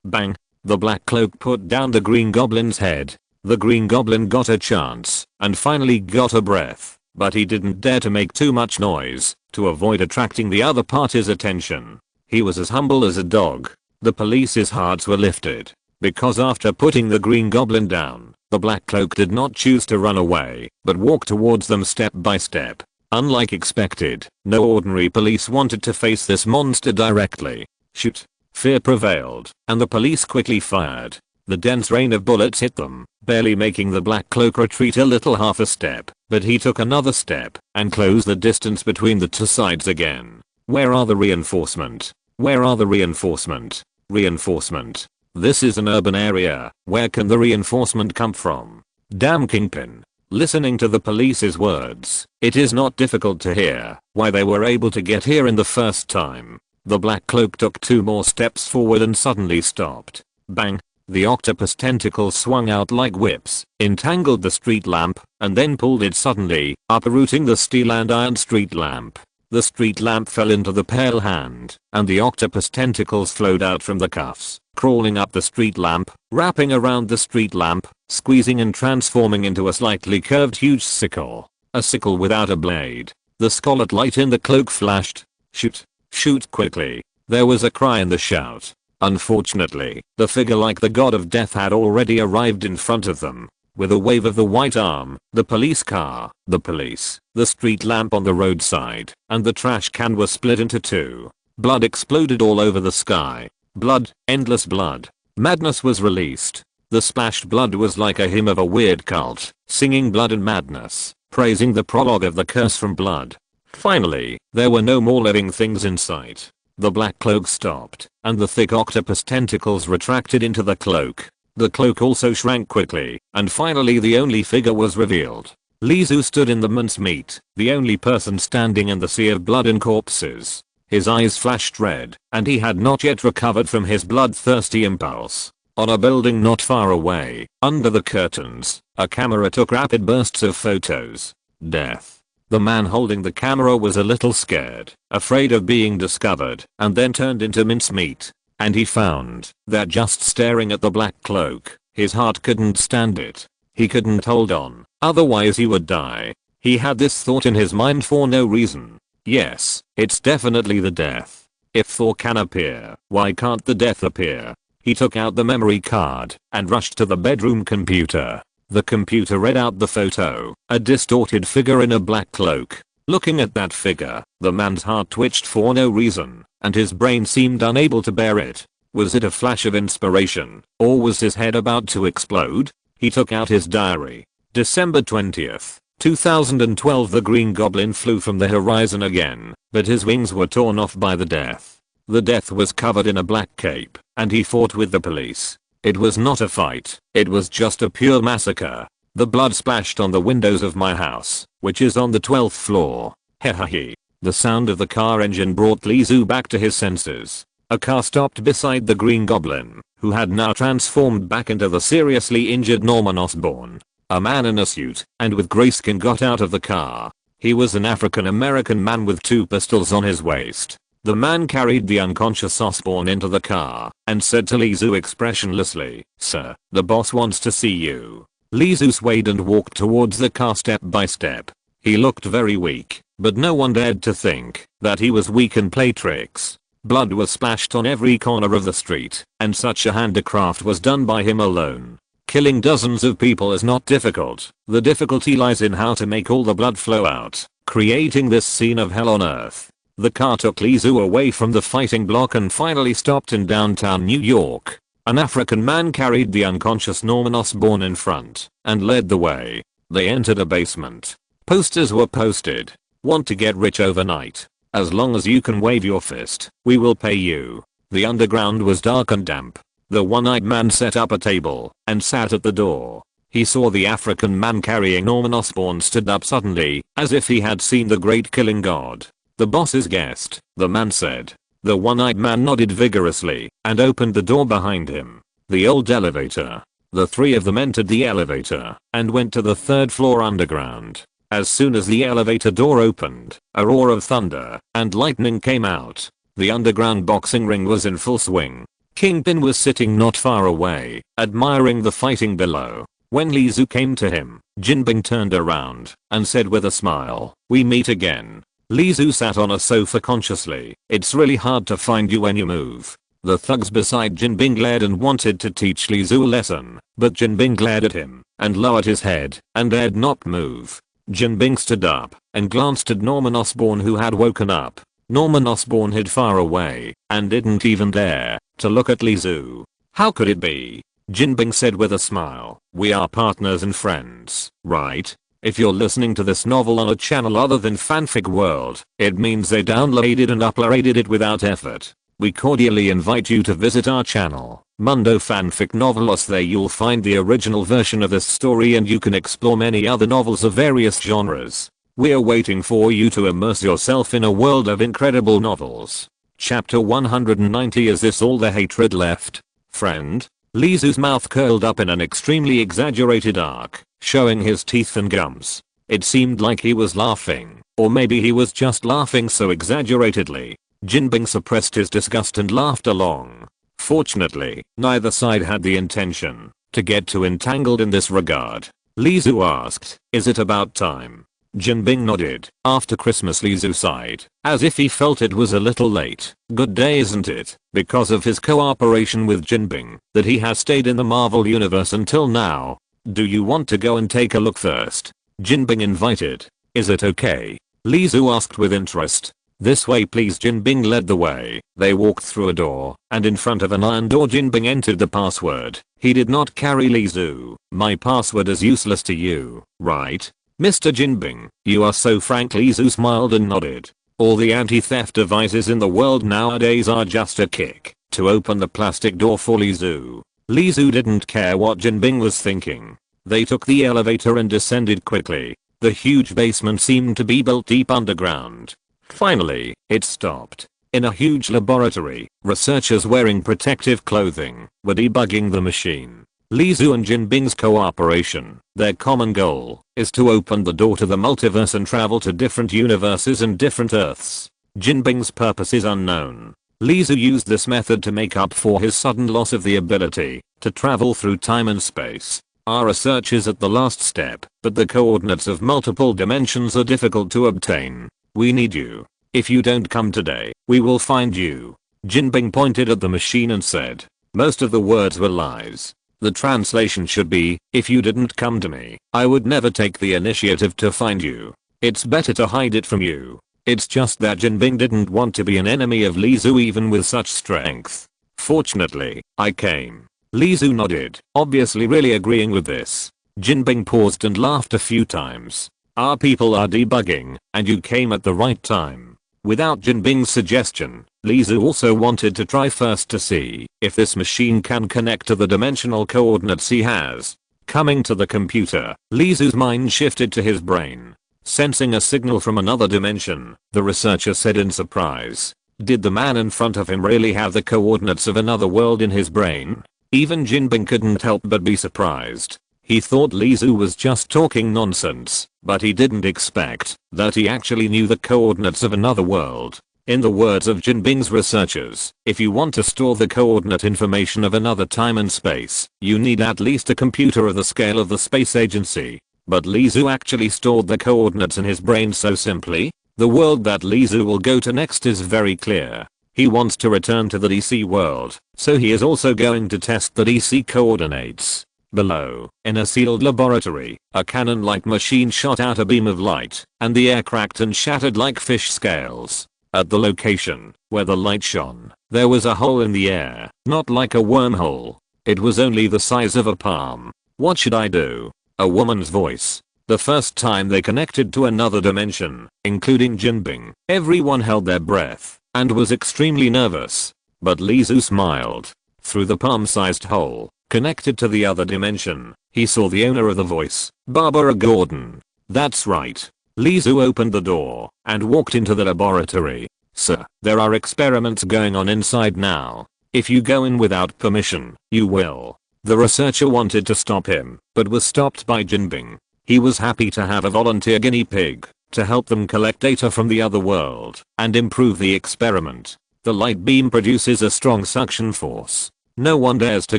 Bang! The Black Cloak put down the Green Goblin's head. The Green Goblin got a chance, and finally got a breath, but he didn't dare to make too much noise, to avoid attracting the other party's attention. He was as humble as a dog. The police's hearts were lifted, because after putting the Green Goblin down, the Black Cloak did not choose to run away, but walked towards them step by step. Unlike expected, no ordinary police wanted to face this monster directly. Shoot! Fear prevailed, and the police quickly fired. The dense rain of bullets hit them, barely making the Black Cloak retreat a little half a step, but he took another step, and closed the distance between the two sides again. Where are the reinforcement? Where are the reinforcement? Reinforcement. This is an urban area. Where can the reinforcement come from? Damn Kingpin. Listening to the police's words, it is not difficult to hear why they were able to get here in the first time. The Black Cloak took 2 more steps forward and suddenly stopped. Bang! The octopus tentacles swung out like whips, entangled the street lamp, and then pulled it suddenly, uprooting the steel and iron street lamp. The street lamp fell into the pale hand, and the octopus tentacles flowed out from the cuffs, crawling up the street lamp, wrapping around the street lamp, squeezing and transforming into a slightly curved huge sickle. A sickle without a blade. The scarlet light in the cloak flashed. Shoot! Shoot quickly! There was a cry and a shout. Unfortunately, the figure like the god of death had already arrived in front of them. With a wave of the white arm, the police car, the police, the street lamp on the roadside, and the trash can were split into 2. Blood exploded all over the sky. Blood, endless blood. Madness was released. The splashed blood was like a hymn of a weird cult, singing blood and madness, praising the prologue of the curse from blood. Finally, there were no more living things in sight. The Black Cloak stopped, and the thick octopus tentacles retracted into the cloak. The cloak also shrank quickly, and finally the only figure was revealed. Lizu stood in the mincemeat, the only person standing in the sea of blood and corpses. His eyes flashed red, and he had not yet recovered from his bloodthirsty impulse. On a building not far away, under the curtains, a camera took rapid bursts of photos. Death. The man holding the camera was a little scared, afraid of being discovered, and then turned into mincemeat. And he found that just staring at the Black Cloak, his heart couldn't stand it. He couldn't hold on, otherwise he would die. He had this thought in his mind for no reason. Yes, it's definitely the death. If Thor can appear, why can't the death appear? He took out the memory card and rushed to the bedroom computer. The computer read out the photo, a distorted figure in a black cloak. Looking at that figure, the man's heart twitched for no reason, and his brain seemed unable to bear it. Was it a flash of inspiration, or was his head about to explode? He took out his diary. December 20th, 2012. The Green Goblin flew from the horizon again, but his wings were torn off by the death. The death was covered in a black cape, and he fought with the police. It was not a fight, it was just a pure massacre. The blood splashed on the windows of my house, which is on the 12th floor. Hehehe. The sound of the car engine brought Lizu back to his senses. A car stopped beside the Green Goblin, who had now transformed back into the seriously injured Norman Osborn. A man in a suit and with grayskin got out of the car. He was an African American man with 2 pistols on his waist. The man carried the unconscious Osborn into the car and said to Lizu expressionlessly, "Sir, the boss wants to see you." Lizu swayed and walked towards the car step by step. He looked very weak, but no one dared to think that he was weak and play tricks. Blood was splashed on every corner of the street, and such a handicraft was done by him alone. Killing dozens of people is not difficult. The difficulty lies in how to make all the blood flow out, creating this scene of hell on earth. The car took Lizu away from the fighting block and finally stopped in downtown New York. An African man carried the unconscious Norman Osborn in front and led the way. They entered a basement. Posters were posted. "Want to get rich overnight? As long as you can wave your fist, we will pay you." The underground was dark and damp. The one-eyed man set up a table and sat at the door. He saw the African man carrying Norman Osborn stood up suddenly, as if he had seen the great killing god. "The boss's guest," the man said. The one-eyed man nodded vigorously and opened the door behind him. The old elevator. The three of them entered the elevator and went to the third floor underground. As soon as the elevator door opened, a roar of thunder and lightning came out. The underground boxing ring was in full swing. Kingpin was sitting not far away, admiring the fighting below. When Li Zu came to him, Jinbing turned around and said with a smile, "We meet again." Li Zu sat on a sofa consciously. "It's really hard to find you when you move." The thugs beside Jinbing glared and wanted to teach Li Zu a lesson, but Jinbing glared at him and lowered his head and dared not move. Jinbing stood up and glanced at Norman Osborn, who had woken up. Norman Osborn hid far away and didn't even dare to look at Li Zu. "How could it be?" Jinbing said with a smile. "We are partners and friends, right? If you're listening to this novel on a channel other than Fanfic World, it means they downloaded and uploaded it without effort. We cordially invite you to visit our channel, Mundo Fanfic Novelos. There you'll find the original version of this story and you can explore many other novels of various genres. We're waiting for you to immerse yourself in a world of incredible novels." Chapter 190. Is this all the hatred left, friend? Li Zu's mouth curled up in an extremely exaggerated arc, showing his teeth and gums. It seemed like he was laughing, or maybe he was just laughing so exaggeratedly. Jinbing suppressed his disgust and laughed along. Fortunately, neither side had the intention to get too entangled in this regard. Li Zu asked, "Is it about time?" Jinbing nodded. "After Christmas," Li Zu sighed, as if he felt it was a little late. "Good day, isn't it? Because of his cooperation with Jinbing, that he has stayed in the Marvel universe until now. Do you want to go and take a look first?" Jinbing invited. "Is it okay?" Li Zu asked with interest. "This way please." Jinbing led the way. They walked through a door, and in front of an iron door Jinbing entered the password. He did not carry Li Zu. "My password is useless to you, right, Mr. Jinbing?" "You are so frank." Li Zu smiled and nodded. All the anti-theft devices in the world nowadays are just a kick to open the plastic door for Li Zu. Li Zu didn't care what Jinbing was thinking. They took the elevator and descended quickly. The huge basement seemed to be built deep underground. Finally, it stopped. In a huge laboratory, researchers wearing protective clothing were debugging the machine. Li Zu and Jinbing's cooperation, their common goal, is to open the door to the multiverse and travel to different universes and different Earths. Jinbing's purpose is unknown. Li Zu used this method to make up for his sudden loss of the ability to travel through time and space. Our research is at the last step, but the coordinates of multiple dimensions are difficult to obtain. We need you. If you don't come today, we will find you. Jinbing pointed at the machine and said. Most of the words were lies. The translation should be, "If you didn't come to me, I would never take the initiative to find you. It's better to hide it from you." It's just that Jinbing didn't want to be an enemy of Li Zu even with such strength. "Fortunately, I came." Li Zu nodded, obviously really agreeing with this. Jinbing paused and laughed a few times. "Our people are debugging, and you came at the right time." Without Jinbing's suggestion, Li Zu also wanted to try first to see if this machine can connect to the dimensional coordinates he has. Coming to the computer, Li Zu's mind shifted to his brain. Sensing a signal from another dimension, the researcher said in surprise. Did the man in front of him really have the coordinates of another world in his brain? Even Jinbing couldn't help but be surprised. He thought Li Zu was just talking nonsense, but he didn't expect that he actually knew the coordinates of another world. In the words of Jinbing's researchers, if you want to store the coordinate information of another time and space, you need at least a computer of the scale of the space agency. But Li Zu actually stored the coordinates in his brain so simply. The world that Li Zu will go to next is very clear. He wants to return to the DC world, so he is also going to test the DC coordinates. Below, in a sealed laboratory, a cannon-like machine shot out a beam of light, and the air cracked and shattered like fish scales. At the location where the light shone, there was a hole in the air, not like a wormhole. It was only the size of a palm. "What should I do?" A woman's voice. The first time they connected to another dimension, including Jinbing, everyone held their breath and was extremely nervous. But Li Zu smiled. Through the palm-sized hole, connected to the other dimension, he saw the owner of the voice, Barbara Gordon. That's right. Li Zu opened the door and walked into the laboratory. "Sir, there are experiments going on inside now. If you go in without permission, you will." The researcher wanted to stop him, but was stopped by Jinbing. He was happy to have a volunteer guinea pig to help them collect data from the other world and improve the experiment. The light beam produces a strong suction force. No one dares to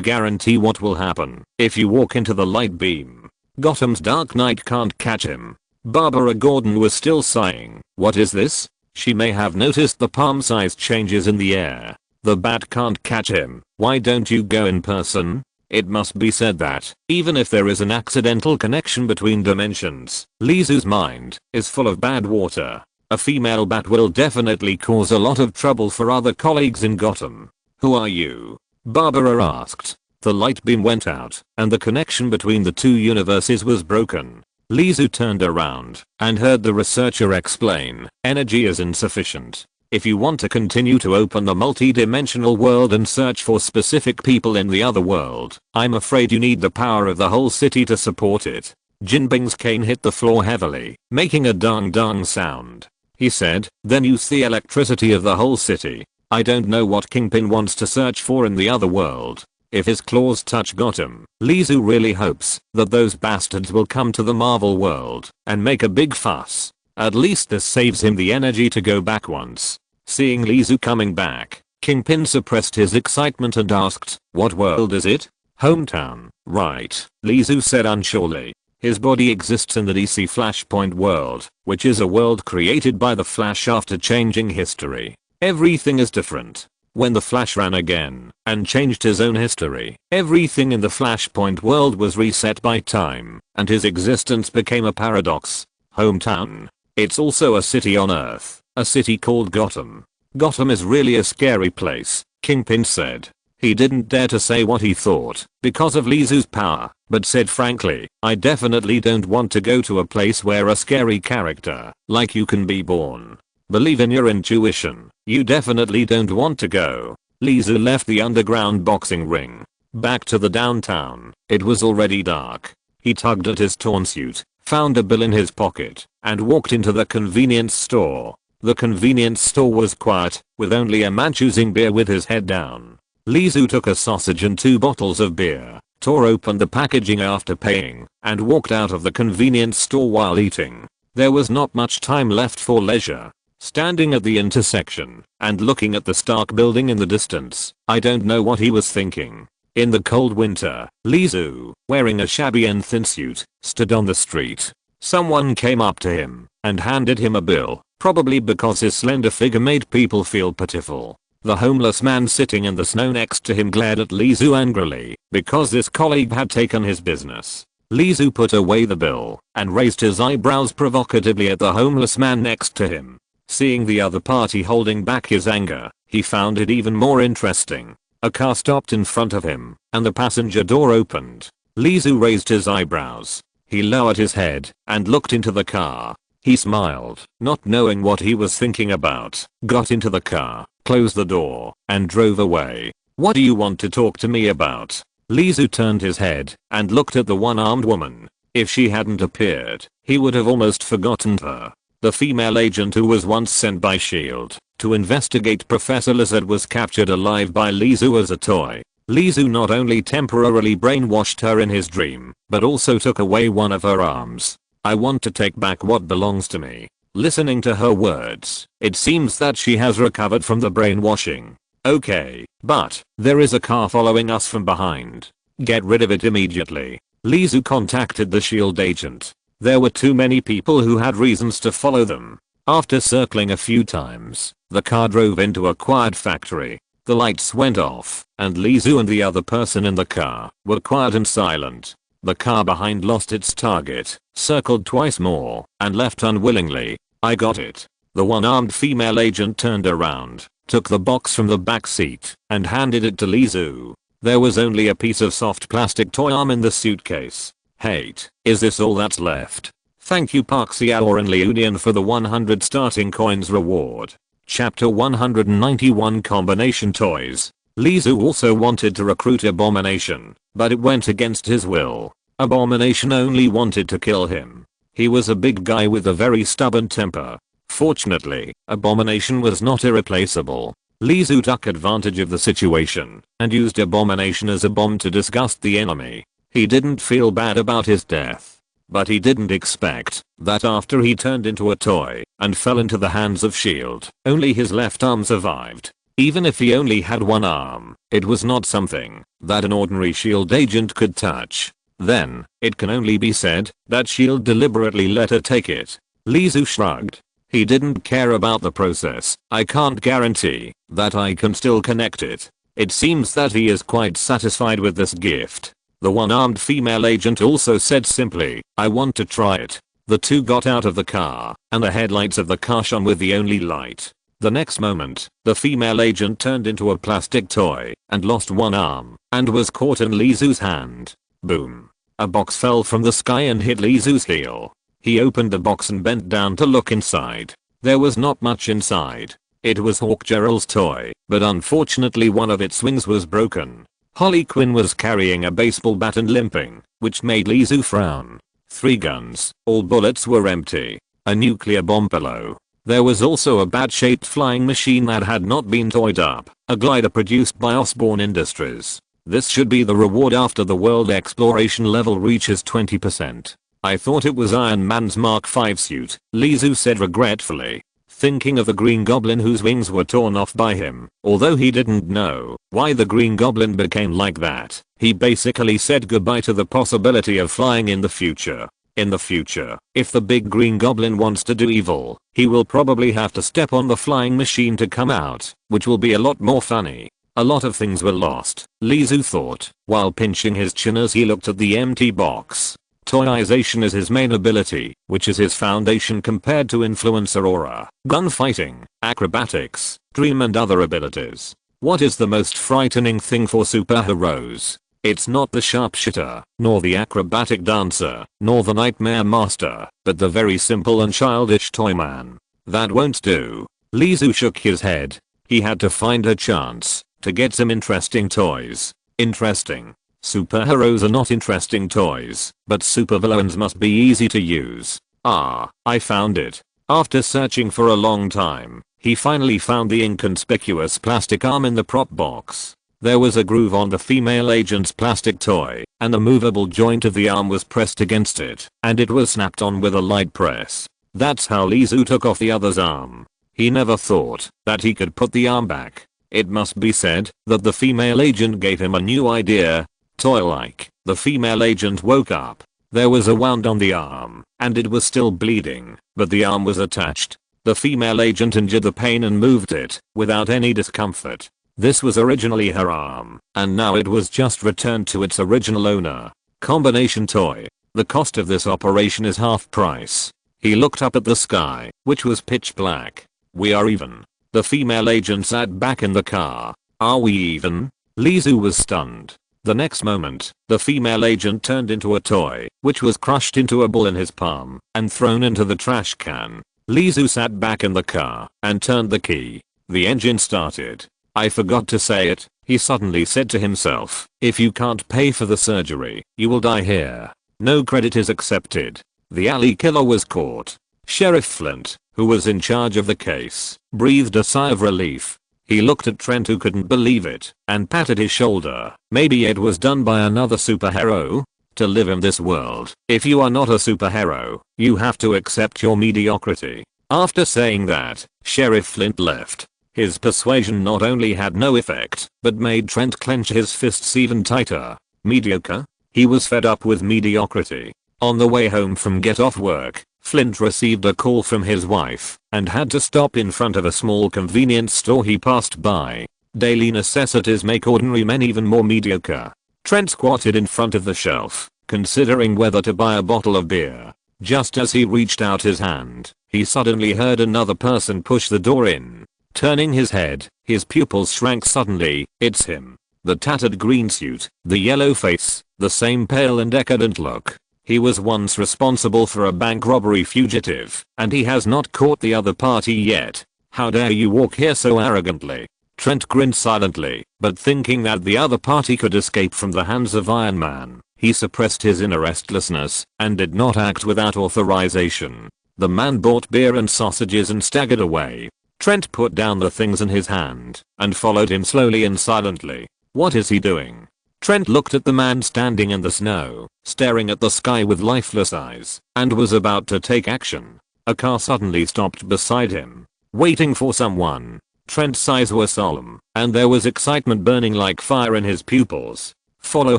guarantee what will happen if you walk into the light beam. Gotham's Dark Knight can't catch him. Barbara Gordon was still sighing. What is this? She may have noticed the palm-sized changes in the air. The bat can't catch him. Why don't you go in person? It must be said that, even if there is an accidental connection between dimensions, Lizu's mind is full of bad water. A female bat will definitely cause a lot of trouble for other colleagues in Gotham. Who are you? Barbara asked. The light beam went out, and the connection between the two universes was broken. Lizu turned around and heard the researcher explain, energy is insufficient. If you want to continue to open the multi-dimensional world and search for specific people in the other world, I'm afraid you need the power of the whole city to support it. Jinbing's cane hit the floor heavily, making a dang sound. He said, then use the electricity of the whole city. I don't know what Kingpin wants to search for in the other world. If his claws touch Gotham, Lizu really hopes that those bastards will come to the Marvel world and make a big fuss. At least this saves him the energy to go back once. Seeing Lizu coming back, Kingpin suppressed his excitement and asked, what world is it? Hometown, right, Lizu said unsurely. His body exists in the DC Flashpoint world, which is a world created by the Flash after changing history. Everything is different. When the Flash ran again and changed his own history, everything in the Flashpoint world was reset by time, and his existence became a paradox. Hometown. It's also a city on Earth, a city called Gotham. Gotham is really a scary place, Kingpin said. He didn't dare to say what he thought because of Lizu's power, but said frankly, I definitely don't want to go to a place where a scary character like you can be born. Believe in your intuition. You definitely don't want to go. Lizu left the underground boxing ring. Back to the downtown. It was already dark. He tugged at his torn suit, found a bill in his pocket, and walked into the convenience store. The convenience store was quiet, with only a man choosing beer with his head down. Lizu took a sausage and 2 bottles of beer, tore open the packaging after paying, and walked out of the convenience store while eating. There was not much time left for leisure. Standing at the intersection and looking at the Stark building in the distance, I don't know what he was thinking. In the cold winter, Lizu, wearing a shabby and thin suit, stood on the street. Someone came up to him and handed him a bill, probably because his slender figure made people feel pitiful. The homeless man sitting in the snow next to him glared at Lizu angrily because this colleague had taken his business. Lizu put away the bill and raised his eyebrows provocatively at the homeless man next to him. Seeing the other party holding back his anger, he found it even more interesting. A car stopped in front of him, and the passenger door opened. Lizu raised his eyebrows. He lowered his head and looked into the car. He smiled, not knowing what he was thinking about, got into the car, closed the door, and drove away. What do you want to talk to me about? Lizu turned his head and looked at the one-armed woman. If she hadn't appeared, he would have almost forgotten her. The female agent who was once sent by S.H.I.E.L.D. to investigate Professor Lizard was captured alive by Lizu as a toy. Lizu not only temporarily brainwashed her in his dream, but also took away one of her arms. I want to take back what belongs to me. Listening to her words, it seems that she has recovered from the brainwashing. Okay, but there is a car following us from behind. Get rid of it immediately. Lizu contacted the S.H.I.E.L.D. agent. There were too many people who had reasons to follow them. After circling a few times, the car drove into a quiet factory. The lights went off, and Lizu and the other person in the car were quiet and silent. The car behind lost its target, circled twice more, and left unwillingly. I got it. The one-armed female agent turned around, took the box from the back seat, and handed it to Lizu. There was only a piece of soft plastic toy arm in the suitcase. Hate, is this all that's left? Thank you Parxial and Leunian for the 100 starting coins reward. Chapter 191 Combination Toys. Lizu also wanted to recruit Abomination, but it went against his will. Abomination only wanted to kill him. He was a big guy with a very stubborn temper. Fortunately, Abomination was not irreplaceable. Lee Su took advantage of the situation and used Abomination as a bomb to disgust the enemy. He didn't feel bad about his death. But he didn't expect that after he turned into a toy and fell into the hands of S.H.I.E.L.D., only his left arm survived. Even if he only had one arm, it was not something that an ordinary S.H.I.E.L.D. agent could touch. Then, it can only be said that S.H.I.E.L.D. deliberately let her take it. Lee Su shrugged. He didn't care about the process. I can't guarantee that I can still connect it. It seems that he is quite satisfied with this gift. The one-armed female agent also said simply, I want to try it. The two got out of the car, and the headlights of the car shone with the only light. The next moment, the female agent turned into a plastic toy and lost one arm and was caught in Lee Su's hand. Boom. A box fell from the sky and hit Lee Su's heel. He opened the box and bent down to look inside. There was not much inside. It was Hawk Gerald's toy, but unfortunately one of its wings was broken. Harley Quinn was carrying a baseball bat and limping, which made Lee Su frown. 3 guns, all bullets were empty. A nuclear bomb below. There was also a bat-shaped flying machine that had not been toyed up, a glider produced by Osborne Industries. This should be the reward after the world exploration level reaches 20%. I thought it was Iron Man's Mark V suit, Lee Su said regretfully. Thinking of the Green Goblin whose wings were torn off by him, although he didn't know why the Green Goblin became like that, he basically said goodbye to the possibility of flying in the future. In the future, if the big Green Goblin wants to do evil, he will probably have to step on the flying machine to come out, which will be a lot more funny. A lot of things were lost, Lee Su thought, while pinching his chin as he looked at the empty box. Toyization is his main ability, which is his foundation compared to influencer aura, gunfighting, acrobatics, dream and other abilities. What is the most frightening thing for superheroes? It's not the sharpshooter, nor the acrobatic dancer, nor the nightmare master, but the very simple and childish toy man. That won't do. Lee Su shook his head. He had to find a chance to get some interesting toys. Interesting. Superheroes are not interesting toys, but supervillains must be easy to use. Ah, I found it. After searching for a long time, he finally found the inconspicuous plastic arm in the prop box. There was a groove on the female agent's plastic toy, and the movable joint of the arm was pressed against it, and it was snapped on with a light press. That's how Lee Su took off the other's arm. He never thought that he could put the arm back. It must be said that the female agent gave him a new idea. Toy-like, the female agent woke up. There was a wound on the arm, and it was still bleeding, but the arm was attached. The female agent endured the pain and moved it, without any discomfort. This was originally her arm, and now it was just returned to its original owner. Combination toy. The cost of this operation is half price. He looked up at the sky, which was pitch black. We are even. The female agent sat back in the car. Are we even? Lee Su was stunned. The next moment, the female agent turned into a toy, which was crushed into a ball in his palm and thrown into the trash can. Lee Su sat back in the car and turned the key. The engine started. I forgot to say it, he suddenly said to himself. If you can't pay for the surgery, you will die here. No credit is accepted. The alley killer was caught. Sheriff Flint, who was in charge of the case, breathed a sigh of relief. He looked at Trent, who couldn't believe it, and patted his shoulder. Maybe it was done by another superhero? To live in this world, if you are not a superhero, you have to accept your mediocrity. After saying that, Sheriff Flint left. His persuasion not only had no effect, but made Trent clench his fists even tighter. Mediocre? He was fed up with mediocrity. On the way home from get off work, Flint received a call from his wife and had to stop in front of a small convenience store he passed by. Daily necessities make ordinary men even more mediocre. Trent squatted in front of the shelf, considering whether to buy a bottle of beer. Just as he reached out his hand, he suddenly heard another person push the door in. Turning his head, his pupils shrank suddenly. It's him. The tattered green suit, the yellow face, the same pale and decadent look. He was once responsible for a bank robbery fugitive, and he has not caught the other party yet. How dare you walk here so arrogantly? Trent grinned silently, but thinking that the other party could escape from the hands of Iron Man, he suppressed his inner restlessness and did not act without authorization. The man bought beer and sausages and staggered away. Trent put down the things in his hand and followed him slowly and silently. What is he doing? Trent looked at the man standing in the snow, staring at the sky with lifeless eyes, and was about to take action. A car suddenly stopped beside him, waiting for someone. Trent's eyes were solemn, and there was excitement burning like fire in his pupils. Follow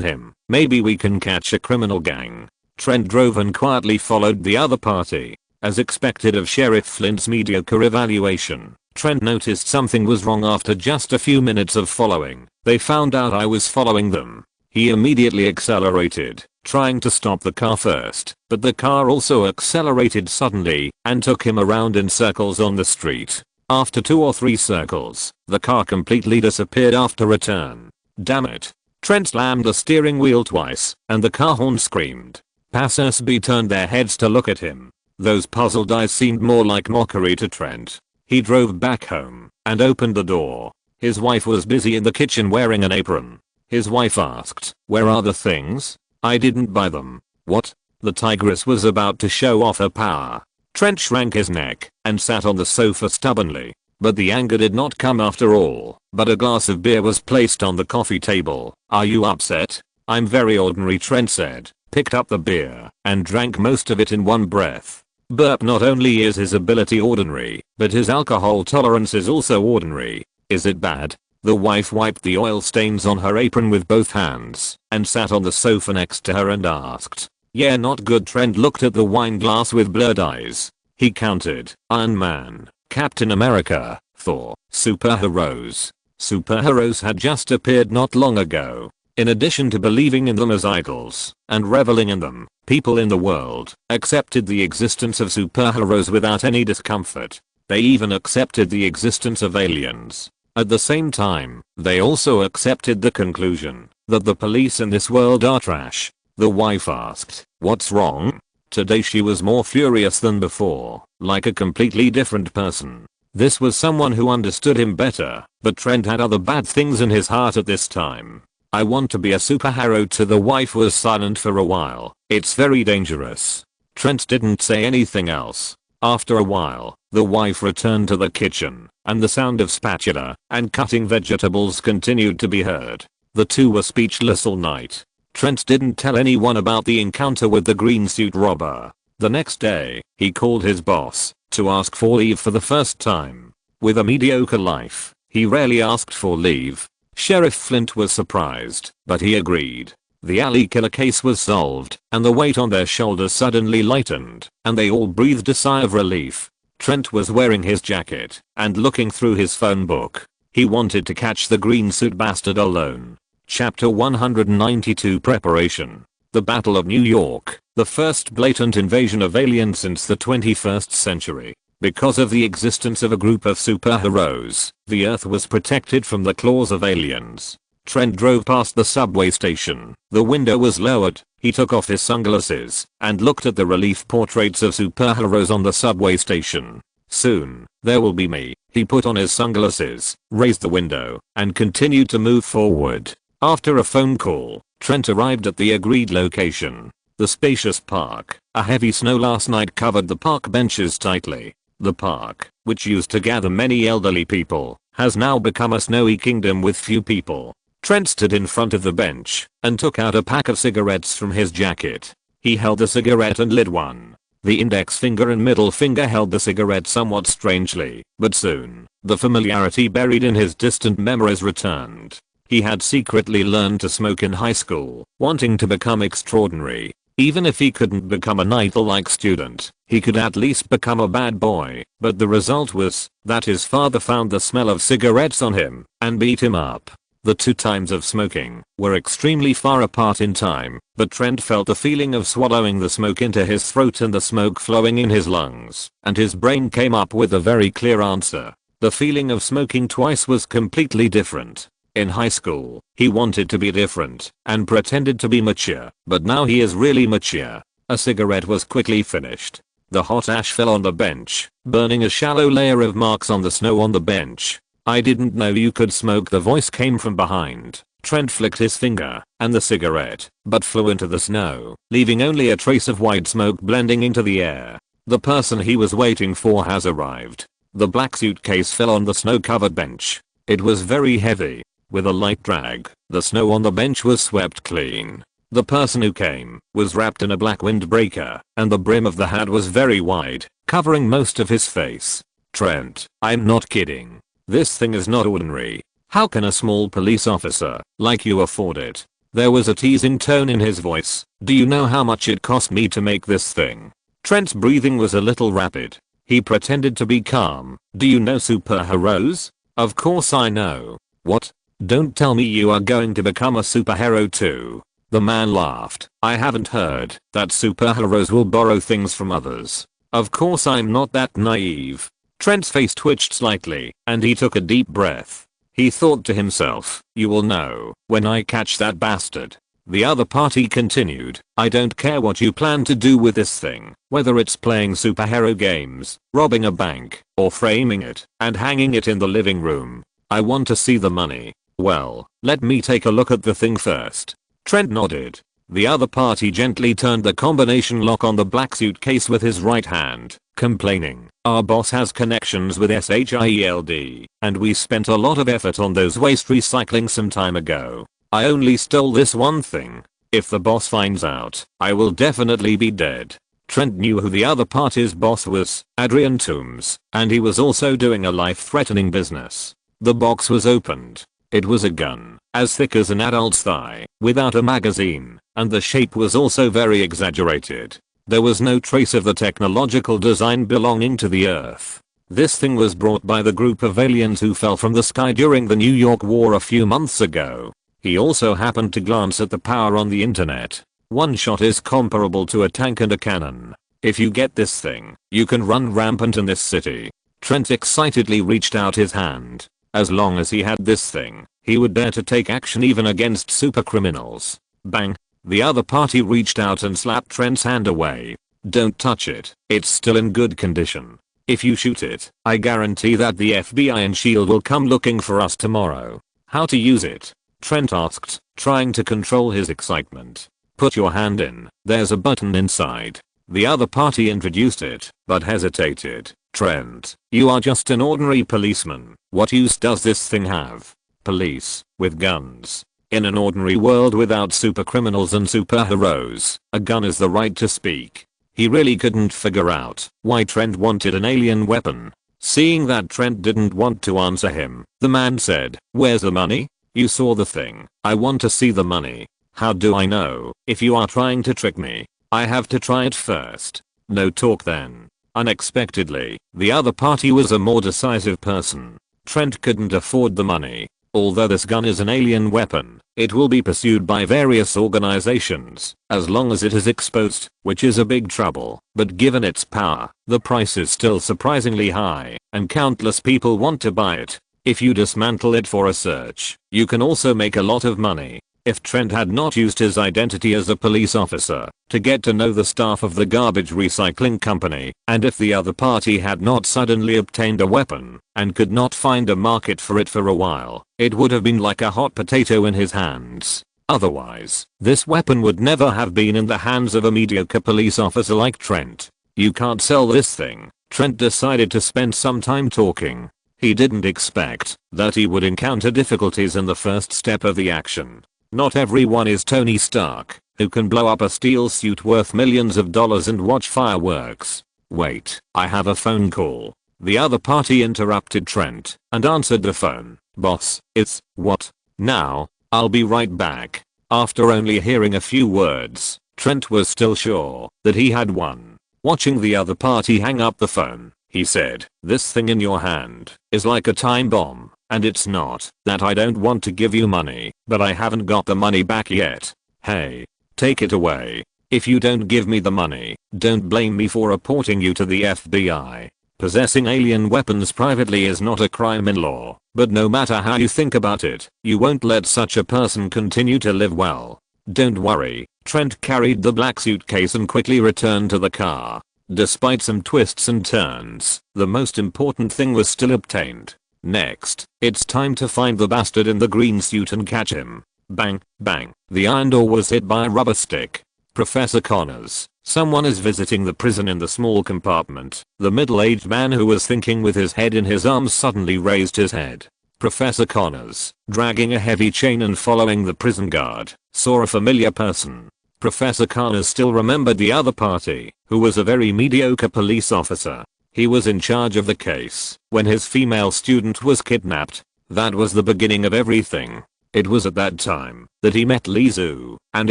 him, maybe we can catch a criminal gang. Trent drove and quietly followed the other party. As expected of Sheriff Flint's mediocre evaluation, Trent noticed something was wrong after just a few minutes of following. They found out I was following them. He immediately accelerated, trying to stop the car first, but the car also accelerated suddenly and took him around in circles on the street. After 2 or 3 circles, the car completely disappeared after a turn. Damn it. Trent slammed the steering wheel twice, and the car horn screamed. Passers-by turned their heads to look at him. Those puzzled eyes seemed more like mockery to Trent. He drove back home and opened the door. His wife was busy in the kitchen wearing an apron. His wife asked, "Where are the things?" "I didn't buy them." "What?" The tigress was about to show off her power. Trent shrank his neck and sat on the sofa stubbornly. But the anger did not come after all, but a glass of beer was placed on the coffee table. "Are you upset?" "I'm very ordinary," Trent said, picked up the beer, and drank most of it in one breath. Burp. Not only is his ability ordinary, but his alcohol tolerance is also ordinary. Is it bad? The wife wiped the oil stains on her apron with both hands and sat on the sofa next to her and asked. "Yeah, not good." Trent looked at the wine glass with blurred eyes. He counted: Iron Man, Captain America, Thor, superheroes. Superheroes had just appeared not long ago. In addition to believing in them as idols and reveling in them, people in the world accepted the existence of superheroes without any discomfort. They even accepted the existence of aliens. At the same time, they also accepted the conclusion that the police in this world are trash. The wife asked, "What's wrong?" Today she was more furious than before, like a completely different person. This was someone who understood him better, but Trent had other bad things in his heart at this time. "I want to be a superhero too." The wife was silent for a while. "It's very dangerous." Trent didn't say anything else. After a while, the wife returned to the kitchen, and the sound of spatula and cutting vegetables continued to be heard. The two were speechless all night. Trent didn't tell anyone about the encounter with the green suit robber. The next day, he called his boss to ask for leave for the first time. With a mediocre life, he rarely asked for leave. Sheriff Flint was surprised, but he agreed. The alley killer case was solved, and the weight on their shoulders suddenly lightened, and they all breathed a sigh of relief. Trent was wearing his jacket and looking through his phone book. He wanted to catch the green suit bastard alone. Chapter 192 Preparation. The Battle of New York, the first blatant invasion of aliens since the 21st century. Because of the existence of a group of superheroes, the Earth was protected from the claws of aliens. Trent drove past the subway station. The window was lowered. He took off his sunglasses and looked at the relief portraits of superheroes on the subway station. Soon, there will be me. He put on his sunglasses, raised the window, and continued to move forward. After a phone call, Trent arrived at the agreed location. The spacious park. A heavy snow last night covered the park benches tightly. The park, which used to gather many elderly people, has now become a snowy kingdom with few people. Trent stood in front of the bench and took out a pack of cigarettes from his jacket. He held the cigarette and lit one. The index finger and middle finger held the cigarette somewhat strangely, but soon, the familiarity buried in his distant memories returned. He had secretly learned to smoke in high school, wanting to become extraordinary. Even if he couldn't become an idol-like student, he could at least become a bad boy. But the result was that his father found the smell of cigarettes on him and beat him up. The two times of smoking were extremely far apart in time, but Trent felt the feeling of swallowing the smoke into his throat and the smoke flowing in his lungs, and his brain came up with a very clear answer. The feeling of smoking twice was completely different. In high school, he wanted to be different and pretended to be mature, but now he is really mature. A cigarette was quickly finished. The hot ash fell on the bench, burning a shallow layer of marks on the snow on the bench. "I didn't know you could smoke." The voice came from behind. Trent flicked his finger, and the cigarette but flew into the snow, leaving only a trace of white smoke blending into the air. The person he was waiting for has arrived. The black suitcase fell on the snow-covered bench. It was very heavy. With a light drag, the snow on the bench was swept clean. The person who came was wrapped in a black windbreaker, and the brim of the hat was very wide, covering most of his face. Trent, I'm not kidding. This thing is not ordinary. How can a small police officer like you afford it? There was a teasing tone in his voice. Do you know how much it cost me to make this thing? Trent's breathing was a little rapid. He pretended to be calm. Do you know superheroes? Of course I know. What? Don't tell me you are going to become a superhero too. The man laughed. I haven't heard that superheroes will borrow things from others. Of course I'm not that naive. Trent's face twitched slightly, and he took a deep breath. He thought to himself, you will know when I catch that bastard. The other party continued, I don't care what you plan to do with this thing, whether it's playing superhero games, robbing a bank, or framing it and hanging it in the living room. I want to see the money. Well, let me take a look at the thing first. Trent nodded. The other party gently turned the combination lock on the black suitcase with his right hand, complaining, our boss has connections with SHIELD, and we spent a lot of effort on those waste recycling some time ago. I only stole this one thing. If the boss finds out, I will definitely be dead. Trent knew who the other party's boss was, Adrian Toombs, and he was also doing a life-threatening business. The box was opened. It was a gun, as thick as an adult's thigh, without a magazine, and the shape was also very exaggerated. There was no trace of the technological design belonging to the Earth. This thing was brought by the group of aliens who fell from the sky during the New York War a few months ago. He also happened to glance at the power on the internet. One shot is comparable to a tank and a cannon. If you get this thing, you can run rampant in this city. Trent excitedly reached out his hand. As long as he had this thing, he would dare to take action even against supercriminals. Bang! The other party reached out and slapped Trent's hand away. Don't touch it, it's still in good condition. If you shoot it, I guarantee that the FBI and SHIELD will come looking for us tomorrow. How to use it? Trent asked, trying to control his excitement. Put your hand in, there's a button inside. The other party introduced it, but hesitated. Trent, you are just an ordinary policeman. What use does this thing have? Police, with guns. In an ordinary world without supercriminals and superheroes, a gun is the right to speak. He really couldn't figure out why Trent wanted an alien weapon. Seeing that Trent didn't want to answer him, the man said, where's the money? You saw the thing. I want to see the money. How do I know if you are trying to trick me? I have to try it first. No talk then. Unexpectedly, the other party was a more decisive person. Trent couldn't afford the money. Although this gun is an alien weapon, it will be pursued by various organizations as long as it is exposed, which is a big trouble. But given its power, the price is still surprisingly high, and countless people want to buy it. If you dismantle it for a search, you can also make a lot of money. If Trent had not used his identity as a police officer to get to know the staff of the garbage recycling company, and if the other party had not suddenly obtained a weapon and could not find a market for it for a while, it would have been like a hot potato in his hands. Otherwise, this weapon would never have been in the hands of a mediocre police officer like Trent. You can't sell this thing. Trent decided to spend some time talking. He didn't expect that he would encounter difficulties in the first step of the action. Not everyone is Tony Stark, who can blow up a steel suit worth millions of dollars and watch fireworks. Wait, I have a phone call. The other party interrupted Trent and answered the phone. Boss, it's, what? Now? I'll be right back. After only hearing a few words, Trent was still sure that he had won. Watching the other party hang up the phone, he said, this thing in your hand is like a time bomb. And it's not that I don't want to give you money, but I haven't got the money back yet. Hey, take it away. If you don't give me the money, don't blame me for reporting you to the FBI. Possessing alien weapons privately is not a crime in law, but no matter how you think about it, you won't let such a person continue to live well. Don't worry. Trent carried the black suitcase and quickly returned to the car. Despite some twists and turns, the most important thing was still obtained. Next, it's time to find the bastard in the green suit and catch him. Bang, bang. The iron door was hit by a rubber stick. Professor Connors, Someone is visiting the prison in the small compartment. The middle-aged man who was thinking with his head in his arms suddenly raised his head. Professor Connors, dragging a heavy chain and following the prison guard, saw a familiar person. Professor Connors still remembered the other party, who was a very mediocre police officer. He was in charge of the case when his female student was kidnapped. That was the beginning of everything. It was at that time that he met Lizu and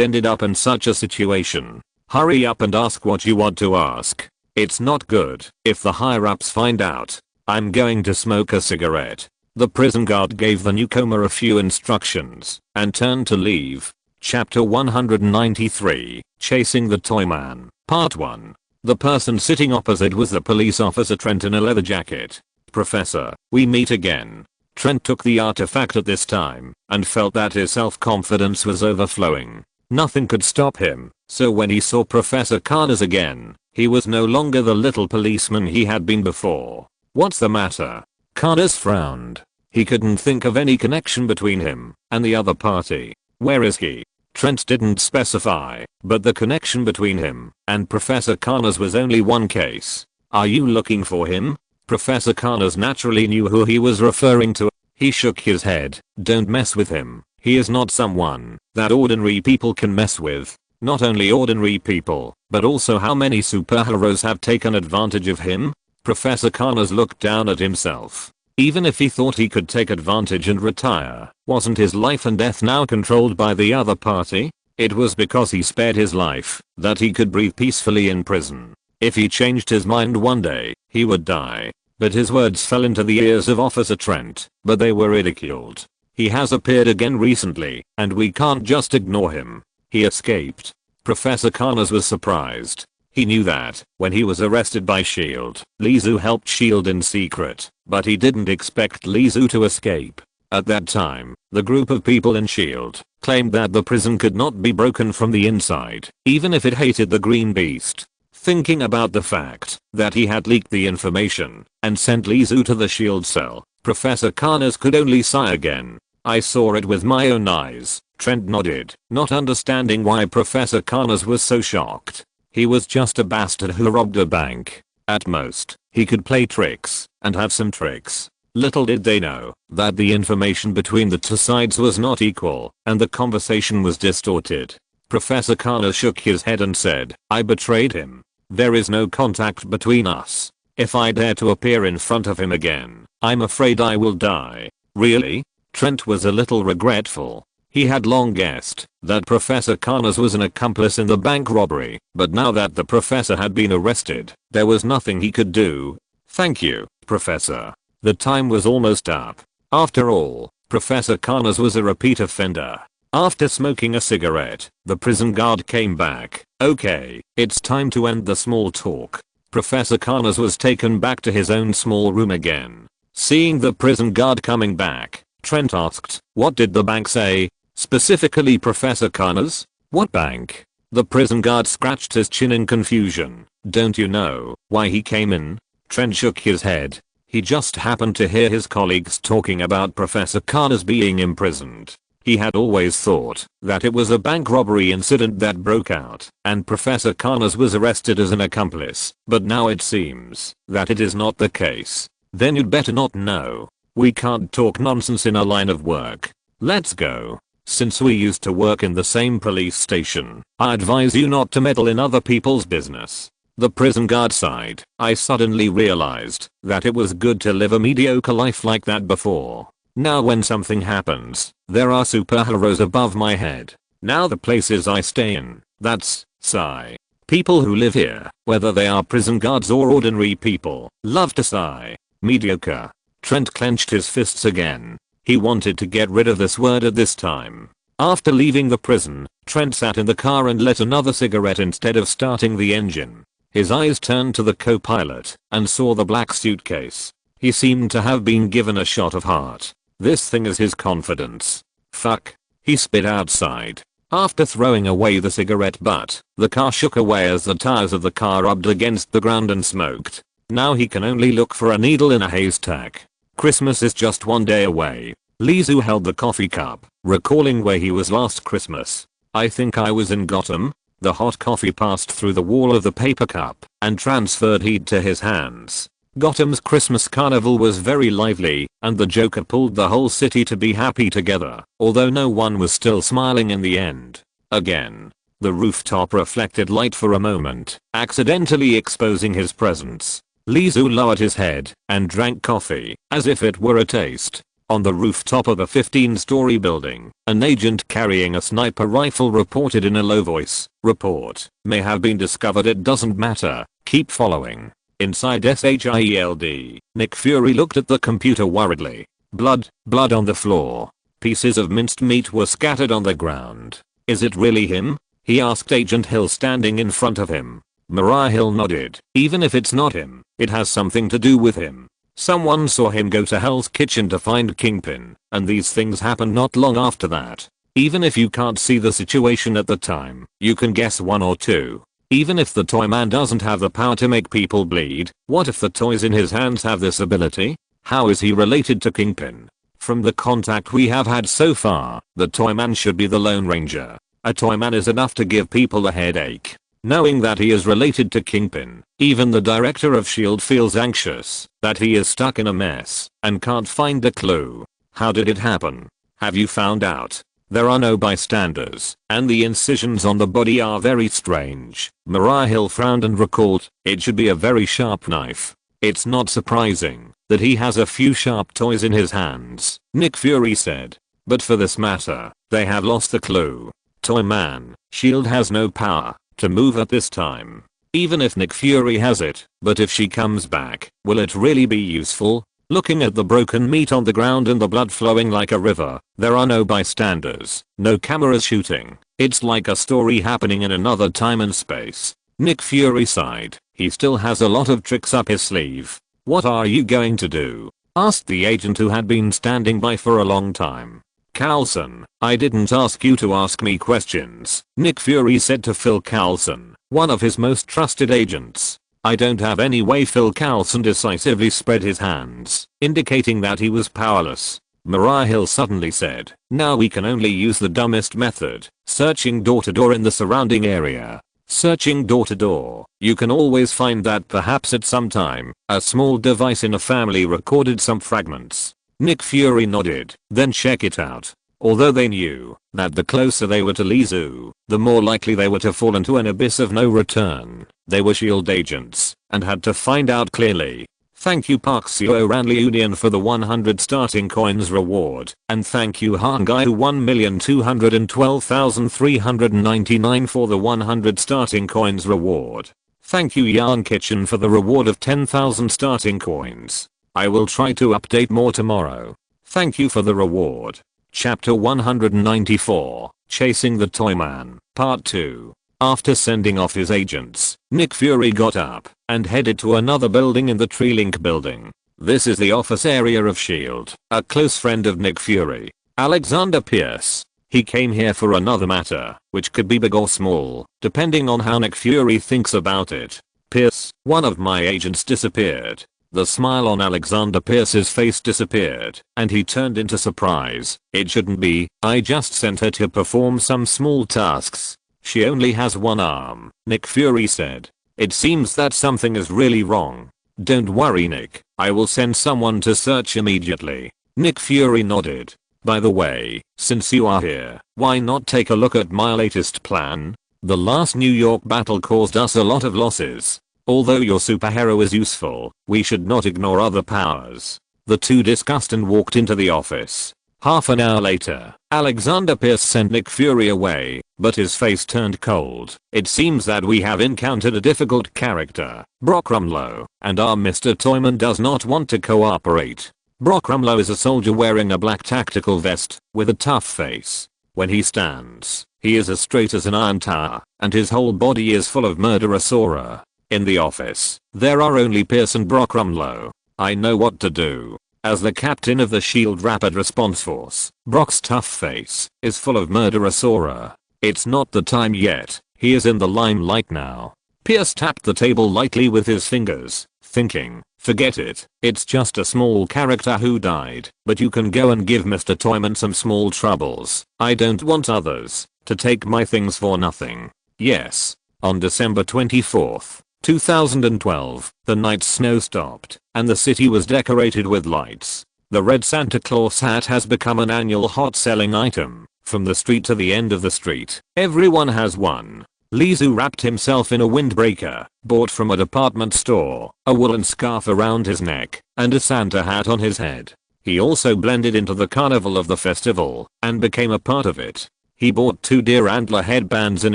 ended up in such a situation. Hurry up and ask what you want to ask. It's not good if the higher-ups find out. I'm going to smoke a cigarette. The prison guard gave the newcomer a few instructions and turned to leave. Chapter 193, Chasing the Toy Man, Part 1. The person sitting opposite was the police officer Trent in a leather jacket. Professor, we meet again. Trent took the artifact at this time and felt that his self-confidence was overflowing. Nothing could stop him, so when he saw Professor Connors again, he was no longer the little policeman he had been before. What's the matter? Connors frowned. He couldn't think of any connection between him and the other party. Where is he? Trent didn't specify, but the connection between him and Professor Connors was only one case. Are you looking for him? Professor Connors naturally knew who he was referring to. He shook his head. Don't mess with him. He is not someone that ordinary people can mess with. Not only ordinary people, but also how many superheroes have taken advantage of him? Professor Connors looked down at himself. Even if he thought he could take advantage and retire, wasn't his life and death now controlled by the other party? It was because he spared his life that he could breathe peacefully in prison. If he changed his mind one day, he would die. But his words fell into the ears of Officer Trent, but they were ridiculed. He has appeared again recently, and we can't just ignore him. He escaped. Professor Connors was surprised. He knew that when he was arrested by S.H.I.E.L.D., Lizu helped S.H.I.E.L.D. in secret, but he didn't expect Lizu to escape. At that time, the group of people in S.H.I.E.L.D. claimed that the prison could not be broken from the inside, even if it hated the Green Beast. Thinking about the fact that he had leaked the information and sent Lizu to the S.H.I.E.L.D. cell, Professor Connors could only sigh again. I saw it with my own eyes. Trent nodded, not understanding why Professor Connors was so shocked. He was just a bastard who robbed a bank. At most, he could play tricks and have some tricks. Little did they know that the information between the two sides was not equal and the conversation was distorted. Professor Connors shook his head and said, I betrayed him. There is no contact between us. If I dare to appear in front of him again, I'm afraid I will die. Really? Trent was a little regretful. He had long guessed that Professor Connors was an accomplice in the bank robbery, but now that the professor had been arrested, there was nothing he could do. Thank you, Professor. The time was almost up. After all, Professor Connors was a repeat offender. After smoking a cigarette, the prison guard came back. Okay, it's time to end the small talk. Professor Connors was taken back to his own small room again. Seeing the prison guard coming back, Trent asked, what did the bank say? Specifically Professor Connors? What bank? The prison guard scratched his chin in confusion. Don't you know why he came in? Trent shook his head. He just happened to hear his colleagues talking about Professor Connors being imprisoned. He had always thought that it was a bank robbery incident that broke out and Professor Connors was arrested as an accomplice, but now it seems that it is not the case. Then you'd better not know. We can't talk nonsense in our line of work. Let's go. Since we used to work in the same police station, I advise you not to meddle in other people's business. The prison guard sighed. I suddenly realized that it was good to live a mediocre life like that before. Now when something happens, there are superheroes above my head. Now the places I stay in, that's, sigh. People who live here, whether they are prison guards or ordinary people, love to sigh. Mediocre. Trent clenched his fists again. He wanted to get rid of this word at this time. After leaving the prison, Trent sat in the car and lit another cigarette instead of starting the engine. His eyes turned to the co-pilot and saw the black suitcase. He seemed to have been given a shot of heart. This thing is his confidence. Fuck. He spit outside. After throwing away the cigarette butt, the car shook away as the tires of the car rubbed against the ground and smoked. Now he can only look for a needle in a haystack. Christmas is just one day away. Lizu held the coffee cup, recalling where he was last Christmas. I think I was in Gotham. The hot coffee passed through the wall of the paper cup and transferred heat to his hands. Gotham's Christmas carnival was very lively, and the Joker pulled the whole city to be happy together, although no one was still smiling in the end. Again. The rooftop reflected light for a moment, accidentally exposing his presence. Lizu lowered his head and drank coffee, as if it were a taste. On the rooftop of a 15-story building, an agent carrying a sniper rifle reported in a low voice, "Report may have been discovered, it doesn't matter, keep following." Inside SHIELD, Nick Fury looked at the computer worriedly. Blood on the floor. Pieces of minced meat were scattered on the ground. "Is it really him?" he asked Agent Hill standing in front of him. Mariah Hill nodded. "Even if it's not him, it has something to do with him. Someone saw him go to Hell's Kitchen to find Kingpin, and these things happened not long after that. Even if you can't see the situation at the time, you can guess one or two. Even if the toy man doesn't have the power to make people bleed, what if the toys in his hands have this ability? How is he related to Kingpin? From the contact we have had so far, the toy man should be the Lone Ranger. A toy man is enough to give people a headache. Knowing that he is related to Kingpin, even the director of S.H.I.E.L.D. feels anxious that he is stuck in a mess and can't find a clue. How did it happen? Have you found out? There are no bystanders, and the incisions on the body are very strange." Mariah Hill frowned and recalled, "It should be a very sharp knife. It's not surprising that he has a few sharp toys in his hands," Nick Fury said. "But for this matter, they have lost the clue. Toy man, S.H.I.E.L.D. has no power to move at this time. Even if Nick Fury has it, but if she comes back, will it really be useful?" Looking at the broken meat on the ground and the blood flowing like a river, there are no bystanders, no cameras shooting. It's like a story happening in another time and space. Nick Fury sighed. He still has a lot of tricks up his sleeve. "What are you going to do?" asked the agent who had been standing by for a long time. "Coulson, I didn't ask you to ask me questions," Nick Fury said to Phil Coulson, one of his most trusted agents. "I don't have any way." Phil Coulson decisively spread his hands, indicating that he was powerless. Mariah Hill suddenly said, "Now we can only use the dumbest method, searching door to door in the surrounding area." Searching door to door, you can always find that perhaps at some time, a small device in a family recorded some fragments. Nick Fury nodded. "Then check it out." Although they knew that the closer they were to Lizu, the more likely they were to fall into an abyss of no return, they were S.H.I.E.L.D. agents and had to find out clearly. Thank you Park CEO Ranley Union for the 100 starting coins reward, and thank you Hangai 1,212,399 for the 100 starting coins reward. Thank you Yarn Kitchen for the reward of 10,000 starting coins. I will try to update more tomorrow. Thank you for the reward. Chapter 194, Chasing the Toyman, Part 2. After sending off his agents, Nick Fury got up and headed to another building in the Treelink building. This is the office area of S.H.I.E.L.D., a close friend of Nick Fury, Alexander Pierce. He came here for another matter, which could be big or small, depending on how Nick Fury thinks about it. "Pierce, one of my agents disappeared." The smile on Alexander Pierce's face disappeared, and he turned into surprise. "It shouldn't be, I just sent her to perform some small tasks. She only has one arm," Nick Fury said. "It seems that something is really wrong." "Don't worry Nick, I will send someone to search immediately." Nick Fury nodded. "By the way, since you are here, why not take a look at my latest plan? The last New York battle caused us a lot of losses. Although your superhero is useful, we should not ignore other powers." The two discussed and walked into the office. Half an hour later, Alexander Pierce sent Nick Fury away, but his face turned cold. "It seems that we have encountered a difficult character, Brock Rumlow, and our Mr. Toyman does not want to cooperate." Brock Rumlow is a soldier wearing a black tactical vest, with a tough face. When he stands, he is as straight as an iron tower, and his whole body is full of murderous aura. In the office, there are only Pierce and Brock Rumlow. "I know what to do." As the captain of the S.H.I.E.L.D. Rapid Response Force, Brock's tough face is full of murderous aura. "It's not the time yet, he is in the limelight now." Pierce tapped the table lightly with his fingers, thinking, "Forget it, it's just a small character who died, but you can go and give Mr. Toyman some small troubles. I don't want others to take my things for nothing." Yes. On December 24th, 2012, the night snow stopped, and the city was decorated with lights. The red Santa Claus hat has become an annual hot-selling item. From the street to the end of the street, everyone has one. Lizu wrapped himself in a windbreaker, bought from a department store, a woolen scarf around his neck, and a Santa hat on his head. He also blended into the carnival of the festival, and became a part of it. He bought 2 deer antler headbands in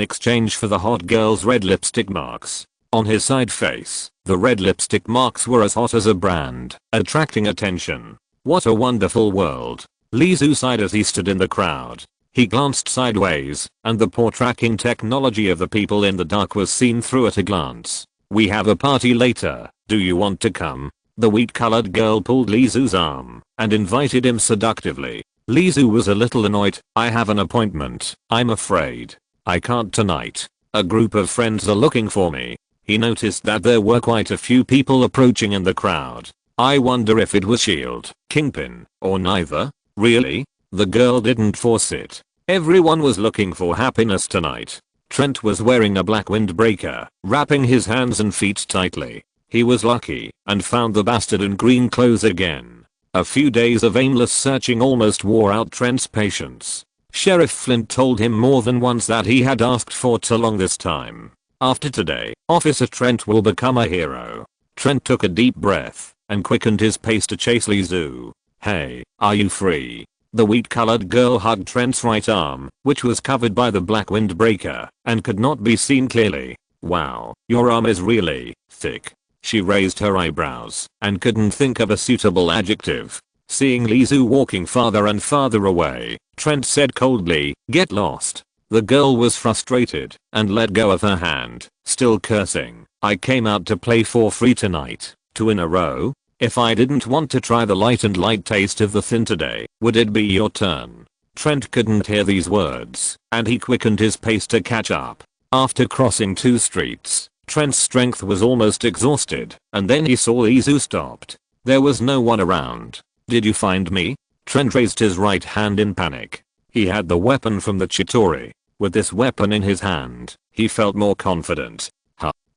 exchange for the hot girl's red lipstick marks. On his side face, the red lipstick marks were as hot as a brand, attracting attention. What a wonderful world. Lizu sighed as he stood in the crowd. He glanced sideways, and the poor tracking technology of the people in the dark was seen through at a glance. We have a party later, do you want to come? The wheat-colored girl pulled Lizu's arm, and invited him seductively. Lizu was a little annoyed. I have an appointment, I'm afraid. I can't tonight. A group of friends are looking for me. He noticed that there were quite a few people approaching in the crowd. I wonder if it was S.H.I.E.L.D., Kingpin, or neither? Really? The girl didn't force it. Everyone was looking for happiness tonight. Trent was wearing a black windbreaker, wrapping his hands and feet tightly. He was lucky and found the bastard in green clothes again. A few days of aimless searching almost wore out Trent's patience. Sheriff Flint told him more than once that he had asked for too long this time. After today, Officer Trent will become a hero. Trent took a deep breath and quickened his pace to chase Lizu. Hey, are you free? The wheat-colored girl hugged Trent's right arm, which was covered by the black windbreaker, and could not be seen clearly. Wow, your arm is really thick. She raised her eyebrows and couldn't think of a suitable adjective. Seeing Lizu walking farther and farther away, Trent said coldly, get lost. The girl was frustrated and let go of her hand, still cursing. I came out to play for free tonight. 2 in a row? If I didn't want to try the light and light taste of the thin today, would it be your turn? Trent couldn't hear these words, and he quickened his pace to catch up. After crossing 2 streets, Trent's strength was almost exhausted, and then he saw Lizu stopped. There was no one around. Did you find me? Trent raised his right hand in panic. He had the weapon from the Chitauri. With this weapon in his hand, he felt more confident.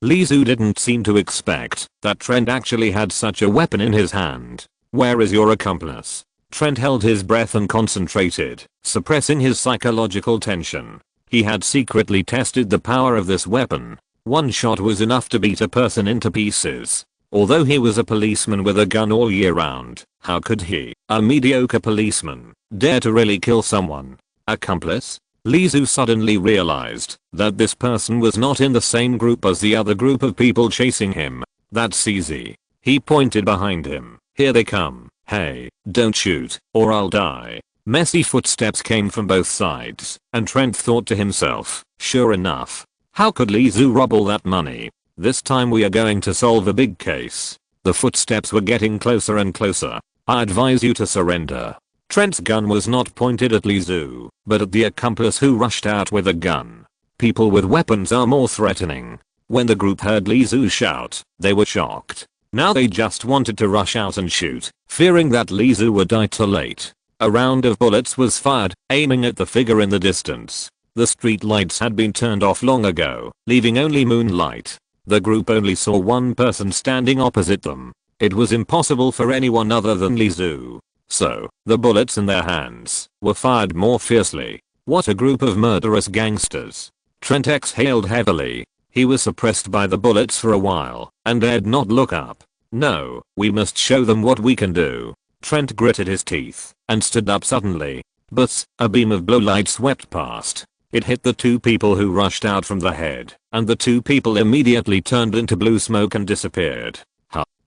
Lizu didn't seem to expect that Trent actually had such a weapon in his hand. Where is your accomplice? Trent held his breath and concentrated, suppressing his psychological tension. He had secretly tested the power of this weapon. 1 shot was enough to beat a person into pieces. Although he was a policeman with a gun all year round, how could he, a mediocre policeman, dare to really kill someone? Accomplice? Lizu suddenly realized that this person was not in the same group as the other group of people chasing him. That's easy. He pointed behind him. Here they come. Hey, don't shoot, or I'll die. Messy footsteps came from both sides, and Trent thought to himself, sure enough. How could Lizu rob all that money? This time we are going to solve a big case. The footsteps were getting closer and closer. I advise you to surrender. Trent's gun was not pointed at Lizu, but at the accomplice who rushed out with a gun. People with weapons are more threatening. When the group heard Lizu shout, they were shocked. Now they just wanted to rush out and shoot, fearing that Lizu would die too late. A round of bullets was fired, aiming at the figure in the distance. The street lights had been turned off long ago, leaving only moonlight. The group only saw 1 person standing opposite them. It was impossible for anyone other than Lizu. So, the bullets in their hands were fired more fiercely. What a group of murderous gangsters. Trent exhaled heavily. He was suppressed by the bullets for a while, and dared not look up. No, we must show them what we can do. Trent gritted his teeth, and stood up suddenly. But, a beam of blue light swept past. It hit the 2 people who rushed out from the head, and the 2 people immediately turned into blue smoke and disappeared.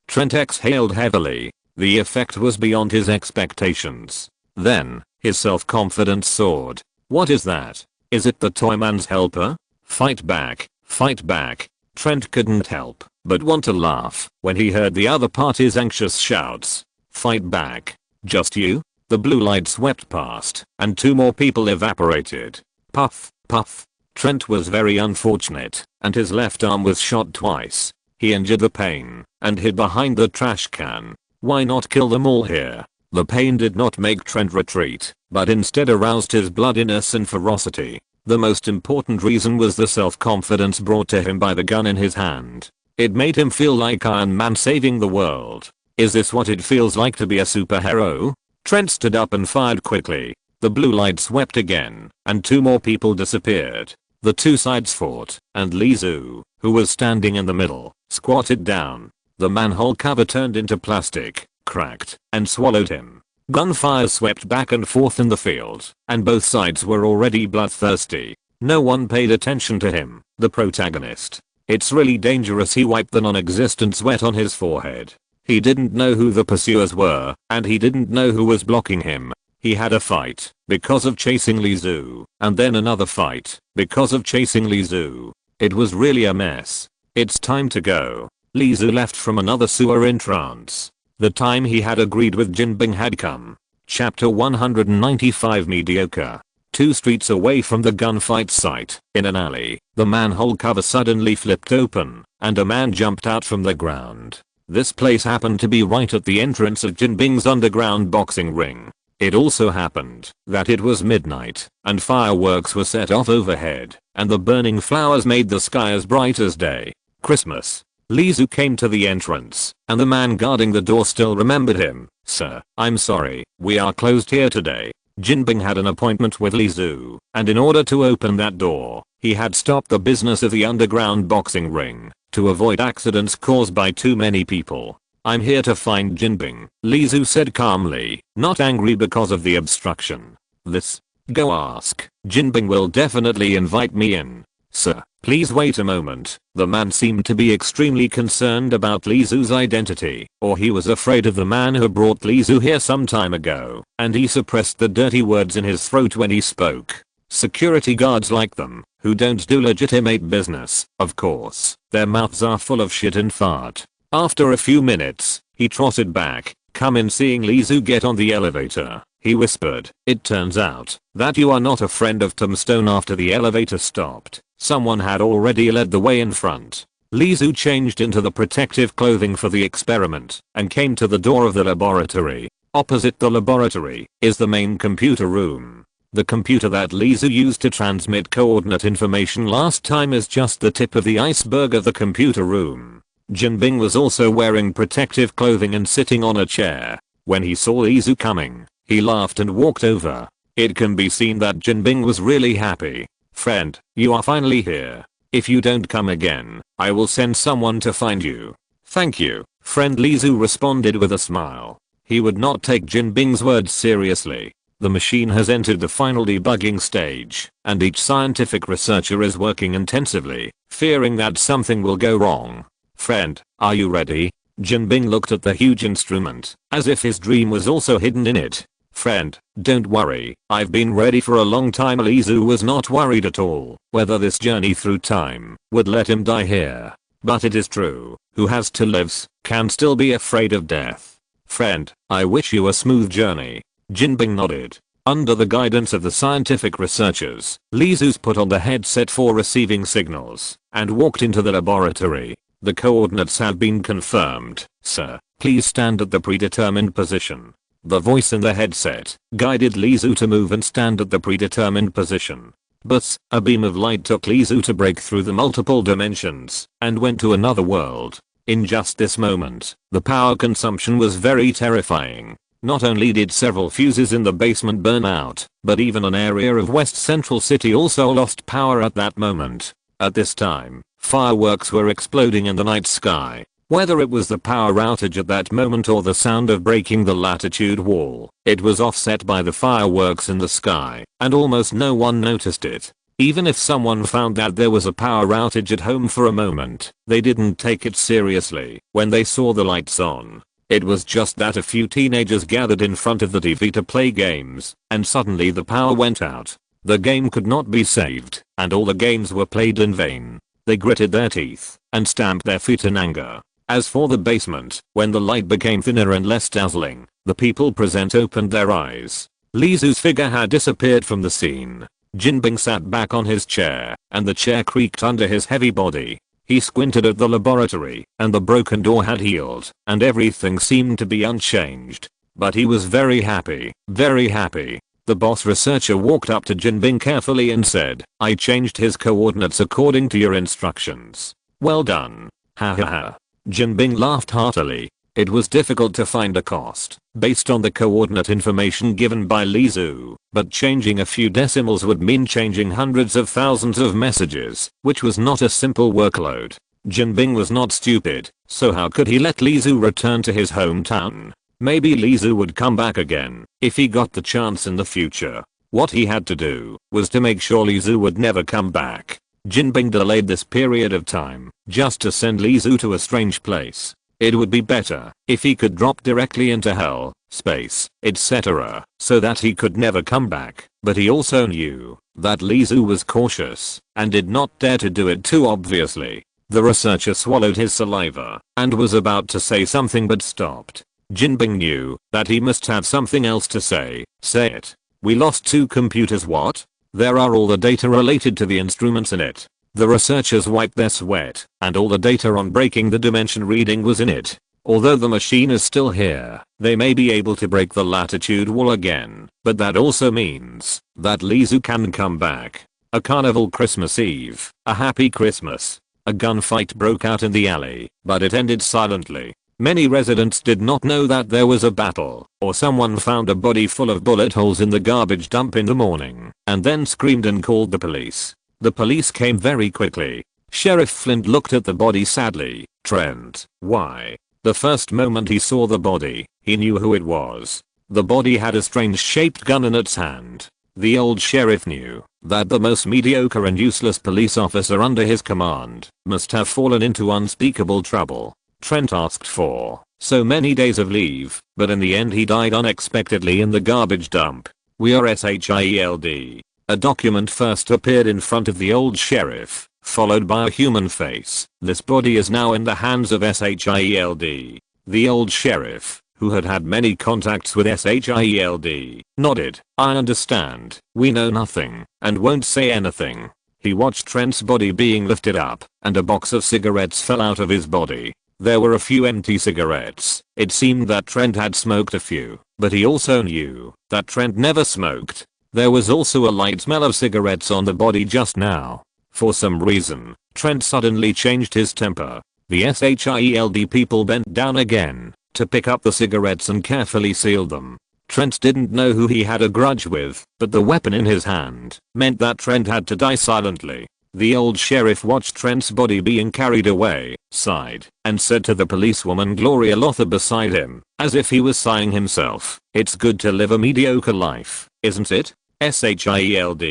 Trent exhaled heavily. The effect was beyond his expectations. Then, his self-confidence soared. What is that? Is it the Toyman's helper? Fight back, fight back. Trent couldn't help but want to laugh when he heard the other party's anxious shouts. Fight back. Just you? The blue light swept past, and 2 more people evaporated. Puff, puff. Trent was very unfortunate, and his left arm was shot twice. He endured the pain, and hid behind the trash can. Why not kill them all here? The pain did not make Trent retreat, but instead aroused his bloodiness and ferocity. The most important reason was the self-confidence brought to him by the gun in his hand. It made him feel like Iron Man saving the world. Is this what it feels like to be a superhero? Trent stood up and fired quickly. The blue light swept again, and 2 more people disappeared. The 2 sides fought, and Lizu, who was standing in the middle, squatted down. The manhole cover turned into plastic, cracked, and swallowed him. Gunfire swept back and forth in the field, and both sides were already bloodthirsty. No one paid attention to him, the protagonist. It's really dangerous. He wiped the non-existent sweat on his forehead. He didn't know who the pursuers were, and he didn't know who was blocking him. He had a fight, because of chasing Lizu, and then another fight, because of chasing Lizu. It was really a mess. It's time to go. Lizu left from another sewer in trance. The time he had agreed with Jinbing had come. Chapter 195 Mediocre. 2 streets away from the gunfight site, in an alley, the manhole cover suddenly flipped open, and a man jumped out from the ground. This place happened to be right at the entrance of Jinbing's underground boxing ring. It also happened that it was midnight, and fireworks were set off overhead, and the burning flowers made the sky as bright as day. Christmas. Lizu came to the entrance, and the man guarding the door still remembered him. "Sir, I'm sorry, we are closed here today." Jinbing had an appointment with Lizu, and in order to open that door, he had stopped the business of the underground boxing ring, to avoid accidents caused by too many people. "I'm here to find Jinbing," Lizu said calmly, not angry because of the obstruction. "This? Go ask. Jinbing will definitely invite me in." "Sir, please wait a moment." The man seemed to be extremely concerned about Lizu's identity, or he was afraid of the man who brought Lizu here some time ago, and he suppressed the dirty words in his throat when he spoke. Security guards like them, who don't do legitimate business, of course, their mouths are full of shit and fart. After a few minutes, he trotted back. "Come in." Seeing Lizu get on the elevator, he whispered, "It turns out that you are not a friend of Tombstone." After the elevator stopped, someone had already led the way in front. Lizu changed into the protective clothing for the experiment and came to the door of the laboratory. Opposite the laboratory is the main computer room. The computer that Lizu used to transmit coordinate information last time is just the tip of the iceberg of the computer room. Jinbing was also wearing protective clothing and sitting on a chair. When he saw Lizu coming, he laughed and walked over. It can be seen that Jinbing was really happy. "Friend, you are finally here. If you don't come again, I will send someone to find you." "Thank you, friend," Lizu responded with a smile. He would not take Jinbing's words seriously. The machine has entered the final debugging stage, and each scientific researcher is working intensively, fearing that something will go wrong. "Friend, are you ready?" Jinbing looked at the huge instrument, as if his dream was also hidden in it. "Friend, don't worry, I've been ready for a long time." Lizu was not worried at all whether this journey through time would let him die here. But it is true, who has to lives can still be afraid of death. "Friend, I wish you a smooth journey." Jinbing nodded. Under the guidance of the scientific researchers, Lizu's put on the headset for receiving signals and walked into the laboratory. "The coordinates have been confirmed, sir. Please stand at the predetermined position." The voice in the headset guided Lizu to move and stand at the predetermined position. But a beam of light took Lizu to break through the multiple dimensions and went to another world. In just this moment, the power consumption was very terrifying. Not only did several fuses in the basement burn out, but even an area of West Central City also lost power at that moment. At this time, fireworks were exploding in the night sky. Whether it was the power outage at that moment or the sound of breaking the latitude wall, it was offset by the fireworks in the sky, and almost no one noticed it. Even if someone found that there was a power outage at home for a moment, they didn't take it seriously when they saw the lights on. It was just that a few teenagers gathered in front of the TV to play games, and suddenly the power went out. The game could not be saved, and all the games were played in vain. They gritted their teeth and stamped their feet in anger. As for the basement, when the light became thinner and less dazzling, the people present opened their eyes. Lizu's figure had disappeared from the scene. Jinbing sat back on his chair, and the chair creaked under his heavy body. He squinted at the laboratory, and the broken door had healed, and everything seemed to be unchanged. But he was very happy, very happy. The boss researcher walked up to Jinbing carefully and said, "I changed his coordinates according to your instructions. Well done." Ha ha ha. Jinbing laughed heartily. It was difficult to find a cost based on the coordinate information given by Li Zhu, but changing a few decimals would mean changing hundreds of thousands of messages, which was not a simple workload. Jinbing was not stupid, so how could he let Li Zhu return to his hometown? Maybe Li Zhu would come back again if he got the chance in the future. What he had to do was to make sure Li Zhu would never come back. Jinbing delayed this period of time just to send Li Zhu to a strange place. It would be better if he could drop directly into hell, space, etc., so that he could never come back, but he also knew that Li Zhu was cautious and did not dare to do it too obviously. The researcher swallowed his saliva and was about to say something but stopped. Jinbing knew that he must have something else to say. Say it. "We lost 2 computers." What? There are all the data related to the instruments in it. The researchers wiped their sweat, and all the data on breaking the dimension reading was in it. Although the machine is still here, they may be able to break the latitude wall again, but that also means that Li Zhu can come back. A carnival Christmas Eve, a happy Christmas. A gunfight broke out in the alley, but it ended silently. Many residents did not know that there was a battle, or someone found a body full of bullet holes in the garbage dump in the morning, and then screamed and called the police. The police came very quickly. Sheriff Flint looked at the body sadly. Trent, why? The first moment he saw the body, he knew who it was. The body had a strange shaped gun in its hand. The old sheriff knew that the most mediocre and useless police officer under his command must have fallen into unspeakable trouble. Trent asked for so many days of leave, but in the end he died unexpectedly in the garbage dump. "We are SHIELD. A document first appeared in front of the old sheriff, followed by a human face. "This body is now in the hands of SHIELD. The old sheriff, who had had many contacts with SHIELD, nodded. "I understand. We know nothing, and won't say anything." He watched Trent's body being lifted up, and a box of cigarettes fell out of his body. There were a few empty cigarettes. It seemed that Trent had smoked a few, but he also knew that Trent never smoked. There was also a light smell of cigarettes on the body just now. For some reason, Trent suddenly changed his temper. The SHIELD people bent down again to pick up the cigarettes and carefully sealed them. Trent didn't know who he had a grudge with, but the weapon in his hand meant that Trent had to die silently. The old sheriff watched Trent's body being carried away, sighed, and said to the policewoman Gloria Lothar beside him, as if he was sighing himself, "It's good to live a mediocre life, isn't it? SHIELD.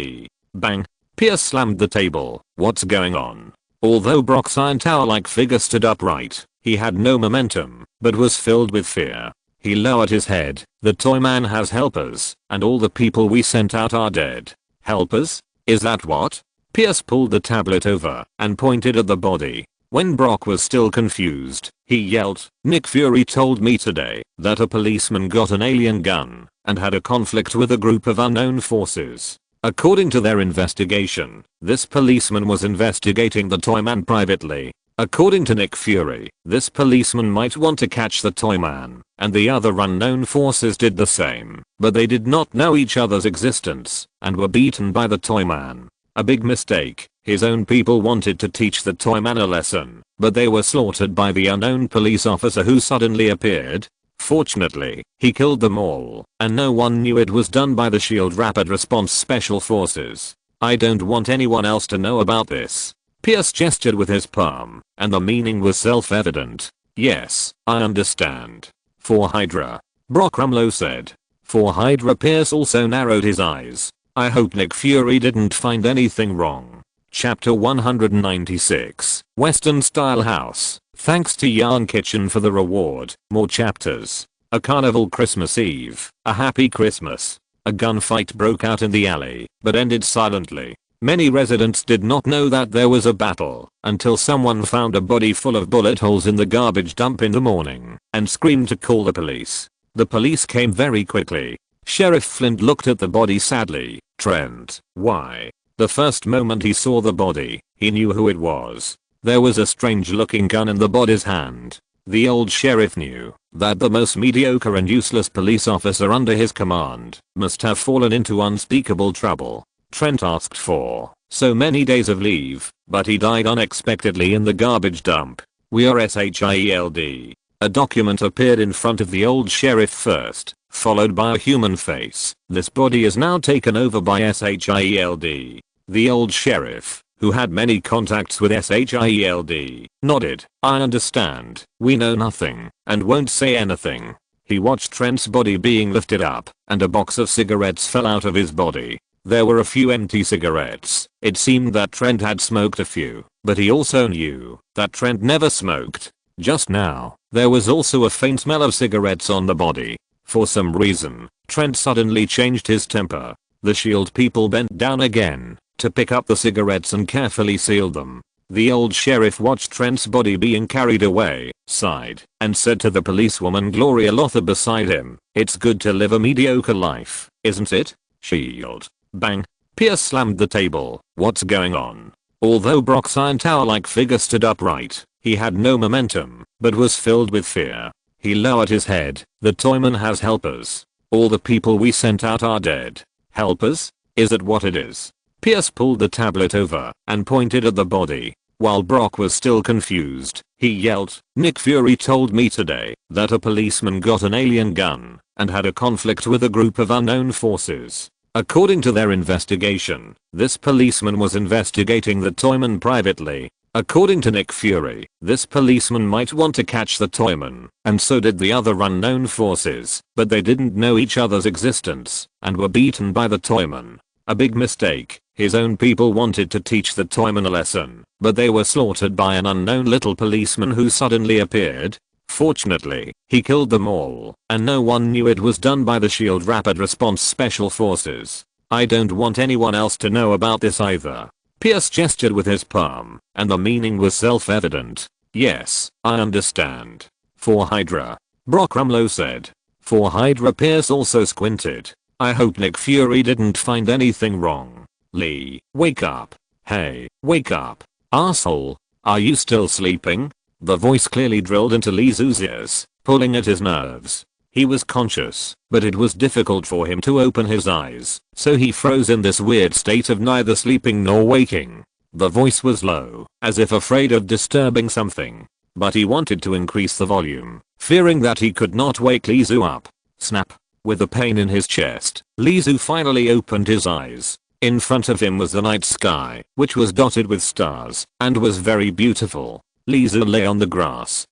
Bang. Pierce slammed the table. What's going on? Although Brock's iron tower-like figure stood upright, he had no momentum, but was filled with fear. He lowered his head. "The toy man has helpers, and all the people we sent out are dead." "Helpers? Is that what?" Pierce pulled the tablet over and pointed at the body. When Brock was still confused, he yelled, "Nick Fury told me today that a policeman got an alien gun and had a conflict with a group of unknown forces. According to their investigation, this policeman was investigating the Toyman privately. According to Nick Fury, this policeman might want to catch the Toyman, and the other unknown forces did the same, but they did not know each other's existence and were beaten by the Toyman. A big mistake. His own people wanted to teach the Toyman a lesson, but they were slaughtered by the unknown police officer who suddenly appeared. Fortunately, he killed them all, and no one knew it was done by the SHIELD Rapid Response Special Forces. I don't want anyone else to know about this." Pierce gestured with his palm, and the meaning was self-evident. "Yes, I understand. For Hydra." Brock Rumlow said. "For Hydra." Pierce also narrowed his eyes. "I hope Nick Fury didn't find anything wrong." Chapter 196, Western Style House. Thanks to Yarn Kitchen for the reward. More chapters. A carnival Christmas Eve. A happy Christmas. A gunfight broke out in the alley, but ended silently. Many residents did not know that there was a battle until someone found a body full of bullet holes in the garbage dump in the morning and screamed to call the police. The police came very quickly. Sheriff Flint looked at the body sadly. "Trent, why?" The first moment he saw the body, he knew who it was. There was a strange looking gun in the body's hand. The old sheriff knew that the most mediocre and useless police officer under his command must have fallen into unspeakable trouble. Trent asked for so many days of leave, but he died unexpectedly in the garbage dump. We are SHIELD. A document appeared in front of the old sheriff first, followed by a human face. This body is now taken over by SHIELD. The old sheriff, who had many contacts with SHIELD, nodded. I understand. We know nothing, and won't say anything. He watched Trent's body being lifted up, and a box of cigarettes fell out of his body. There were a few empty cigarettes. It seemed that Trent had smoked a few, but he also knew that Trent never smoked. Just now, there was also a faint smell of cigarettes on the body. For some reason, Trent suddenly changed his temper. The SHIELD people bent down again to pick up the cigarettes and carefully sealed them. The old sheriff watched Trent's body being carried away, sighed, and said to the policewoman Gloria Lothar beside him, "It's good to live a mediocre life, isn't it? SHIELD." Bang. Pierce slammed the table. What's going on? Although Brock's Iron Tower-like figure stood upright, he had no momentum, but was filled with fear. He lowered his head. The Toyman has helpers. All the people we sent out are dead. Helpers? Is it what it is? Pierce pulled the tablet over and pointed at the body. While Brock was still confused, he yelled, "Nick Fury told me today that a policeman got an alien gun and had a conflict with a group of unknown forces. According to their investigation, this policeman was investigating the Toyman privately. According to Nick Fury, this policeman might want to catch the Toyman, and so did the other unknown forces, but they didn't know each other's existence and were beaten by the Toyman. A big mistake. His own people wanted to teach the Toyman a lesson, but they were slaughtered by an unknown little policeman who suddenly appeared. Fortunately, he killed them all, and no one knew it was done by the SHIELD Rapid Response Special Forces. I don't want anyone else to know about this either." Pierce gestured with his palm, and the meaning was self-evident. "Yes, I understand. For Hydra." Brock Rumlow said. "For Hydra." Pierce also squinted. "I hope Nick Fury didn't find anything wrong." "Lee, wake up. Hey, wake up. Asshole. Are you still sleeping?" The voice clearly drilled into Lee's ears, pulling at his nerves. He was conscious, but it was difficult for him to open his eyes, so he froze in this weird state of neither sleeping nor waking. The voice was low, as if afraid of disturbing something. But he wanted to increase the volume, fearing that he could not wake Lizu up. Snap. With a pain in his chest, Lizu finally opened his eyes. In front of him was the night sky, which was dotted with stars, and was very beautiful. Lizu lay on the grass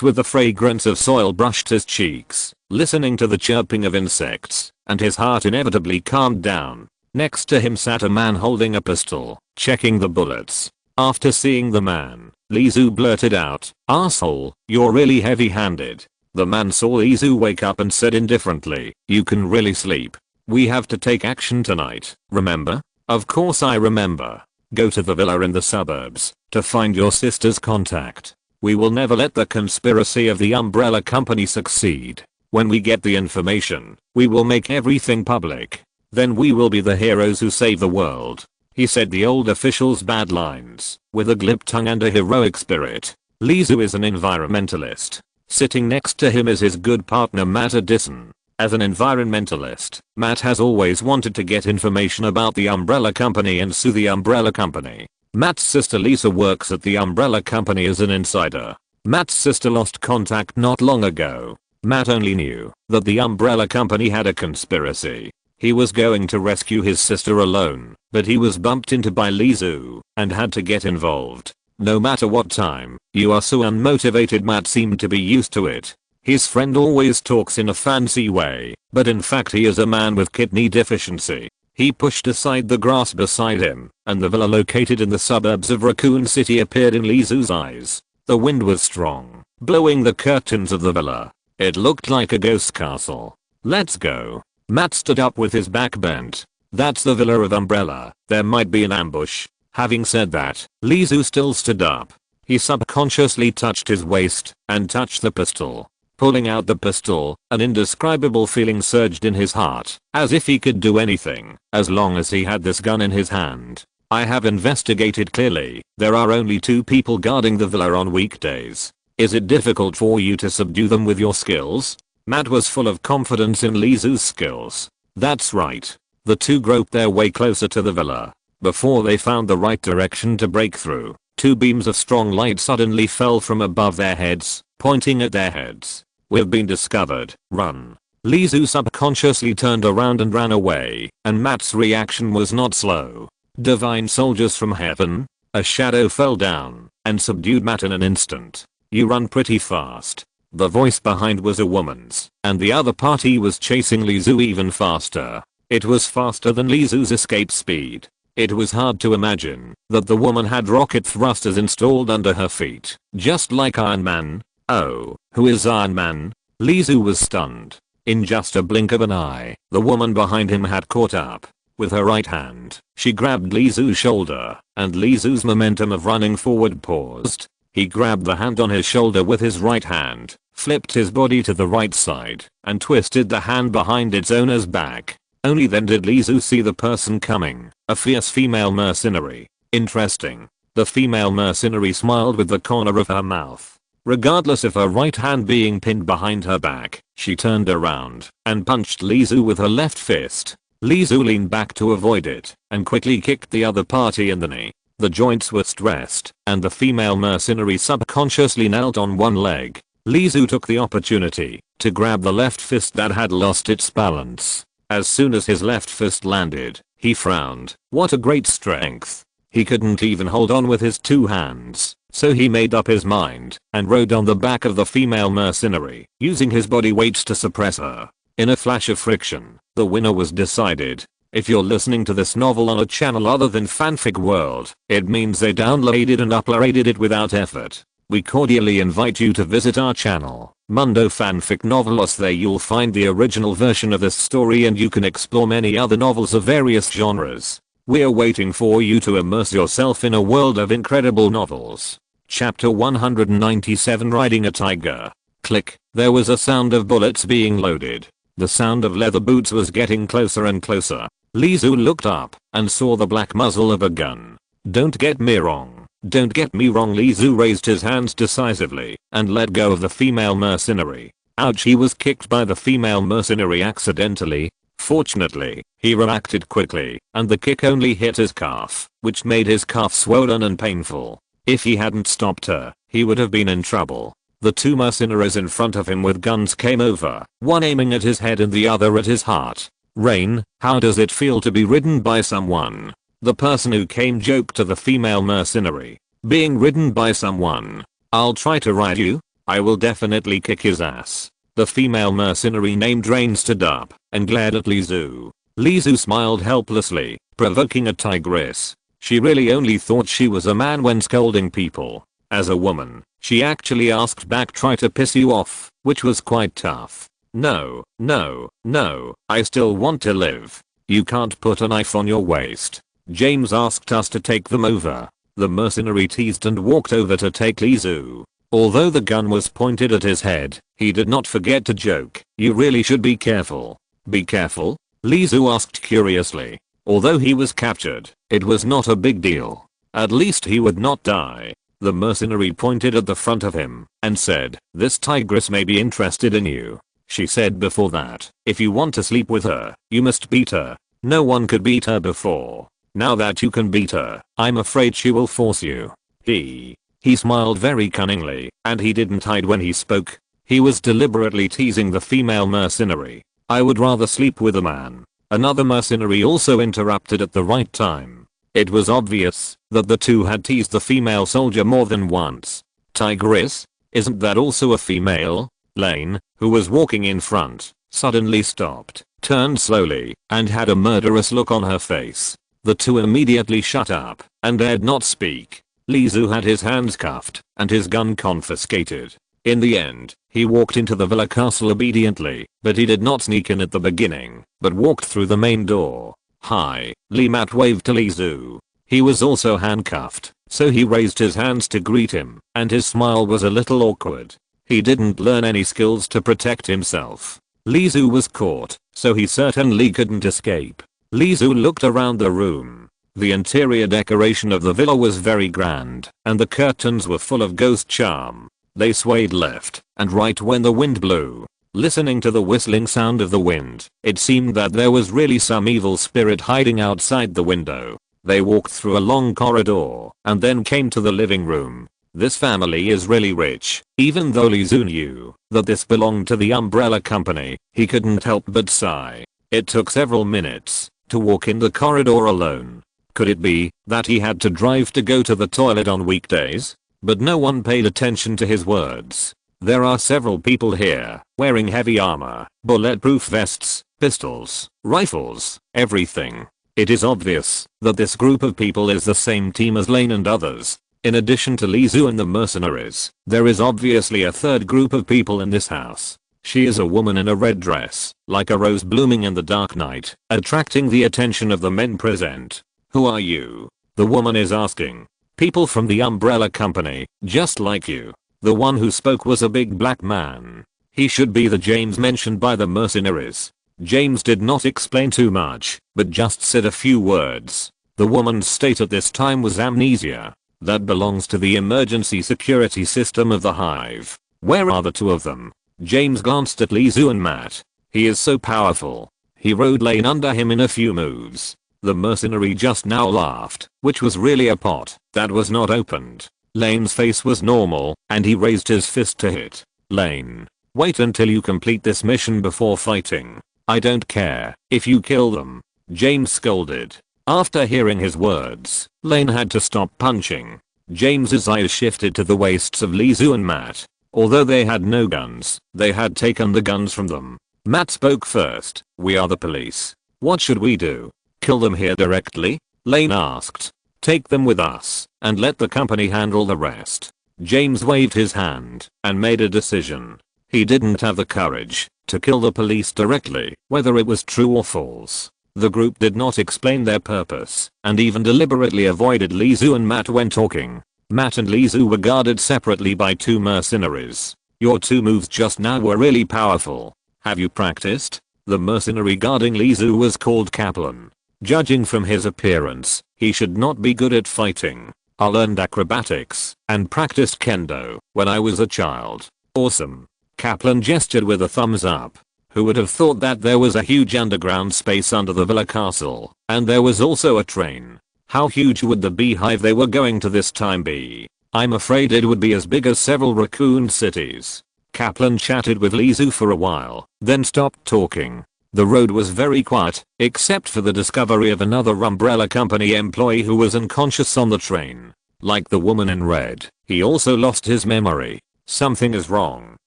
with the fragrance of soil brushed his cheeks, listening to the chirping of insects, and his heart inevitably calmed down. Next to him sat a man holding a pistol, checking the bullets. After seeing the man, Lizu blurted out, "Asshole, you're really heavy-handed." The man saw Lizu wake up and said indifferently, "You can really sleep. We have to take action tonight, remember?" "Of course I remember. Go to the villa in the suburbs to find your sister's contact. We will never let the conspiracy of the Umbrella Company succeed. When we get the information, we will make everything public. Then we will be the heroes who save the world." He said the old official's bad lines with a glib tongue and a heroic spirit. Lizu is an environmentalist. Sitting next to him is his good partner Matt Addison. As an environmentalist, Matt has always wanted to get information about the Umbrella Company and sue the Umbrella Company. Matt's sister Lisa works at the Umbrella Company as an insider. Matt's sister lost contact not long ago. Matt only knew that the Umbrella Company had a conspiracy. He was going to rescue his sister alone, but he was bumped into by Lizu and had to get involved. No matter what time, you are so unmotivated. Matt seemed to be used to it. His friend always talks in a fancy way, but in fact he is a man with kidney deficiency. He pushed aside the grass beside him, and the villa located in the suburbs of Raccoon City appeared in Lizu's eyes. The wind was strong, blowing the curtains of the villa. It looked like a ghost castle. "Let's go." Matt stood up with his back bent. "That's the villa of Umbrella. There might be an ambush." Having said that, Lizu still stood up. He subconsciously touched his waist and touched the pistol. Pulling out the pistol, an indescribable feeling surged in his heart, as if he could do anything, as long as he had this gun in his hand. "I have investigated clearly. There are only 2 people guarding the villa on weekdays. Is it difficult for you to subdue them with your skills? Matt was full of confidence in Lizu's skills. That's right. The two groped their way closer to the villa. Before they found the right direction to break through, two beams of strong light suddenly fell from above their heads, pointing at their heads. We've been discovered. Run. Lizu subconsciously turned around and ran away, and Matt's reaction was not slow. Divine soldiers from heaven. A shadow fell down and subdued Matt in an instant. You run pretty fast. The voice behind was a woman's, and the other party was chasing Lizu even faster. It was faster than Lizu's escape speed. It was hard to imagine that the woman had rocket thrusters installed under her feet, just like Iron Man. Oh, who is Iron Man? Lizu was stunned. In just a blink of an eye, the woman behind him had caught up. With her right hand, she grabbed Lizu's shoulder, and Lizu's momentum of running forward paused. He grabbed the hand on his shoulder with his right hand, flipped his body to the right side, and twisted the hand behind its owner's back. Only then did Lizu see the person coming, a fierce female mercenary. Interesting. The female mercenary smiled with the corner of her mouth. Regardless of her right hand being pinned behind her back, she turned around and punched Lizu with her left fist. Lizu leaned back to avoid it and quickly kicked the other party in the knee. The joints were stressed and the female mercenary subconsciously knelt on one leg. Lizu took the opportunity to grab the left fist that had lost its balance. As soon as his left fist landed, he frowned. What a great strength. He couldn't even hold on with his two hands, so he made up his mind and rode on the back of the female mercenary, using his body weight to suppress her. In a flash of friction, the winner was decided. If you're listening to this novel on a channel other than Fanfic World, it means they downloaded and uploaded it without effort. We cordially invite you to visit our channel, Mundo Fanfic Novelos. There you'll find the original version of this story and you can explore many other novels of various genres. We're waiting for you to immerse yourself in a world of incredible novels. Chapter 197, Riding a Tiger. Click. There was a sound of bullets being loaded. The sound of leather boots was getting closer and closer. Lizu looked up and saw the black muzzle of a gun. Don't get me wrong. Don't get me wrong. Lizu raised his hands decisively and let go of the female mercenary. Ouch, he was kicked by the female mercenary accidentally. Fortunately, he reacted quickly and the kick only hit his calf, which made his calf swollen and painful. If he hadn't stopped her, he would have been in trouble. The two mercenaries in front of him with guns came over, one aiming at his head and the other at his heart. Rain, how does it feel to be ridden by someone? The person who came joked to the female mercenary. Being ridden by someone? I'll try to ride you. I will definitely kick his ass. The female mercenary named Rain stood up and glared at Lizu. Lizu smiled helplessly, provoking a tigress. She really only thought she was a man when scolding people. As a woman, she actually asked back, try to piss you off, which was quite tough. No, no, no, I still want to live. You can't put a knife on your waist. James asked us to take them over. The mercenary teased and walked over to take Lizu. Although the gun was pointed at his head, he did not forget to joke. You really should be careful. Be careful? Lizu asked curiously. Although he was captured, it was not a big deal. At least he would not die. The mercenary pointed at the front of him and said, this tigress may be interested in you. She said before that, if you want to sleep with her, you must beat her. No one could beat her before. Now that you can beat her, I'm afraid she will force you. He smiled very cunningly, and he didn't hide when he spoke. He was deliberately teasing the female mercenary. I would rather sleep with a man. Another mercenary also interrupted at the right time. It was obvious that the two had teased the female soldier more than once. Tigress? Isn't that also a female? Lane, who was walking in front, suddenly stopped, turned slowly, and had a murderous look on her face. The two immediately shut up and dared not speak. Lizu had his hands cuffed and his gun confiscated. In the end, he walked into the villa castle obediently, but he did not sneak in at the beginning, but walked through the main door. Hi, Matt waved to Lizu. He was also handcuffed, so he raised his hands to greet him, and his smile was a little awkward. He didn't learn any skills to protect himself. Lizu was caught, so he certainly couldn't escape. Lizu looked around the room. The interior decoration of the villa was very grand, and the curtains were full of ghost charm. They swayed left and right when the wind blew. Listening to the whistling sound of the wind, it seemed that there was really some evil spirit hiding outside the window. They walked through a long corridor and then came to the living room. This family is really rich. Even though Lee Zoo knew that this belonged to the umbrella company, he couldn't help but sigh. It took several minutes to walk in the corridor alone. Could it be that he had to drive to go to the toilet on weekdays? But no one paid attention to his words. There are several people here wearing heavy armor, bulletproof vests, pistols, rifles, everything. It is obvious that this group of people is the same team as Lane and others. In addition to Lee Zoo and the mercenaries, there is obviously a third group of people in this house. She is a woman in a red dress, like a rose blooming in the dark night, attracting the attention of the men present. Who are you? The woman is asking. People from the umbrella company, just like you. The one who spoke was a big black man. He should be the James mentioned by the mercenaries. James did not explain too much, but just said a few words. The woman's state at this time was amnesia. That belongs to the emergency security system of the hive. Where are the two of them? James glanced at Lee Zoo and Matt. He is so powerful. He rode Lane under him in a few moves. The mercenary just now laughed, which was really a pot that was not opened. Lane's face was normal, and he raised his fist to hit. Lane, wait until you complete this mission before fighting. I don't care if you kill them. James scolded. After hearing his words, Lane had to stop punching. James's eyes shifted to the waists of Lee Zoo and Matt. Although they had no guns, they had taken the guns from them. Matt spoke first. We are the police. What should we do? Kill them here directly? Lane asked. Take them with us, and let the company handle the rest. James waved his hand, and made a decision. He didn't have the courage to kill the police directly, whether it was true or false. The group did not explain their purpose, and even deliberately avoided Lee Zoo and Matt when talking. Matt and Lee Zoo were guarded separately by two mercenaries. Your two moves just now were really powerful. Have you practiced? The mercenary guarding Lee Zoo was called Kaplan. Judging from his appearance, he should not be good at fighting. I learned acrobatics and practiced kendo when I was a child. Awesome. Kaplan gestured with a thumbs up. Who would have thought that there was a huge underground space under the villa castle, and there was also a train. How huge would the beehive they were going to this time be? I'm afraid it would be as big as several raccoon cities. Kaplan chatted with Lee Zoo for a while, then stopped talking. The road was very quiet, except for the discovery of another umbrella company employee who was unconscious on the train. Like the woman in red, he also lost his memory. Something is wrong,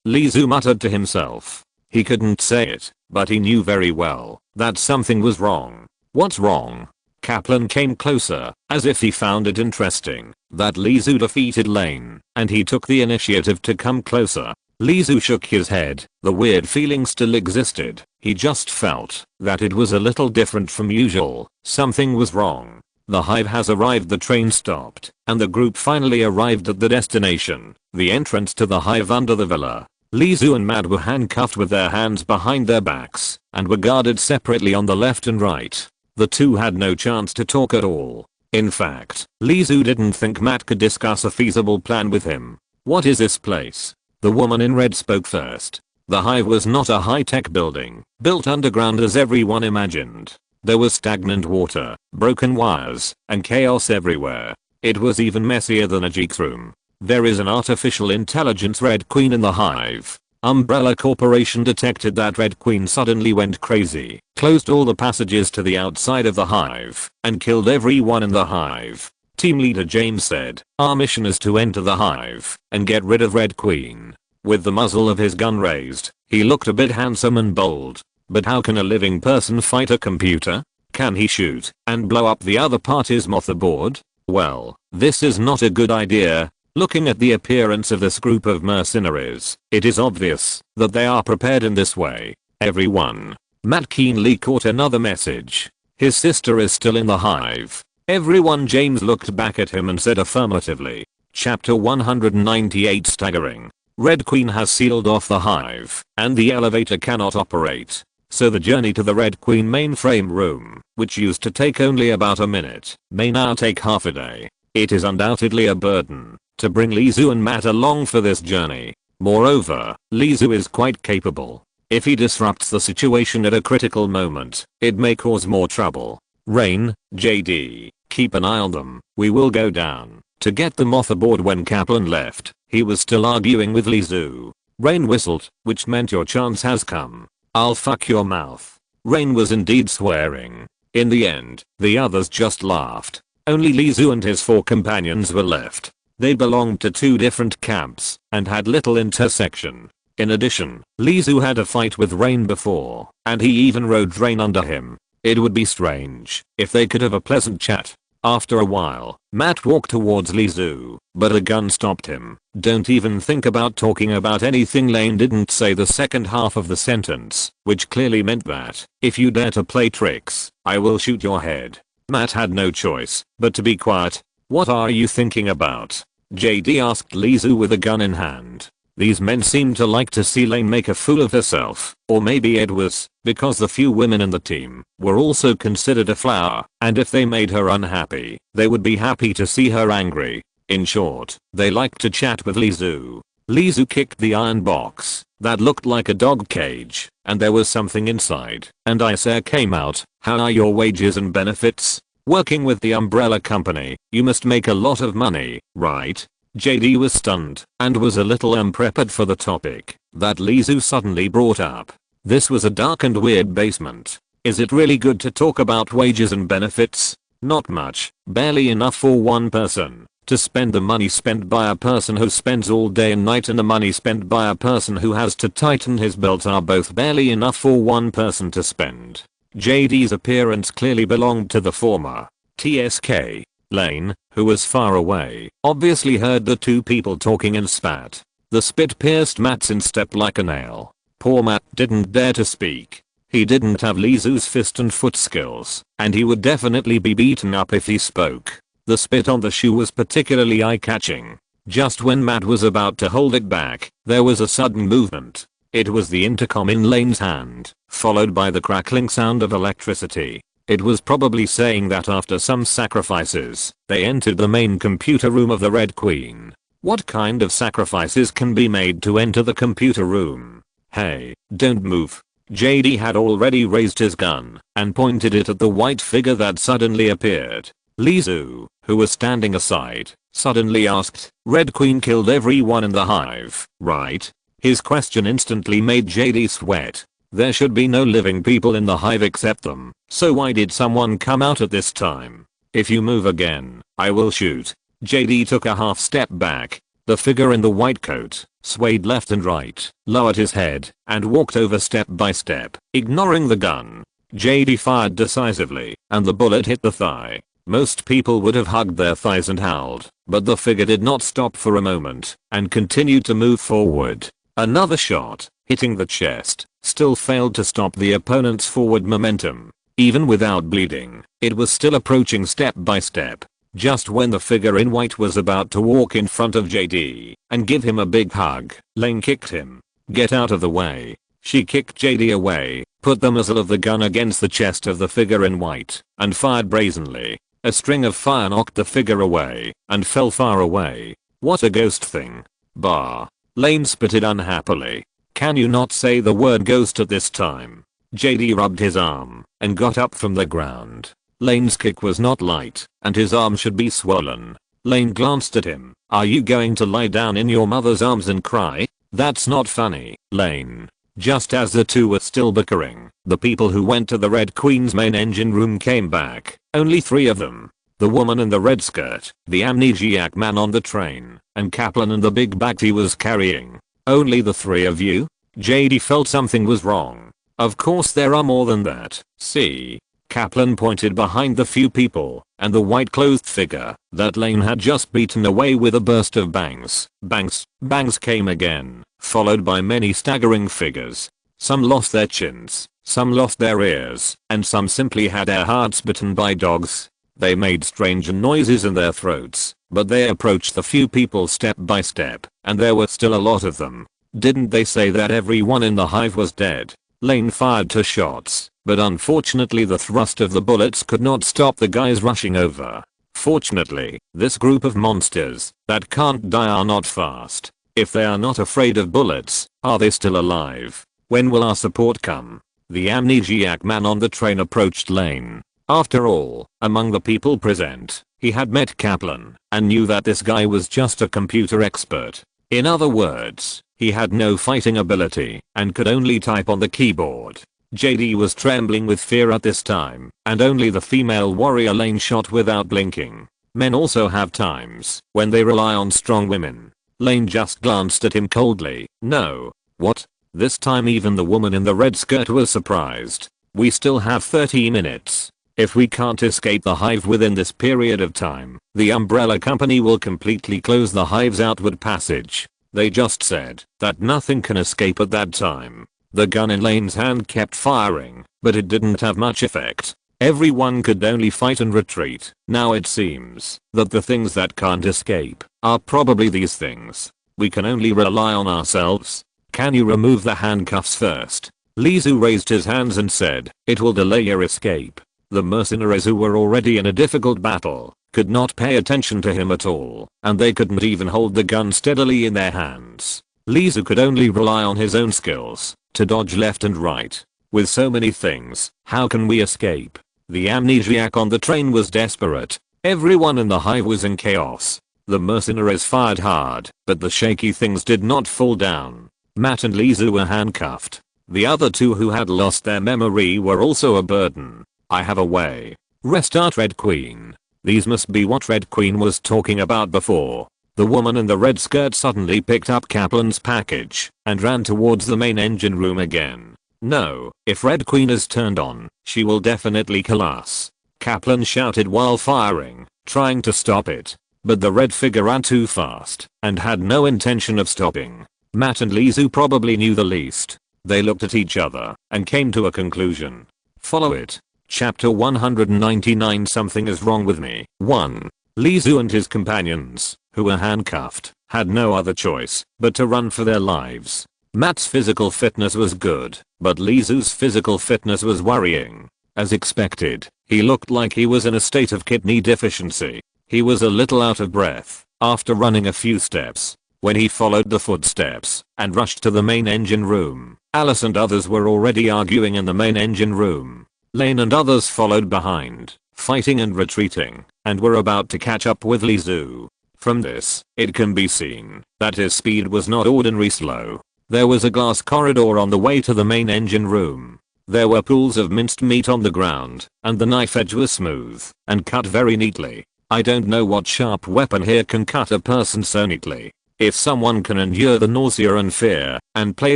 Lee Zoo muttered to himself. He couldn't say it, but he knew very well that something was wrong. What's wrong? Kaplan came closer, as if he found it interesting that Lee Zoo defeated Lane, and he took the initiative to come closer. Lee Zoo shook his head. The weird feeling still existed. He just felt that it was a little different from usual. Something was wrong. The hive has arrived. The train stopped, and the group finally arrived at the destination, the entrance to the hive under the villa. Lee Zoo and Matt were handcuffed with their hands behind their backs, and were guarded separately on the left and right. The two had no chance to talk at all. In fact, Lee Zoo didn't think Matt could discuss a feasible plan with him. What is this place? The woman in red spoke first. The hive was not a high-tech building, built underground as everyone imagined. There was stagnant water, broken wires, and chaos everywhere. It was even messier than a geek's room. There is an artificial intelligence Red Queen in the hive. Umbrella Corporation detected that Red Queen suddenly went crazy, closed all the passages to the outside of the hive, and killed everyone in the hive. Team leader James said, our mission is to enter the hive and get rid of Red Queen. With the muzzle of his gun raised, he looked a bit handsome and bold. But how can a living person fight a computer? Can he shoot and blow up the other party's motherboard? Well, this is not a good idea. Looking at the appearance of this group of mercenaries, it is obvious that they are prepared in this way. Everyone. Matt keenly caught another message. His sister is still in the hive. Everyone. James looked back at him and said affirmatively. Chapter 198 Staggering. Red Queen has sealed off the hive, and the elevator cannot operate. So the journey to the Red Queen mainframe room, which used to take only about a minute, may now take half a day. It is undoubtedly a burden to bring Lizu and Matt along for this journey. Moreover, Lizu is quite capable. If he disrupts the situation at a critical moment, it may cause more trouble. Rain, JD, keep an eye on them. We will go down to get them off aboard. When Kaplan left, he was still arguing with Lizu. Rain whistled, which meant your chance has come. I'll fuck your mouth. Rain was indeed swearing. In the end, the others just laughed. Only Lizu and his 4 companions were left. They belonged to 2 different camps and had little intersection. In addition, Lizu had a fight with Rain before, and he even rode Rain under him. It would be strange if they could have a pleasant chat. After a while, Matt walked towards Lizu, but a gun stopped him. Don't even think about talking about anything. Lane didn't say the second half of the sentence, which clearly meant that, if you dare to play tricks, I will shoot your head. Matt had no choice but to be quiet. What are you thinking about? JD asked Lizu with a gun in hand. These men seemed to like to see Lane make a fool of herself, or maybe it was because the few women in the team were also considered a flower, and if they made her unhappy, they would be happy to see her angry. In short, they liked to chat with Lizu. Lizu kicked the iron box that looked like a dog cage, and there was something inside, and ice air came out. How are your wages and benefits? Working with the umbrella company, you must make a lot of money, right? JD was stunned and was a little unprepared for the topic that Lizu suddenly brought up. This was a dark and weird basement. Is it really good to talk about wages and benefits? Not much, barely enough for one person to spend the money spent by a person who spends all day and night, and the money spent by a person who has to tighten his belt are both barely enough for one person to spend. JD's appearance clearly belonged to the former. TSK. Lane, who was far away, obviously heard the 2 people talking and spat. The spit pierced Matt's instep like a nail. Poor Matt didn't dare to speak. He didn't have Lizu's fist and foot skills, and he would definitely be beaten up if he spoke. The spit on the shoe was particularly eye-catching. Just when Matt was about to hold it back, there was a sudden movement. It was the intercom in Lane's hand, followed by the crackling sound of electricity. It was probably saying that after some sacrifices, they entered the main computer room of the Red Queen. What kind of sacrifices can be made to enter the computer room? Hey, don't move. JD had already raised his gun and pointed it at the white figure that suddenly appeared. Lizu, who was standing aside, suddenly asked, Red Queen killed everyone in the hive, right? His question instantly made JD sweat. There should be no living people in the hive except them, so why did someone come out at this time? If you move again, I will shoot. JD took a half step back. The figure in the white coat swayed left and right, lowered his head, and walked over step by step, ignoring the gun. JD fired decisively, and the bullet hit the thigh. Most people would have hugged their thighs and howled, but the figure did not stop for a moment, and continued to move forward. Another shot, hitting the chest, still failed to stop the opponent's forward momentum. Even without bleeding, it was still approaching step by step. Just when the figure in white was about to walk in front of JD and give him a big hug, Lane kicked him. Get out of the way. She kicked JD away, put the muzzle of the gun against the chest of the figure in white, and fired brazenly. A string of fire knocked the figure away and fell far away. What a ghost thing. Bah. Lane spitted unhappily. Can you not say the word ghost at this time? JD rubbed his arm and got up from the ground. Lane's kick was not light, and his arm should be swollen. Lane glanced at him. Are you going to lie down in your mother's arms and cry? That's not funny, Lane. Just as the 2 were still bickering, the people who went to the Red Queen's main engine room came back. Only 3 of them. The woman in the red skirt, the amnesiac man on the train, and Kaplan and the big bag he was carrying. Only the 3 of you? JD felt something was wrong. Of course there are more than that. See? Kaplan pointed behind the few people and the white-clothed figure that Lane had just beaten away with a burst of bangs. Bangs came again, followed by many staggering figures. Some lost their chins, some lost their ears, and some simply had their hearts bitten by dogs. They made strange noises in their throats, but they approached the few people step by step, and there were still a lot of them. Didn't they say that everyone in the hive was dead? Lane fired 2 shots, but unfortunately the thrust of the bullets could not stop the guys rushing over. Fortunately, this group of monsters that can't die are not fast. If they are not afraid of bullets, are they still alive? When will our support come? The amnesiac man on the train approached Lane. After all, among the people present, he had met Kaplan and knew that this guy was just a computer expert. In other words, he had no fighting ability and could only type on the keyboard. JD was trembling with fear at this time, and only the female warrior Lane shot without blinking. Men also have times when they rely on strong women. Lane just glanced at him coldly. No. What? This time even the woman in the red skirt was surprised. We still have 30 minutes. If we can't escape the hive within this period of time, the umbrella company will completely close the hive's outward passage. They just said that nothing can escape at that time. The gun in Lane's hand kept firing, but it didn't have much effect. Everyone could only fight and retreat. Now it seems that the things that can't escape are probably these things. We can only rely on ourselves. Can you remove the handcuffs first? Lizu raised his hands and said, it will delay your escape. The mercenaries who were already in a difficult battle could not pay attention to him at all, and they couldn't even hold the gun steadily in their hands. Lizu could only rely on his own skills to dodge left and right. With so many things, how can we escape? The amnesiac on the train was desperate. Everyone in the hive was in chaos. The mercenaries fired hard, but the shaky things did not fall down. Matt and Lizu were handcuffed. The other two who had lost their memory were also a burden. I have a way. Restart Red Queen. These must be what Red Queen was talking about before. The woman in the red skirt suddenly picked up Kaplan's package and ran towards the main engine room again. No, if Red Queen is turned on, she will definitely kill us. Kaplan shouted while firing, trying to stop it. But the red figure ran too fast and had no intention of stopping. Matt and Lizu probably knew the least. They looked at each other and came to a conclusion. Follow it. Chapter 199. Something is wrong with me. 1. Lizu and his companions, who were handcuffed, had no other choice but to run for their lives. Matt's physical fitness was good, but Lizu's physical fitness was worrying. As expected, he looked like he was in a state of kidney deficiency. He was a little out of breath after running a few steps. When he followed the footsteps and rushed to the main engine room, Alice and others were already arguing in the main engine room. Lane and others followed behind, fighting and retreating, and were about to catch up with Lizu. From this, it can be seen that his speed was not ordinary slow. There was a glass corridor on the way to the main engine room. There were pools of minced meat on the ground, and the knife edge was smooth and cut very neatly. I don't know what sharp weapon here can cut a person so neatly. If someone can endure the nausea and fear and play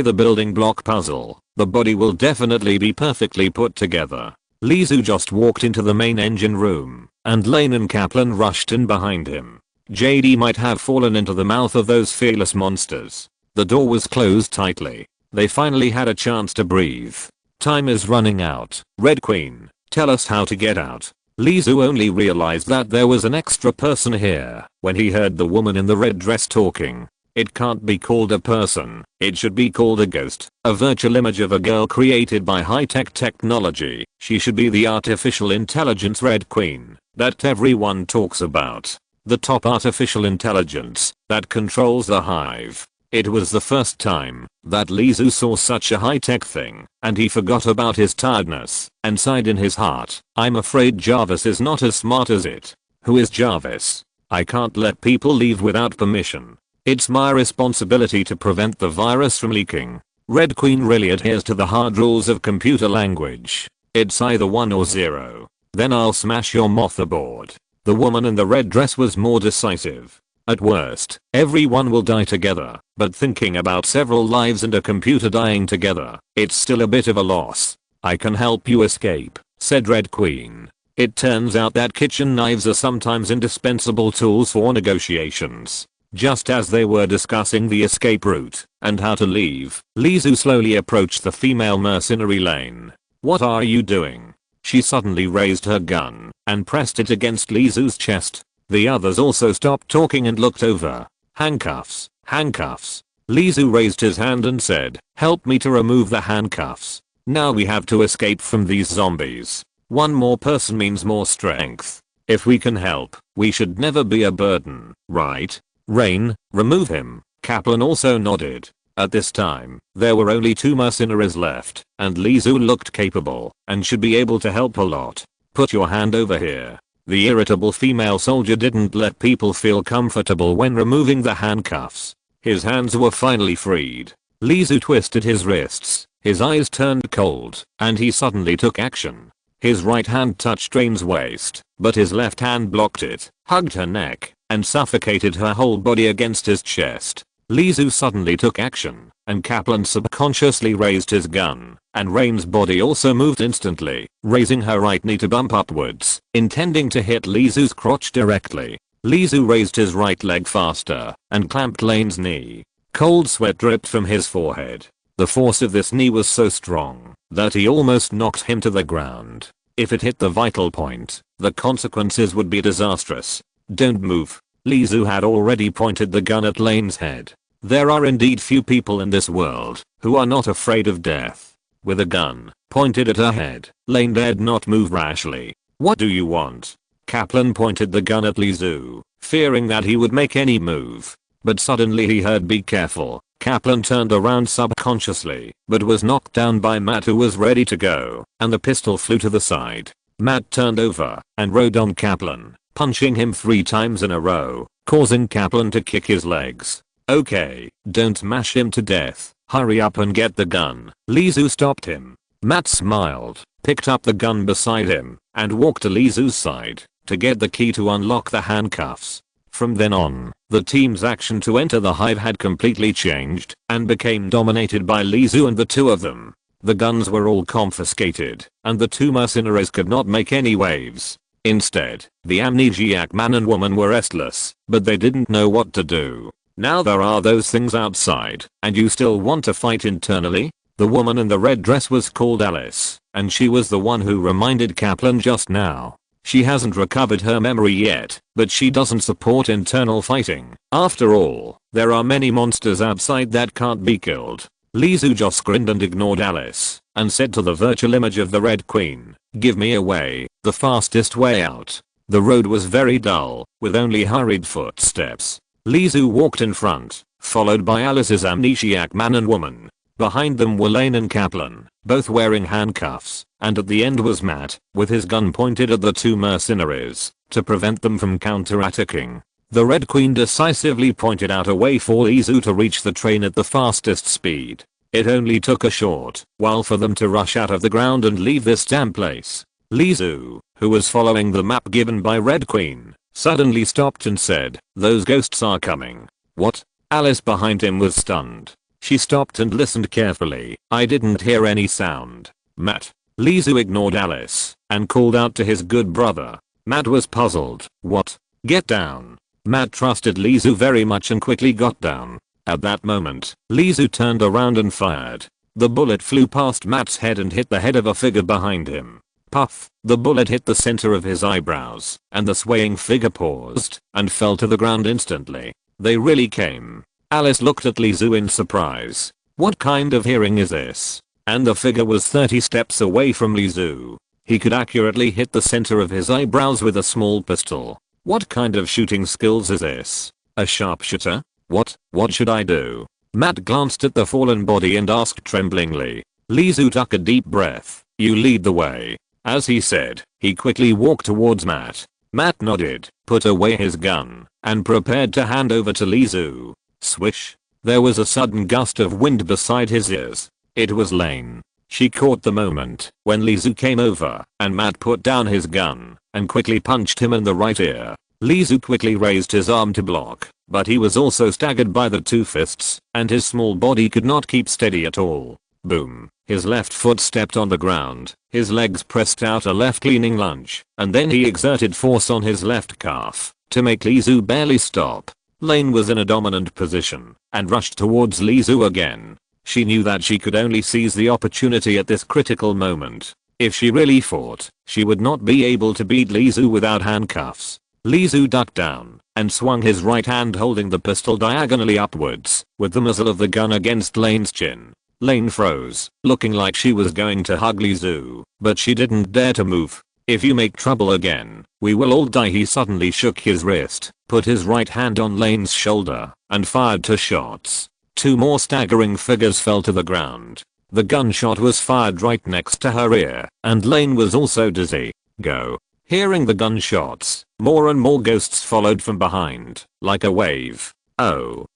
the building block puzzle, the body will definitely be perfectly put together. Lizu just walked into the main engine room, and Lane and Kaplan rushed in behind him. JD might have fallen into the mouth of those fearless monsters. The door was closed tightly. They finally had a chance to breathe. Time is running out. Red Queen, tell us how to get out. Lizu only realized that there was an extra person here when he heard the woman in the red dress talking. It can't be called a person, it should be called a ghost, a virtual image of a girl created by high-tech technology. She should be the artificial intelligence Red Queen that everyone talks about. The top artificial intelligence that controls the hive. It was the first time that Lizu saw such a high-tech thing, and he forgot about his tiredness and sighed in his heart. I'm afraid Jarvis is not as smart as it. Who is Jarvis? I can't let people leave without permission. It's my responsibility to prevent the virus from leaking. Red Queen really adheres to the hard rules of computer language. It's either 1 or 0. Then I'll smash your motherboard. The woman in the red dress was more decisive. At worst, everyone will die together, but thinking about several lives and a computer dying together, it's still a bit of a loss. I can help you escape, said Red Queen. It turns out that kitchen knives are sometimes indispensable tools for negotiations. Just as they were discussing the escape route and how to leave, Lizu slowly approached the female mercenary Lane. What are you doing? She suddenly raised her gun and pressed it against Lizu's chest. The others also stopped talking and looked over. Handcuffs, handcuffs. Lizu raised his hand and said, help me to remove the handcuffs. Now we have to escape from these zombies. One more person means more strength. If we can help, we should never be a burden, right? Rain, remove him. Kaplan also nodded. At this time, there were only 2 mercenaries left, and Lizu looked capable and should be able to help a lot. Put your hand over here. The irritable female soldier didn't let people feel comfortable when removing the handcuffs. His hands were finally freed. Lizu twisted his wrists, his eyes turned cold, and he suddenly took action. His right hand touched Rain's waist, but his left hand blocked it, hugged her neck, and suffocated her whole body against his chest. Lizu suddenly took action, and Kaplan subconsciously raised his gun, and Rain's body also moved instantly, raising her right knee to bump upwards, intending to hit Lizu's crotch directly. Lizu raised his right leg faster, and clamped Lane's knee. Cold sweat dripped from his forehead. The force of this knee was so strong that he almost knocked him to the ground. If it hit the vital point, the consequences would be disastrous. Don't move. Lizu had already pointed the gun at Lane's head. There are indeed few people in this world who are not afraid of death. With a gun pointed at her head, Lane dared not move rashly. What do you want? Kaplan pointed the gun at Lizu, fearing that he would make any move. But suddenly he heard "Be careful." Kaplan turned around subconsciously, but was knocked down by Matt, who was ready to go, and the pistol flew to the side. Matt turned over and rode on Kaplan, punching him 3 times in a row, causing Kaplan to kick his legs. Okay, don't mash him to death. Hurry up and get the gun. Lizu stopped him. Matt smiled, picked up the gun beside him, and walked to Lizu's side to get the key to unlock the handcuffs. From then on, the team's action to enter the hive had completely changed and became dominated by Lizu and the 2 of them. The guns were all confiscated, and the 2 mercenaries could not make any waves. Instead, the amnesiac man and woman were restless, but they didn't know what to do. Now there are those things outside, and you still want to fight internally? The woman in the red dress was called Alice, and she was the one who reminded Kaplan just now. She hasn't recovered her memory yet, but she doesn't support internal fighting. After all, there are many monsters outside that can't be killed. Lizu just grinned and ignored Alice, and said to the virtual image of the Red Queen, "Give me a way, the fastest way out." The road was very dull, with only hurried footsteps. Lizu walked in front, followed by Alice's amnesiac man and woman. Behind them were Lane and Kaplan, both wearing handcuffs, and at the end was Matt, with his gun pointed at the 2 mercenaries, to prevent them from counterattacking. The Red Queen decisively pointed out a way for Lizu to reach the train at the fastest speed. It only took a short while for them to rush out of the ground and leave this damn place. Lizu, who was following the map given by Red Queen, suddenly stopped and said, "Those ghosts are coming." What? Alice behind him was stunned. She stopped and listened carefully. "I didn't hear any sound." "Matt." Lizu ignored Alice and called out to his good brother. Matt was puzzled. "What?" "Get down." Matt trusted Lizu very much and quickly got down. At that moment, Lizu turned around and fired. The bullet flew past Matt's head and hit the head of a figure behind him. Puff! The bullet hit the center of his eyebrows, and the swaying figure paused and fell to the ground instantly. They really came. Alice looked at Lizu in surprise. What kind of hearing is this? And the figure was 30 steps away from Lizu. He could accurately hit the center of his eyebrows with a small pistol. What kind of shooting skills is this? A sharpshooter? What should I do? Matt glanced at the fallen body and asked tremblingly. Lizu took a deep breath. "You lead the way." As he said, he quickly walked towards Matt. Matt nodded, put away his gun, and prepared to hand over to Lizu. Swish! There was a sudden gust of wind beside his ears. It was Lane. She caught the moment when Lizu came over, and Matt put down his gun and quickly punched him in the right ear. Lizu quickly raised his arm to block, but he was also staggered by the 2 fists, and his small body could not keep steady at all. Boom. His left foot stepped on the ground, his legs pressed out a left-leaning lunge, and then he exerted force on his left calf to make Lizu barely stop. Lane was in a dominant position and rushed towards Lizu again. She knew that she could only seize the opportunity at this critical moment. If she really fought, she would not be able to beat Lizu without handcuffs. Lizu ducked down and swung his right hand holding the pistol diagonally upwards, with the muzzle of the gun against Lane's chin. Lane froze, looking like she was going to hug Lizu, but she didn't dare to move. If you make trouble again, we will all die. He suddenly shook his wrist, put his right hand on Lane's shoulder, and fired 2 shots. 2 more staggering figures fell to the ground. The gunshot was fired right next to her ear, and Lane was also dizzy. Go. Hearing the gunshots, more and more ghosts followed from behind, like a wave. Oh,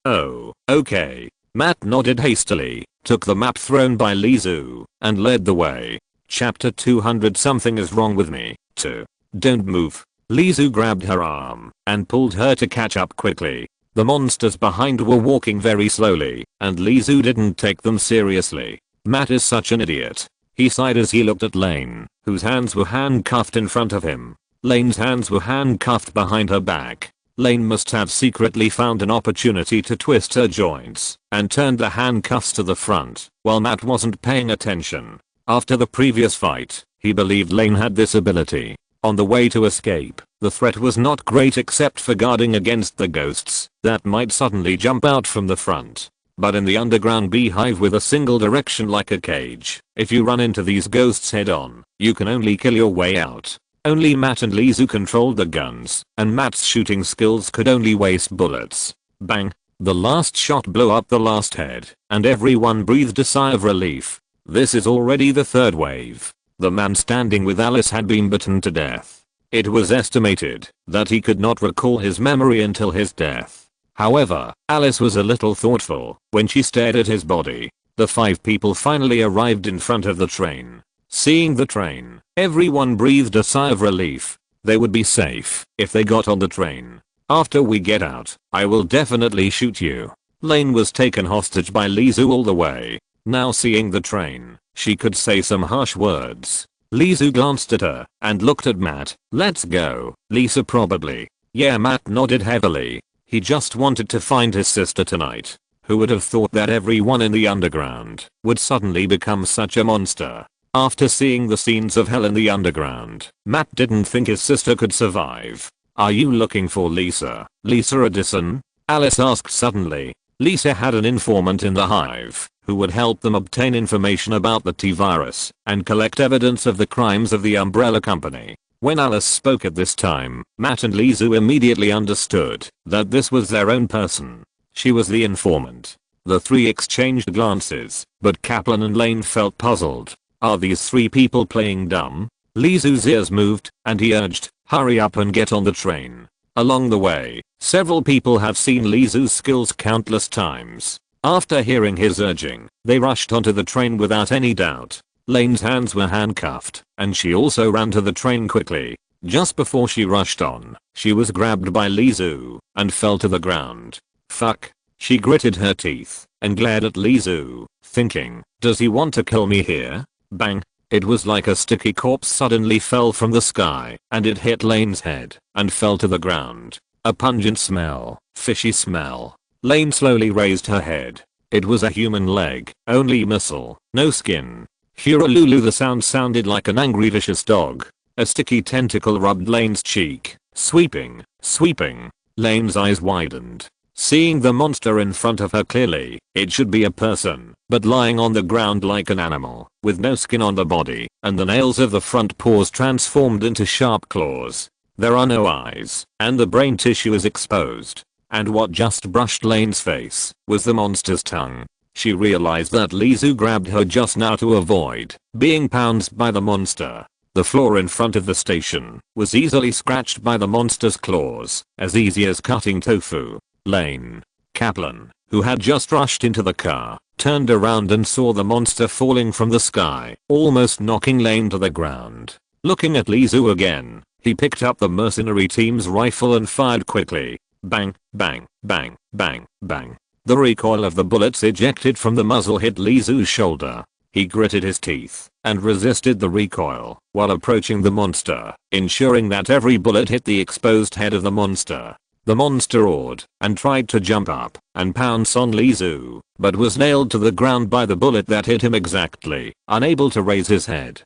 okay. Matt nodded hastily, took the map thrown by Lizu, and led the way. Chapter 200. Something is wrong with me. 2. Don't move. Lizu grabbed her arm and pulled her to catch up quickly. The monsters behind were walking very slowly, and Lizu didn't take them seriously. Matt is such an idiot. He sighed as he looked at Lane, whose hands were handcuffed in front of him. Lane's hands were handcuffed behind her back. Lane must have secretly found an opportunity to twist her joints and turned the handcuffs to the front while Matt wasn't paying attention. After the previous fight, he believed Lane had this ability. On the way to escape, the threat was not great except for guarding against the ghosts that might suddenly jump out from the front. But in the underground beehive with a single direction like a cage, if you run into these ghosts head on, you can only kill your way out. Only Matt and Lizu controlled the guns, and Matt's shooting skills could only waste bullets. Bang! The last shot blew up the last head, and everyone breathed a sigh of relief. This is already the 3rd wave. The man standing with Alice had been bitten to death. It was estimated that he could not recall his memory until his death. However, Alice was a little thoughtful when she stared at his body. The 5 people finally arrived in front of the train. Seeing the train, everyone breathed a sigh of relief. They would be safe if they got on the train. After we get out, I will definitely shoot you. Lane was taken hostage by Lizu all the way. Now seeing the train, she could say some harsh words. Lizu glanced at her and looked at Matt. Let's go, Lisa probably. Yeah, Matt nodded heavily. He just wanted to find his sister tonight. Who would have thought that everyone in the underground would suddenly become such a monster? After seeing the scenes of hell in the underground, Matt didn't think his sister could survive. Are you looking for Lisa? Lisa Addison? Alice asked suddenly. Lisa had an informant in the hive who would help them obtain information about the T-virus and collect evidence of the crimes of the Umbrella Company. When Alice spoke at this time, Matt and Lizu immediately understood that this was their own person. She was the informant. The 3 exchanged glances, but Kaplan and Lane felt puzzled. Are these 3 people playing dumb? Lizu's ears moved, and he urged, hurry up and get on the train. Along the way, several people have seen Lizu's skills countless times. After hearing his urging, they rushed onto the train without any doubt. Lane's hands were handcuffed, and she also ran to the train quickly. Just before she rushed on, she was grabbed by Lizu and fell to the ground. Fuck. She gritted her teeth and glared at Lizu, thinking, does he want to kill me here? Bang. It was like a sticky corpse suddenly fell from the sky, and it hit Lane's head and fell to the ground. A pungent smell, fishy smell. Lane slowly raised her head. It was a human leg, only muscle, no skin. Huralulu, the sound sounded like an angry vicious dog. A sticky tentacle rubbed Lane's cheek, sweeping. Lane's eyes widened. Seeing the monster in front of her clearly, it should be a person, but lying on the ground like an animal, with no skin on the body, and the nails of the front paws transformed into sharp claws. There are no eyes, and the brain tissue is exposed. And what just brushed Lane's face was the monster's tongue. She realized that Lizu grabbed her just now to avoid being pounced by the monster. The floor in front of the station was easily scratched by the monster's claws, as easy as cutting tofu. Lane. Kaplan, who had just rushed into the car, turned around and saw the monster falling from the sky, almost knocking Lane to the ground. Looking at Lizu again, he picked up the mercenary team's rifle and fired quickly. Bang, bang, bang, bang, bang. The recoil of the bullets ejected from the muzzle hit Lizu's shoulder. He gritted his teeth and resisted the recoil while approaching the monster, ensuring that every bullet hit the exposed head of the monster. The monster roared and tried to jump up and pounce on Lizu, but was nailed to the ground by the bullet that hit him exactly, unable to raise his head.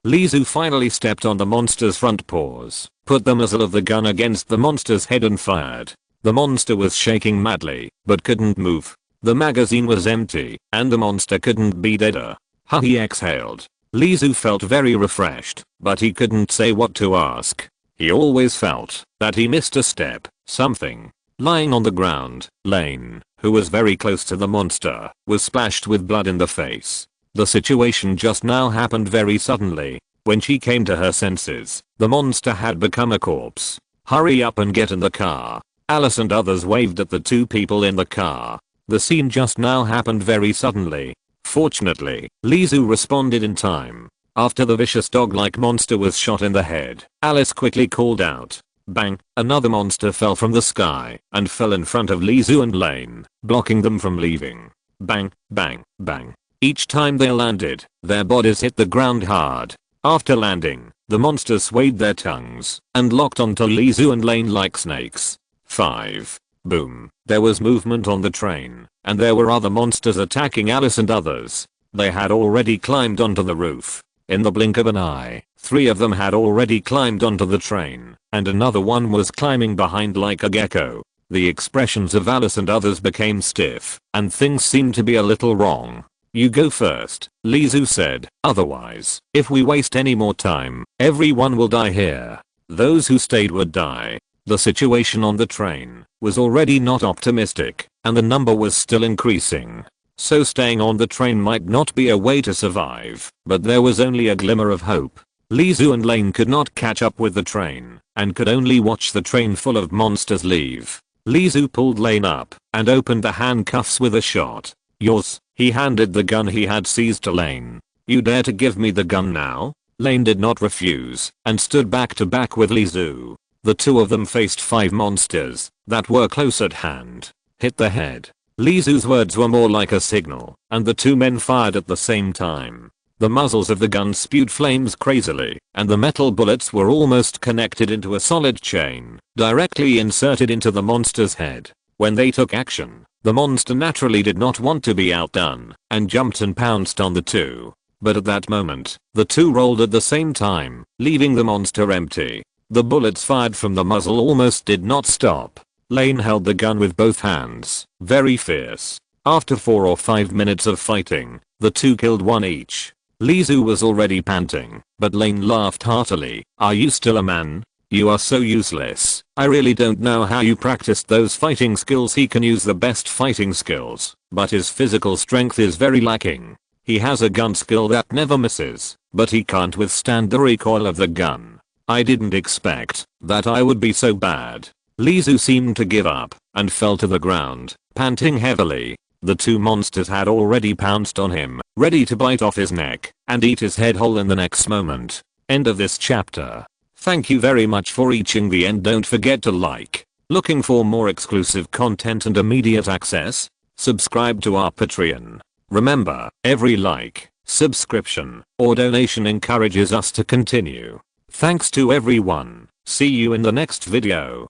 Lizu finally stepped on the monster's front paws, put the muzzle of the gun against the monster's head and fired. The monster was shaking madly, but couldn't move. The magazine was empty, and the monster couldn't be deader. He exhaled. Lizu felt very refreshed, but he couldn't say what to ask. He always felt that he missed a step, something. Lying on the ground, Lane, who was very close to the monster, was splashed with blood in the face. The situation just now happened very suddenly. When she came to her senses, the monster had become a corpse. "Hurry up and get in the car." Alice and others waved at the two people in the car. The scene just now happened very suddenly. Fortunately, Lizu responded in time. After the vicious dog-like monster was shot in the head, Alice quickly called out. Bang! Another monster fell from the sky and fell in front of Lizu and Lane, blocking them from leaving. Bang, bang, bang. Each time they landed, their bodies hit the ground hard. After landing, the monsters swayed their tongues and locked onto Lizu and Lane like snakes. 5. Boom. There was movement on the train, and there were other monsters attacking Alice and others. They had already climbed onto the roof. In the blink of an eye, 3 of them had already climbed onto the train, and another one was climbing behind like a gecko. The expressions of Alice and others became stiff, and things seemed to be a little wrong. "You go first," Lizu said, "otherwise, if we waste any more time, everyone will die here. Those who stayed would die." The situation on the train was already not optimistic, and the number was still increasing. So staying on the train might not be a way to survive, but there was only a glimmer of hope. Lizu and Lane could not catch up with the train, and could only watch the train full of monsters leave. Lizu pulled Lane up, and opened the handcuffs with a shot. "Yours." He handed the gun he had seized to Lane. "You dare to give me the gun now?" Lane did not refuse, and stood back to back with Lizu. The two of them faced 5 monsters that were close at hand. "Hit the head." Lizu's words were more like a signal, and the 2 men fired at the same time. The muzzles of the gun spewed flames crazily, and the metal bullets were almost connected into a solid chain, directly inserted into the monster's head. When they took action, the monster naturally did not want to be outdone, and jumped and pounced on the 2. But at that moment, the 2 rolled at the same time, leaving the monster empty. The bullets fired from the muzzle almost did not stop. Lane held the gun with both hands, very fierce. After 4 or 5 minutes of fighting, the 2 killed 1 each. Lizu was already panting, but Lane laughed heartily. "Are you still a man? You are so useless. I really don't know how you practiced those fighting skills." He can use the best fighting skills, but his physical strength is very lacking. He has a gun skill that never misses, but he can't withstand the recoil of the gun. "I didn't expect that I would be so bad." Lizu seemed to give up and fell to the ground, panting heavily. The 2 monsters had already pounced on him, ready to bite off his neck and eat his head whole in the next moment. End of this chapter. Thank you very much for reaching the end. Don't forget to like. Looking for more exclusive content and immediate access? Subscribe to our Patreon. Remember, every like, subscription, or donation encourages us to continue. Thanks to everyone. See you in the next video.